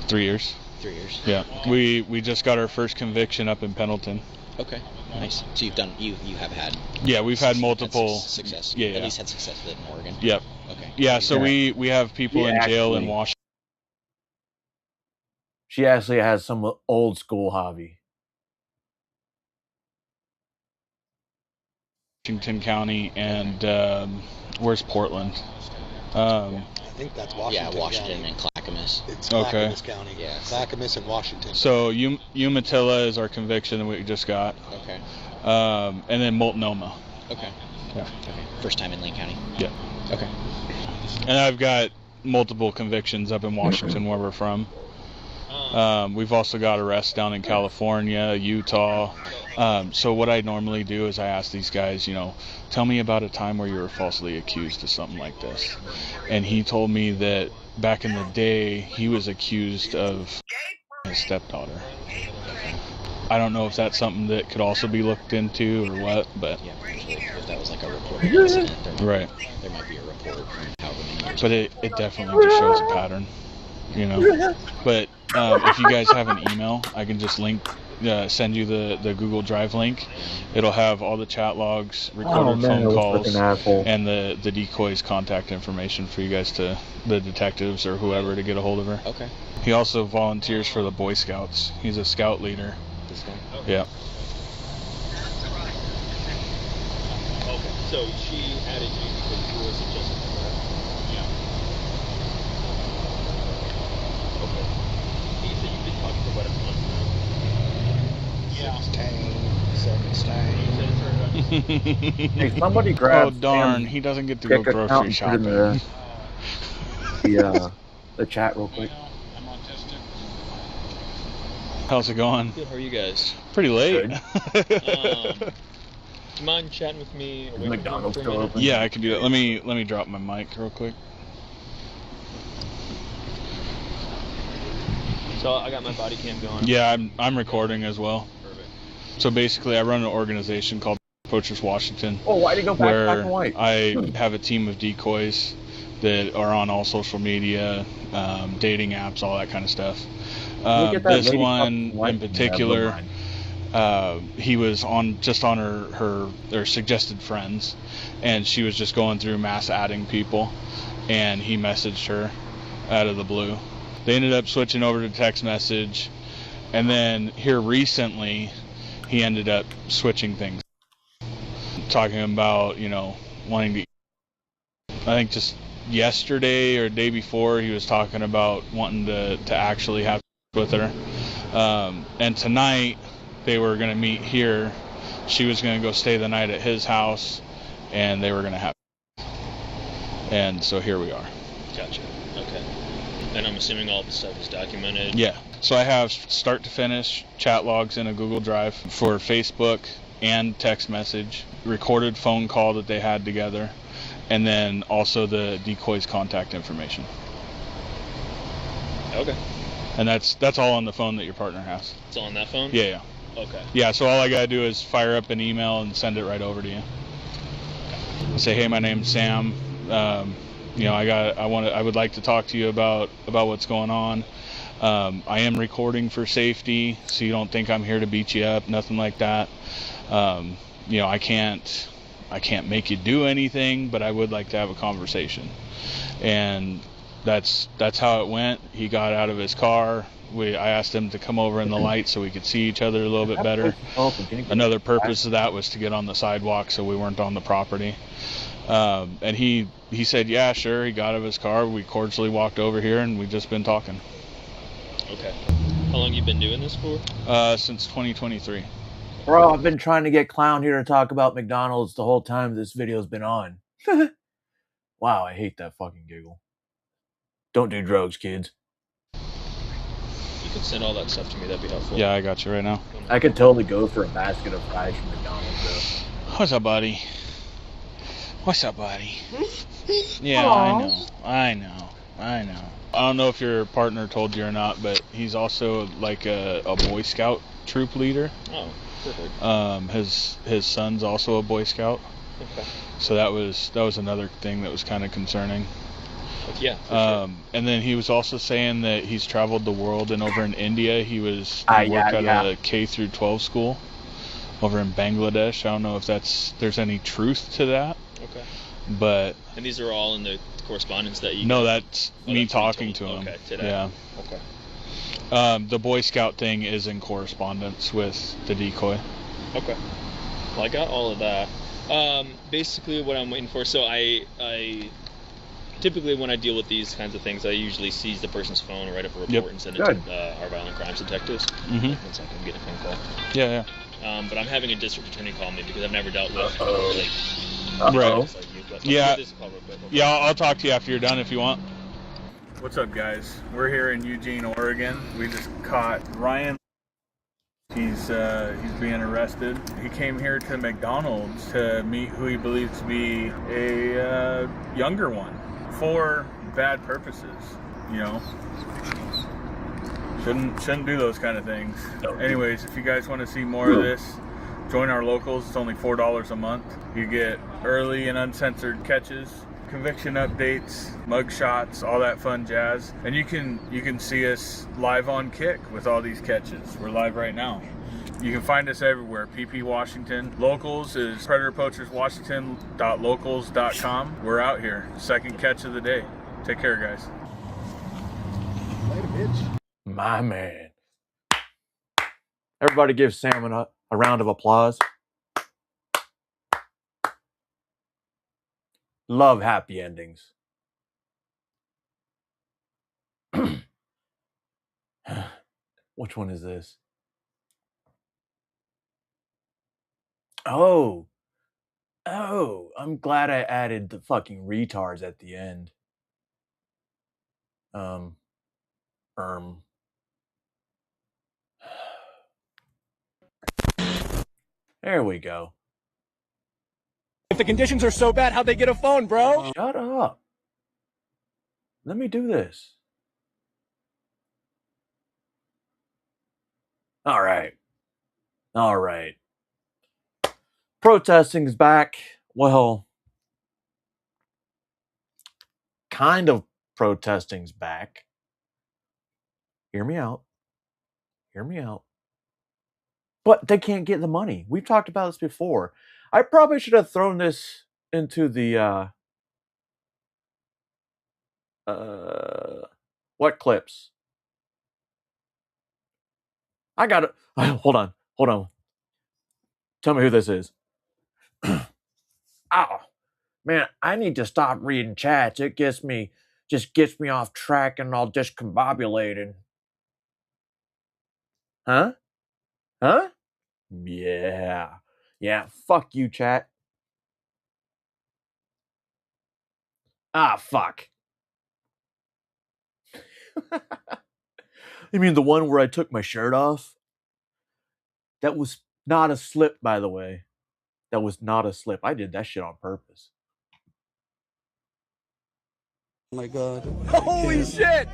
3 years. 3 years. Yeah. Okay. We just got our first conviction up in Pendleton. Okay. Nice. So you have had. Yeah, we've had multiple success. Yeah. At least had success with it in Oregon. Yep. Okay. Yeah. So we have people in jail in Washington. She actually has some old school hobby. Washington County and where's Portland? I think that's Washington. Yeah, Washington County. and Clackamas. It's Okay. Clackamas County. Yeah. Clackamas and Washington. So Umatilla is our conviction that we just got. Okay. And then Multnomah. Okay. Yeah. Okay. First time in Lane County. Yeah. Okay. And I've got multiple convictions up in Washington where we're from. We've also got arrests down in California, Utah. So what I normally do is I ask these guys, tell me about a time where you were falsely accused of something like this. And he told me that back in the day, he was accused of his stepdaughter. I don't know if that's something that could also be looked into or what, but... Yeah, if that was like a reported incident, there right. There might be a report from however many years But it definitely just shows a pattern, But if you guys have an email, I can just send you the Google Drive link. It'll have all the chat logs, recorded phone calls, and the decoy's contact information for you guys the detectives or whoever to get a hold of her. Okay. He also volunteers for the Boy Scouts. He's a scout leader. this guy. Yeah. Okay, so she added you because you were suggesting to her. Yeah. Okay. You said you've been talking for about a month now. Yeah. 16. Hey, somebody grab. Oh darn, he doesn't get to go grocery shopping. The chat real quick. How's it going? Good, how are you guys? Pretty late. Do you mind chatting with me away from McDonald's for a still minute? open? Yeah, I can do that. Let me drop my mic real quick. So I got my body cam going. Yeah, I'm recording as well. Perfect. So basically, I run an organization called Poachers Washington. Oh, why'd he go back where and white? I have a team of decoys that are on all social media, dating apps, all that kind of stuff. Look at that This lady one white. in particular, he was on her suggested friends, and she was just going through mass adding people, and he messaged her out of the blue. They ended up switching over to text message, and then here recently, he ended up switching things, talking about, wanting to, I think just yesterday or day before, he was talking about wanting to actually have with her. And tonight, they were going to meet here. She was going to go stay the night at his house, and they were going to have. And so here we are. Gotcha. Okay. And I'm assuming all the stuff is documented? Yeah. So I have start to finish chat logs in a Google Drive for Facebook and text message, recorded phone call that they had together, and then also the decoy's contact information. Okay. And that's all on the phone that your partner has. It's on that phone? Yeah. Okay. Yeah, so all I gotta do is fire up an email and send it right over to you. Say, hey, my name's Sam. I would like to talk to you about what's going on. I am recording for safety, so you don't think I'm here to beat you up, nothing like that. I can't make you do anything, but I would like to have a conversation. And that's how it went. He got out of his car. I asked him to come over in the light so we could see each other a little bit better. Another purpose of that was to get on the sidewalk so we weren't on the property. And he said, yeah, sure. He got out of his car. We cordially walked over here, and we've just been talking. Okay. How long you been doing this for? Since 2023. Bro, I've been trying to get Clown here to talk about McDonald's the whole time this video's been on. Wow, I hate that fucking giggle. Don't do drugs, kids. You could send all that stuff to me. That'd be helpful. Yeah, I got you right now. I could totally go for a basket of fries from McDonald's, though. What's up, buddy? What's up, buddy? Yeah, Aww. I know. I don't know if your partner told you or not, but he's also like a Boy Scout troop leader. Oh, perfect. His son's also a Boy Scout. Okay. So that was another thing that was kind of concerning. Yeah. For sure. And then he was also saying that he's traveled the world, and over in India he worked at a K through 12 school over in Bangladesh. I don't know if there's any truth to that. Okay. But and these are all in the correspondence that you. No, that's me talking to him. Okay. Today. Yeah. Okay. The Boy Scout thing is in correspondence with the decoy. Okay. Well, I got all of that. Basically, what I'm waiting for. So I typically when I deal with these kinds of things, I usually seize the person's phone, write up a report, and send it to our violent crimes detectives. Mm-hmm. One second, I'm getting a phone call. Yeah. But I'm having a district attorney call me because I've never dealt with Right. Yeah. Yeah. I'll talk to you after you're done if you want. What's up, guys? We're here in Eugene, Oregon. We just caught Ryan. He's being arrested. He came here to McDonald's to meet who he believes to be a younger one for bad purposes. Shouldn't do those kind of things. Anyways, if you guys want to see more of this, join our locals. It's only $4 a month. You get early and uncensored catches, conviction updates, mug shots, all that fun jazz. And you can see us live on Kick with all these catches. We're live right now. You can find us everywhere. PP Washington. Locals is predatorpoacherswashington.locals.com. We're out here. Second catch of the day. Take care, guys. Later, bitch. My man. Everybody give Sam a round of applause. Love happy endings. Which one is this? Oh, I'm glad I added the fucking retards at the end. There we go. If the conditions are so bad, how'd they get a phone, bro? Shut up. Let me do this. All right. Protesting's back. Well, kind of protesting's back. Hear me out. But they can't get the money. We've talked about this before. I probably should have thrown this into the what clips? I got it. Hold on. Tell me who this is. Oh, man, I need to stop reading chats. It gets me off track and all discombobulated. Huh? Yeah, fuck you, chat. Fuck. You mean the one where I took my shirt off? That was not a slip, by the way. That was not a slip. I did that shit on purpose. Oh my god. Holy shit!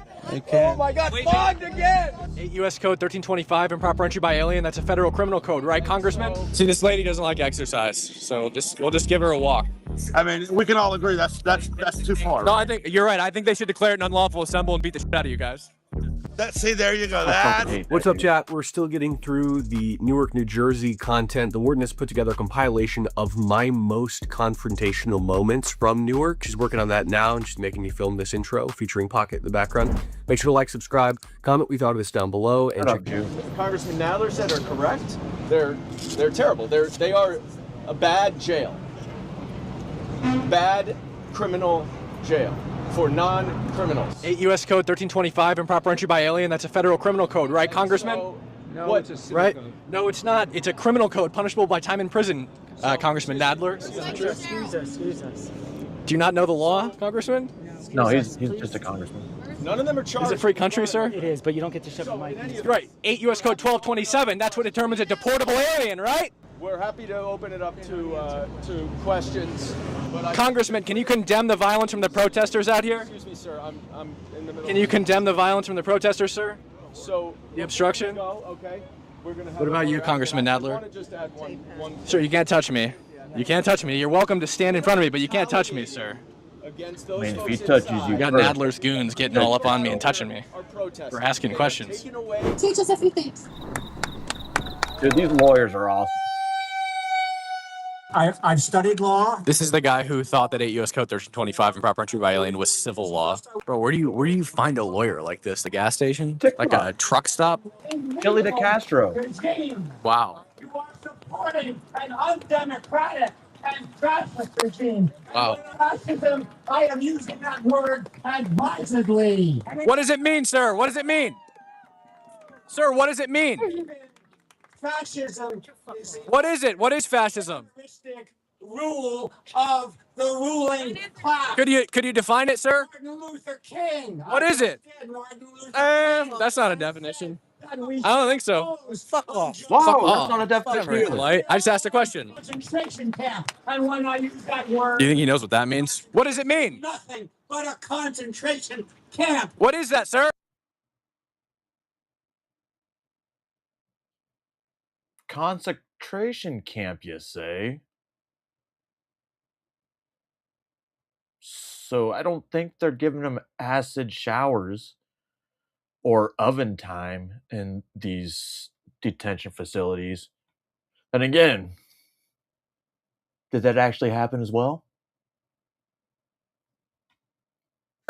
Oh my god, fogged again! 8 U.S. Code 1325, improper entry by alien. That's a federal criminal code, right, Congressman? See, this lady doesn't like exercise, so we'll just give her a walk. I mean, we can all agree that's too far. No, I think you're right. I think they should declare it an unlawful assembly and beat the shit out of you guys. See, there you go. What's up, chat? We're still getting through the Newark, New Jersey content. The warden has put together a compilation of my most confrontational moments from Newark. She's working on that now, and she's making me film this intro featuring Pocket in the background. Make sure to like, subscribe, comment what you thought of this down below, and check Congressman Nadler said are correct. They're terrible. They are a bad jail. Bad criminal jail for non-criminals. 8 U.S. Code 1325, improper entry by alien. That's a federal criminal code, right, Congressman? No, what? It's a right? code. No, it's not. It's a criminal code punishable by time in prison, Congressman Nadler. Excuse us. Do you not know the law, Congressman? No, he's just a congressman. None of them are charged. Is it free country, sir? It is, but you don't get to shove the mic. Right. 8 U.S. Code 1227. That's what determines a deportable alien, right? We're happy to open it up to questions. But Congressman, can you condemn the violence from the protesters out here? Excuse me, sir. I'm in the middle. Can you condemn the violence from the protesters, sir? So the obstruction? Okay. We're gonna have what about you, Congressman Nadler? I want to just add one. Sir, you can't touch me. You can't touch me. You're welcome to stand in front of me, but you can't touch me, sir. Against those if he touches you, You got Nadler's goons getting all up on me and touching me. We're asking questions. Teach us a few things. Dude, these lawyers are awesome. I've studied law. This is the guy who thought that 8 U.S. Code 1325 improper entry by alien was civil law. Bro, where do you find a lawyer like this? The gas station? Like a truck stop? Billy DeCastro. Wow. You are supporting an undemocratic and fascist regime. Wow. Fascism, I am using that word advisedly. What does it mean, sir? What does it mean? Sir, what does it mean? Fascism is What is it? What is fascism? rule of the ruling class. Could you define it, sir? Martin Luther King. What is it? That's not a definition. I don't think so. Fuck off. Wow, Fuck that's off. not a definition Very either. polite. I just asked a question. Concentration camp. And when I use that word, Do you think he knows what that means? What does it mean? nothing but a concentration camp. What is that, sir? Concentration camp, you say? So I don't think they're giving them acid showers or oven time in these detention facilities. And again, did that actually happen as well?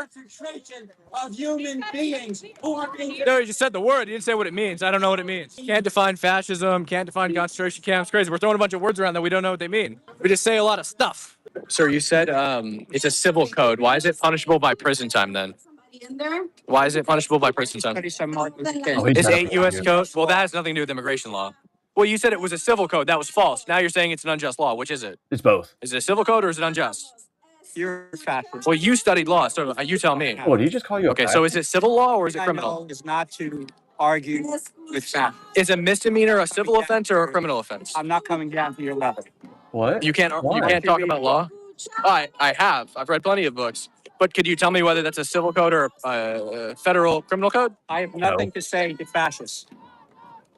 concentration of human beings who are being. No, you just said the word. You didn't say what it means. I don't know what it means. Can't define fascism. Can't define concentration camps. Crazy. We're throwing a bunch of words around that we don't know what they mean. We just say a lot of stuff. Sir, you said it's a civil code. Why is it punishable by prison time then? Why is it punishable by prison time? It's 8 U.S. code. Well, that has nothing to do with immigration law. Well, you said it was a civil code. That was false. Now you're saying it's an unjust law. Which is it? It's both. Is it a civil code or is it unjust? You're a fascist. Well, you studied law, so you tell me. What, did he just call you a Okay, so is it civil law or is it criminal? Is not to argue with facts. Is a misdemeanor a civil offense or a criminal offense? I'm not coming down to your level. What? You can't Why? talk about law? I have. I've read plenty of books. But could you tell me whether that's a civil code or a federal criminal code? I have nothing to say to fascists.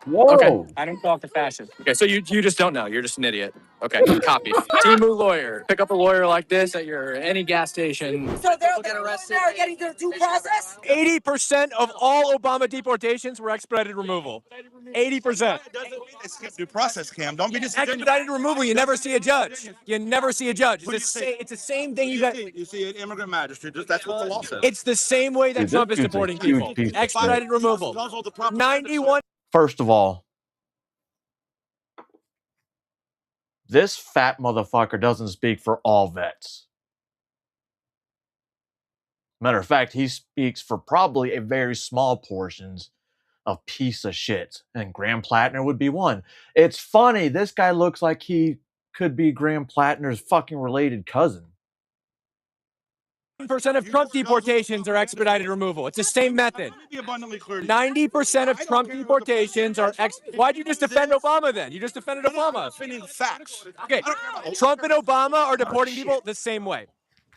Whoa. Okay. I don't talk to fascists. Okay, so you just don't know. You're just an idiot. Okay, copy. Timu lawyer. Pick up a lawyer like this at any gas station. So they're getting their due process? 80% of all Obama deportations were expedited removal. 80%. Due process, Cam. Don't be just Expedited removal, you never see a judge. You never see a judge. It's the same thing you got. You see an immigrant magistrate. That's what the law says. It's the same way that Dude, Trump this is dude's a deporting huge people. piece of Expedited removal. 91. First of all, this fat motherfucker doesn't speak for all vets. Matter of fact, he speaks for probably a very small portions of piece of shit. And Graham Plattner would be one. It's funny, this guy looks like he could be Graham Plattner's fucking related cousin. 90% of Trump deportations are expedited removal. It's the same method. 90% of Trump deportations are Why'd you just defend Obama then? You just defended Obama. Defending facts. Okay, Trump and Obama are deporting people the same way.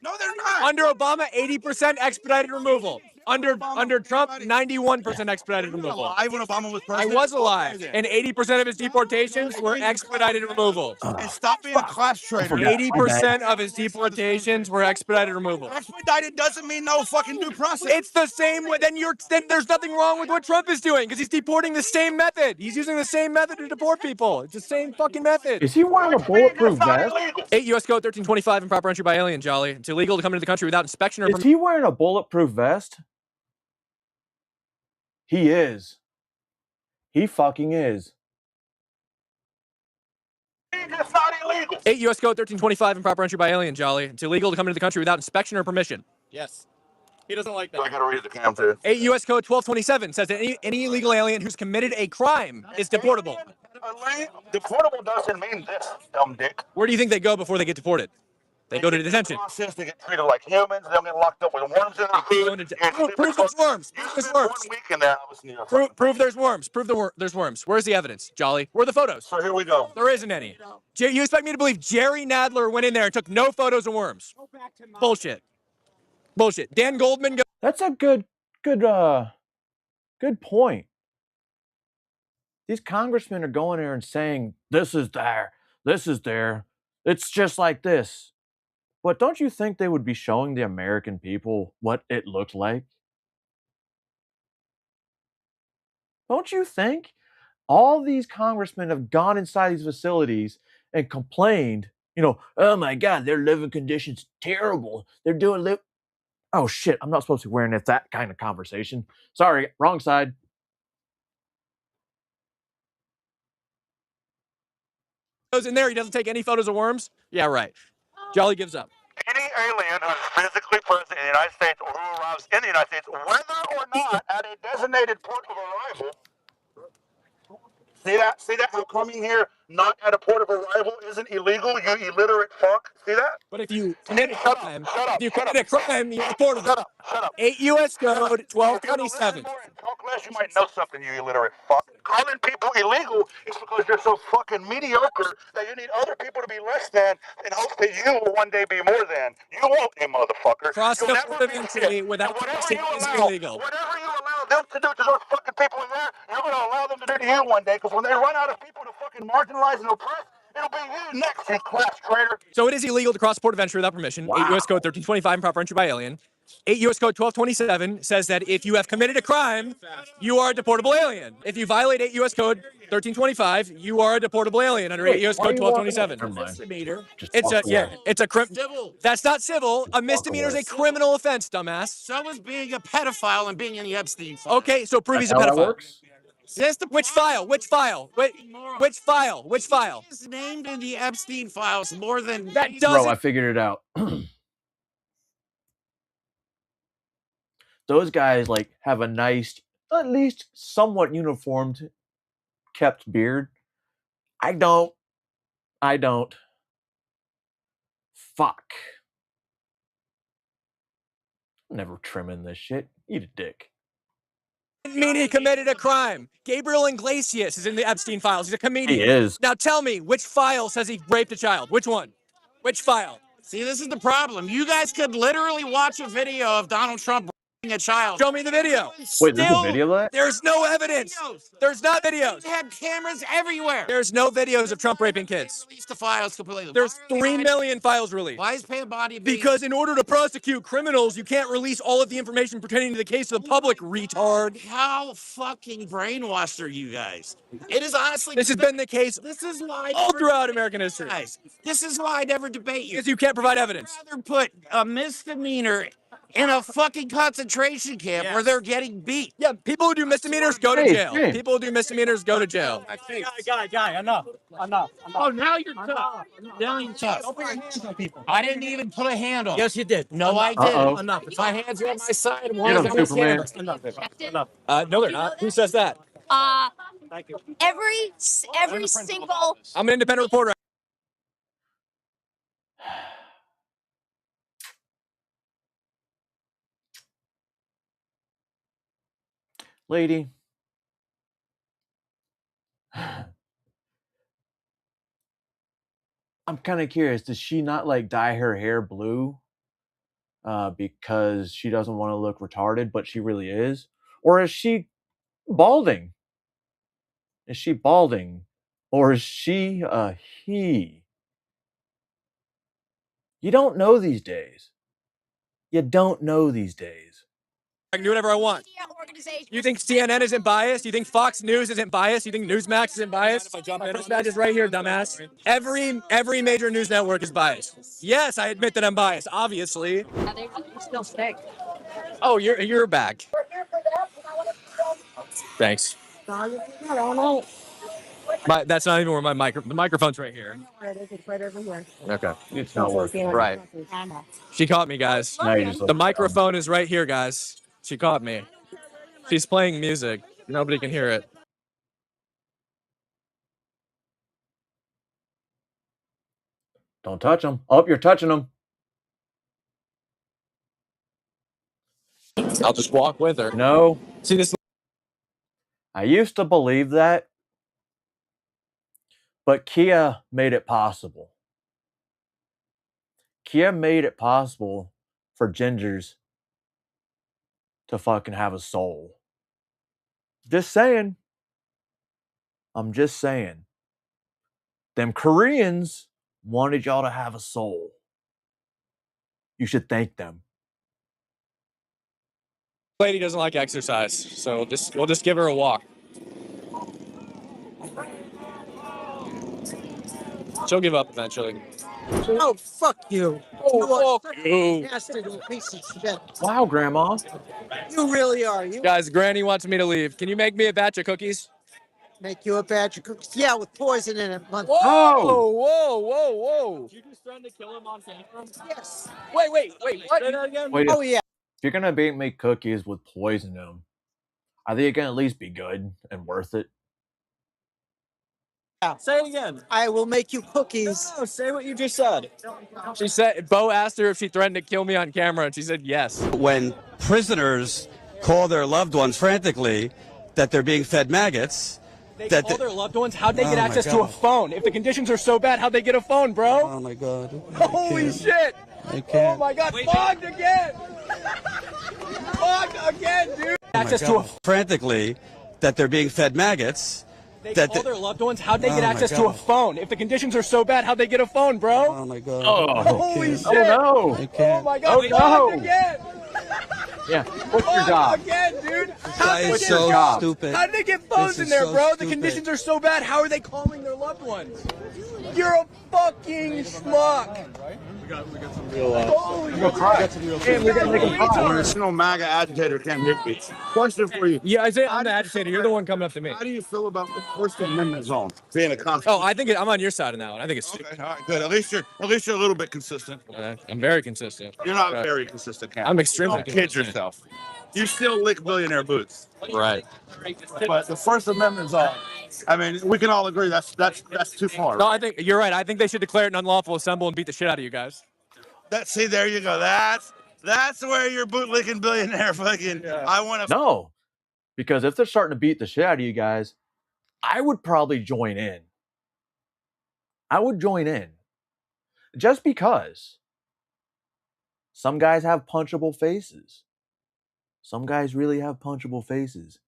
No, they're not. Under Obama, 80% expedited removal. Under Trump, 91% expedited removal. Alive when Obama was I president? was alive, and 80% of his deportations were expedited removal. And stop being a class traitor. 80% of his deportations were expedited removal. Expedited doesn't mean no fucking due process. It's the same way. Then there's nothing wrong with what Trump is doing because he's deporting the same method. He's using the same method to deport people. It's the same fucking method. Is he wearing a bulletproof vest? 8 U.S. Code 1325, improper entry by alien, Jolly. It's illegal to come into the country without inspection or Is he wearing a bulletproof vest? He is. He fucking is. It's not illegal. 8 U.S. Code 1325, improper entry by alien, Jolly. It's illegal to come into the country without inspection or permission. Yes. He doesn't like that. I gotta read the Cam too. 8 U.S. Code 1227 says that any illegal alien who's committed a crime is deportable. Deportable doesn't mean this, dumb dick. Where do you think they go before they get deported? They go to detention. Process, they get treated like humans. They don't get locked up with worms in their food. Prove there's worms. You spend 1 week in there. Prove there's worms. Prove there's worms. Where's the evidence, Jolly? Where are the photos? So here we go. There isn't any. You expect me to believe Jerry Nadler went in there and took no photos of worms? Bullshit. Bullshit. Dan Goldman. That's a good point. These congressmen are going there and saying, this is there, it's just like this. But don't you think they would be showing the American people what it looked like? Don't you think? All these congressmen have gone inside these facilities and complained, oh my God, their living conditions terrible. They're doing oh shit, I'm not supposed to be wearing that kind of conversation. Sorry, wrong side. Goes in there, he doesn't take any photos of worms? Yeah, right. Jolly gives up. Any alien who's physically present in the United States or who arrives in the United States, whether or not at a designated port of arrival. See that? How coming here not at a port of arrival isn't illegal, you illiterate fuck? See that? But if you commit a crime, you're deportable. Shut up. 8 U.S. Code 1227. Talk less, you might know something, you illiterate fuck. Calling people illegal is because you're so fucking mediocre that you need other people to be less than in hopes that you will one day be more than. You won't, you motherfucker. Cross the port of entry without crossing is illegal. Whatever you allow them to do to those fucking people in there, you're going to allow them to do to you one day, because when they run out of people to fucking marginalize and oppress, it'll be you next, you class traitor. So it is illegal to cross the port of entry without permission. 8 U.S. Code 1325, improper entry by alien. 8 U.S. Code 1227 says that if you have committed a crime, you are a deportable alien. If you violate 8 U.S. Code 1325, you are a deportable alien under 8 U.S. Code 1227. It's a That's not civil. A misdemeanor is a criminal offense, dumbass. So is being a pedophile and being in the Epstein file. Okay, so prove he's a pedophile. Which file? Which file? Which file? Which file? He's named in the Epstein files more than that. Bro, I figured it out. Those guys like have a nice, at least somewhat uniformed, kept beard. I don't. Fuck. I'm never trimming this shit. Eat a dick. Didn't mean he committed a crime. Gabriel Iglesias is in the Epstein files. He's a comedian. He is. Now tell me, which file says he raped a child? Which one? Which file? See, this is the problem. You guys could literally watch a video of Donald Trump raping a child. Show me the video. Wait, there's a video of that? There's no evidence. There's not videos. They had cameras everywhere. There's no videos of Trump raping kids. Release the files completely. There's 3 million files released. Why is Pam Bondi Because in order to prosecute criminals, you can't release all of the information pertaining to the case to the public, retard. How fucking brainwashed are you guys? It is honestly. This has been the case. This is why all throughout American history. Guys, this is why I never debate you. Because you can't provide evidence. I'd rather put a misdemeanor in a fucking concentration camp where they're getting beat. Yeah, people who do misdemeanors go to jail. People who do misdemeanors go to jail. Guy, enough. Oh, now you're tough. Now you're tough. Don't put your hands on people. I didn't even put a hand on. Yes, you did. No, I didn't. Enough. My hands are on my side. Get him, Superman. Enough. No, they're not. Who says that? Thank you. Every single. I'm an independent reporter. Lady. I'm kind of curious. Does she not like dye her hair blue because she doesn't want to look retarded, but she really is? Or is she balding? Is she balding? Or is she a he? You don't know these days. You don't know these days. I can do whatever I want. You think CNN isn't biased? You think Fox News isn't biased? You think Newsmax isn't biased? My first badge is right here, dumbass. Every major news network is biased. Yes, I admit that I'm biased, obviously. They're still sick. Oh, you're back. Thanks. That's not even where my the microphone's right here. It's right over here. Okay. It's not working. Right. She caught me, guys. Now you just The microphone is right here, guys. She caught me. She's playing music. Nobody can hear it. Don't touch them. Oh, you're touching them. I'll just walk with her. No. See this? I used to believe that, but Kia made it possible. Kia made it possible for gingers to fucking have a soul. Just saying. I'm just saying. Them Koreans wanted y'all to have a soul. You should thank them. Lady doesn't like exercise, so we'll just give her a walk. She'll give up eventually. Oh, fuck you. Oh, fuck you. Nasty little piece of shit. Wow, Grandma. You really are. You Guys, Granny wants me to leave. Can you make me a batch of cookies? make you a batch of cookies. Yeah, with poison in it. Whoa, whoa. Did you just threaten to kill him on camera? Yes. Wait, what? Say that again? Wait, Oh, yeah. If you're gonna make cookies with poison in them, I think it can at least be good and worth it. Yeah. Say it again. I will make you cookies. No, say what you just said. She said, Bo asked her if she threatened to kill me on camera, and she said yes. When prisoners call their loved ones frantically that they're being fed maggots, They call their loved ones? How'd they get access to a phone? If the conditions are so bad, how'd they get a phone, bro? Oh my God. Holy shit! I can't. Oh my God, fogged again! Fogged again, dude! Access to a frantically that they're being fed maggots. They call their loved ones? How'd they get access to a phone? If the conditions are so bad, how'd they get a phone, bro? Oh my God. Oh, holy shit! Oh no! I can't. Oh my God, Oh, no. fogged again! Yeah. What's your job? Again, dude. guy is What's so your job? stupid. How did they get phones This in is there, so bro? The stupid. conditions are so bad. How are they calling their loved ones? You're a fucking schmuck. We got some real. Go cry. Hey, we're gonna make a cry. National MAGA agitator can't hit me. Question for you. Yeah, Isaiah, I'm the agitator. You're the one coming up to me. How do you feel about the First Amendment zone being a concept? Oh, I think I'm on your side on that one. I think it's stupid. Okay, all right, good. At least you're a little bit consistent. I'm very consistent. You're not very consistent, Cam. I'm extremely Don't kid consistent. yourself. You still lick billionaire boots. Right. But the First Amendment zone, I mean, we can all agree that's too far. No, I think you're right. I think they should declare it an unlawful assembly and beat the shit out of you guys. See, there you go. That's where your bootlicking billionaire fucking. I want to. No, because if they're starting to beat the shit out of you guys, I would probably join in. I would join in. Just because some guys have punchable faces. Some guys really have punchable faces.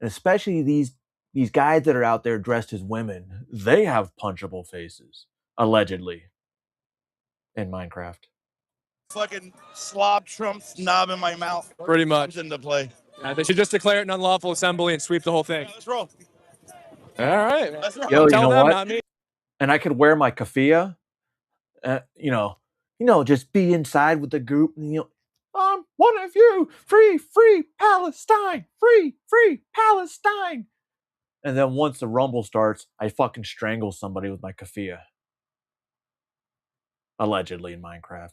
And especially these guys that are out there dressed as women, they have punchable faces, allegedly, in Minecraft. Fucking slob Trump's knob in my mouth. Pretty much. Comes into play. They should just declare it an unlawful assembly and sweep the whole thing. Let's roll. All right. Let's roll. Yo, you Tell know them, what? not me. And I could wear my keffiyeh, you know, just be inside with the group. And, I'm one of you, free Palestine, free Palestine. And then once the rumble starts, I fucking strangle somebody with my keffiyeh. Allegedly in Minecraft.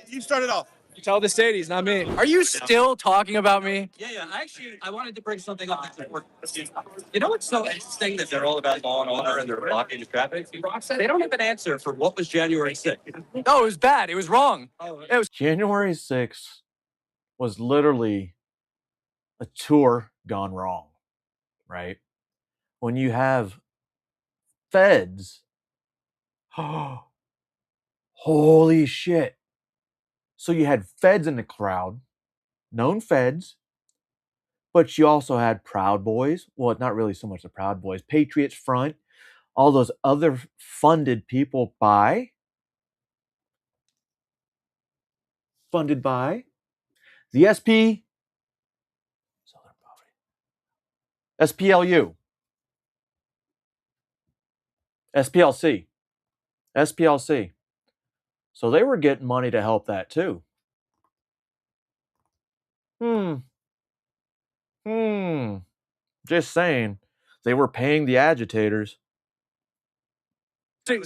You started off. You tell the Stadies, not me. Are you still talking about me? Yeah. Actually, I wanted to bring something up that's important. You know what's so interesting that they're all about law and order and they're blocking the traffic? They don't have an answer for what was January 6th. No, it was bad. It was wrong. It was January 6th was literally a tour gone wrong, right? When you have feds, holy shit. So you had feds in the crowd, known feds, but you also had Proud Boys. Well, not really so much the Proud Boys, Patriots Front, all those other funded by the SPLU, SPLC. So they were getting money to help that too. Just saying. They were paying the agitators. See,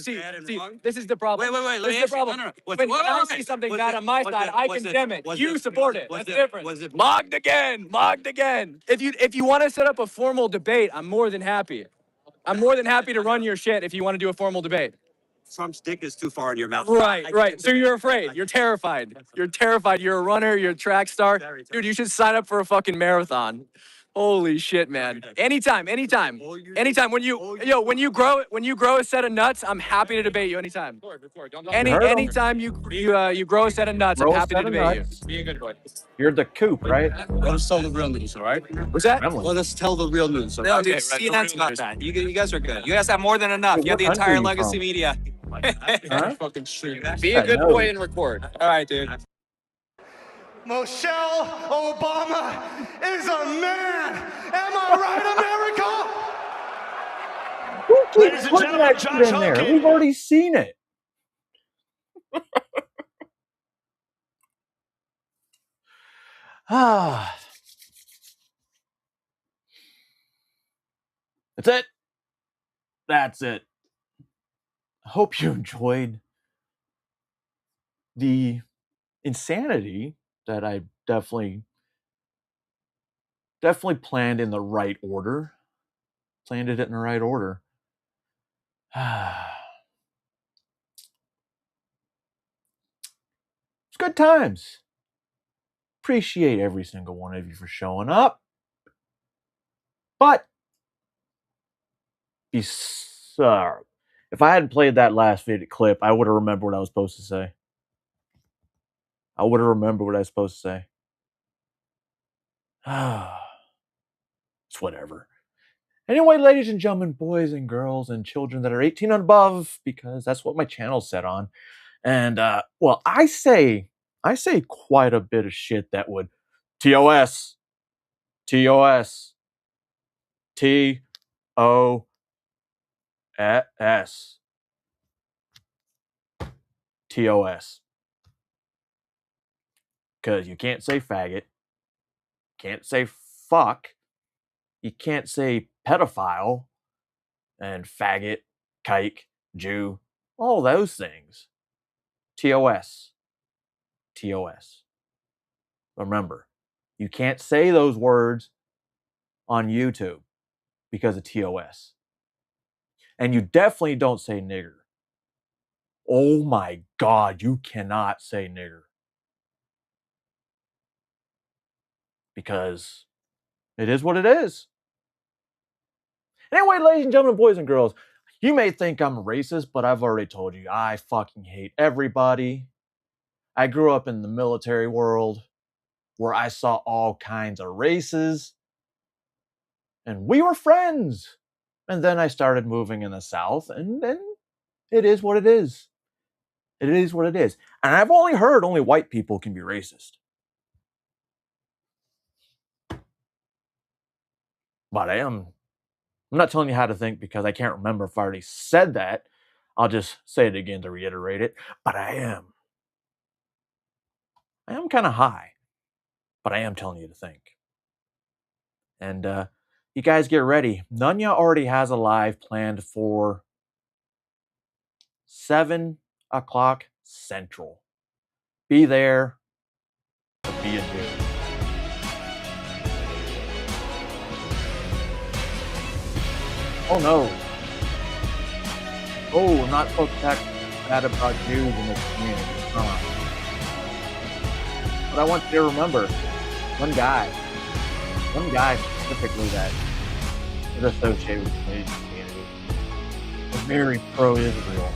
this is the problem. Wait. This is the problem. When I see something bad on my side, I condemn it. You support it. That's different. Mocked again. If you want to set up a formal debate, I'm more than happy. I'm more than happy to run your shit if you want to do a formal debate. Trump's dick is too far in your mouth. Right. So you're afraid. You're terrified. You're a runner. You're a track star. Dude, you should sign up for a fucking marathon. Holy shit, man. Anytime. When you grow a set of nuts, I'm happy to debate you anytime. Anytime you grow a set of nuts, I'm happy to debate you. Be a good boy. You're the coop, right? Let us tell the real news, all right? What's that? Let us tell the real news. All No, right? dude, CNN's got that. You guys are good. You guys have more than enough. You have the What entire country are you legacy from? media. Fucking shit. Be a good boy and record. All right, dude. Michelle Obama is a man. Am I right, America? Who keeps Ladies and putting gentlemen, that Josh shit in there? Hogan. We've already seen it. That's it. I hope you enjoyed the insanity that I definitely planned in the right order. Planned it in the right order. It's good times. Appreciate every single one of you for showing up. But if I hadn't played that last video clip, I would have remembered what I was supposed to say. It's whatever. Anyway, ladies and gentlemen, boys and girls and children that are 18 and above, because that's what my channel's set on. And, I say I say quite a bit of shit that would TOS, TOS, TOS, TOS. Because you can't say faggot, can't say fuck, you can't say pedophile, and faggot, kike, Jew, all those things. TOS. TOS. Remember, you can't say those words on YouTube because of TOS. And you definitely don't say nigger. Oh my God, you cannot say nigger. Because it is what it is. Anyway, ladies and gentlemen, boys and girls, you may think I'm racist, but I've already told you I fucking hate everybody. I grew up in the military world where I saw all kinds of races. And we were friends. And then I started moving in the South, and then it is what it is. It is what it is. And I've only heard only white people can be racist. But I'm not telling you how to think because I can't remember if I already said that. I'll just say it again to reiterate it. But I am kind of high. But I am telling you to think. And you guys get ready. Nunya already has a live planned for 7 o'clock Central. Be there or be a dude. Oh no. Oh, not so bad about Jews in this community. But I want you to remember one guy specifically that is associated with the Canadian community, is very pro-Israel.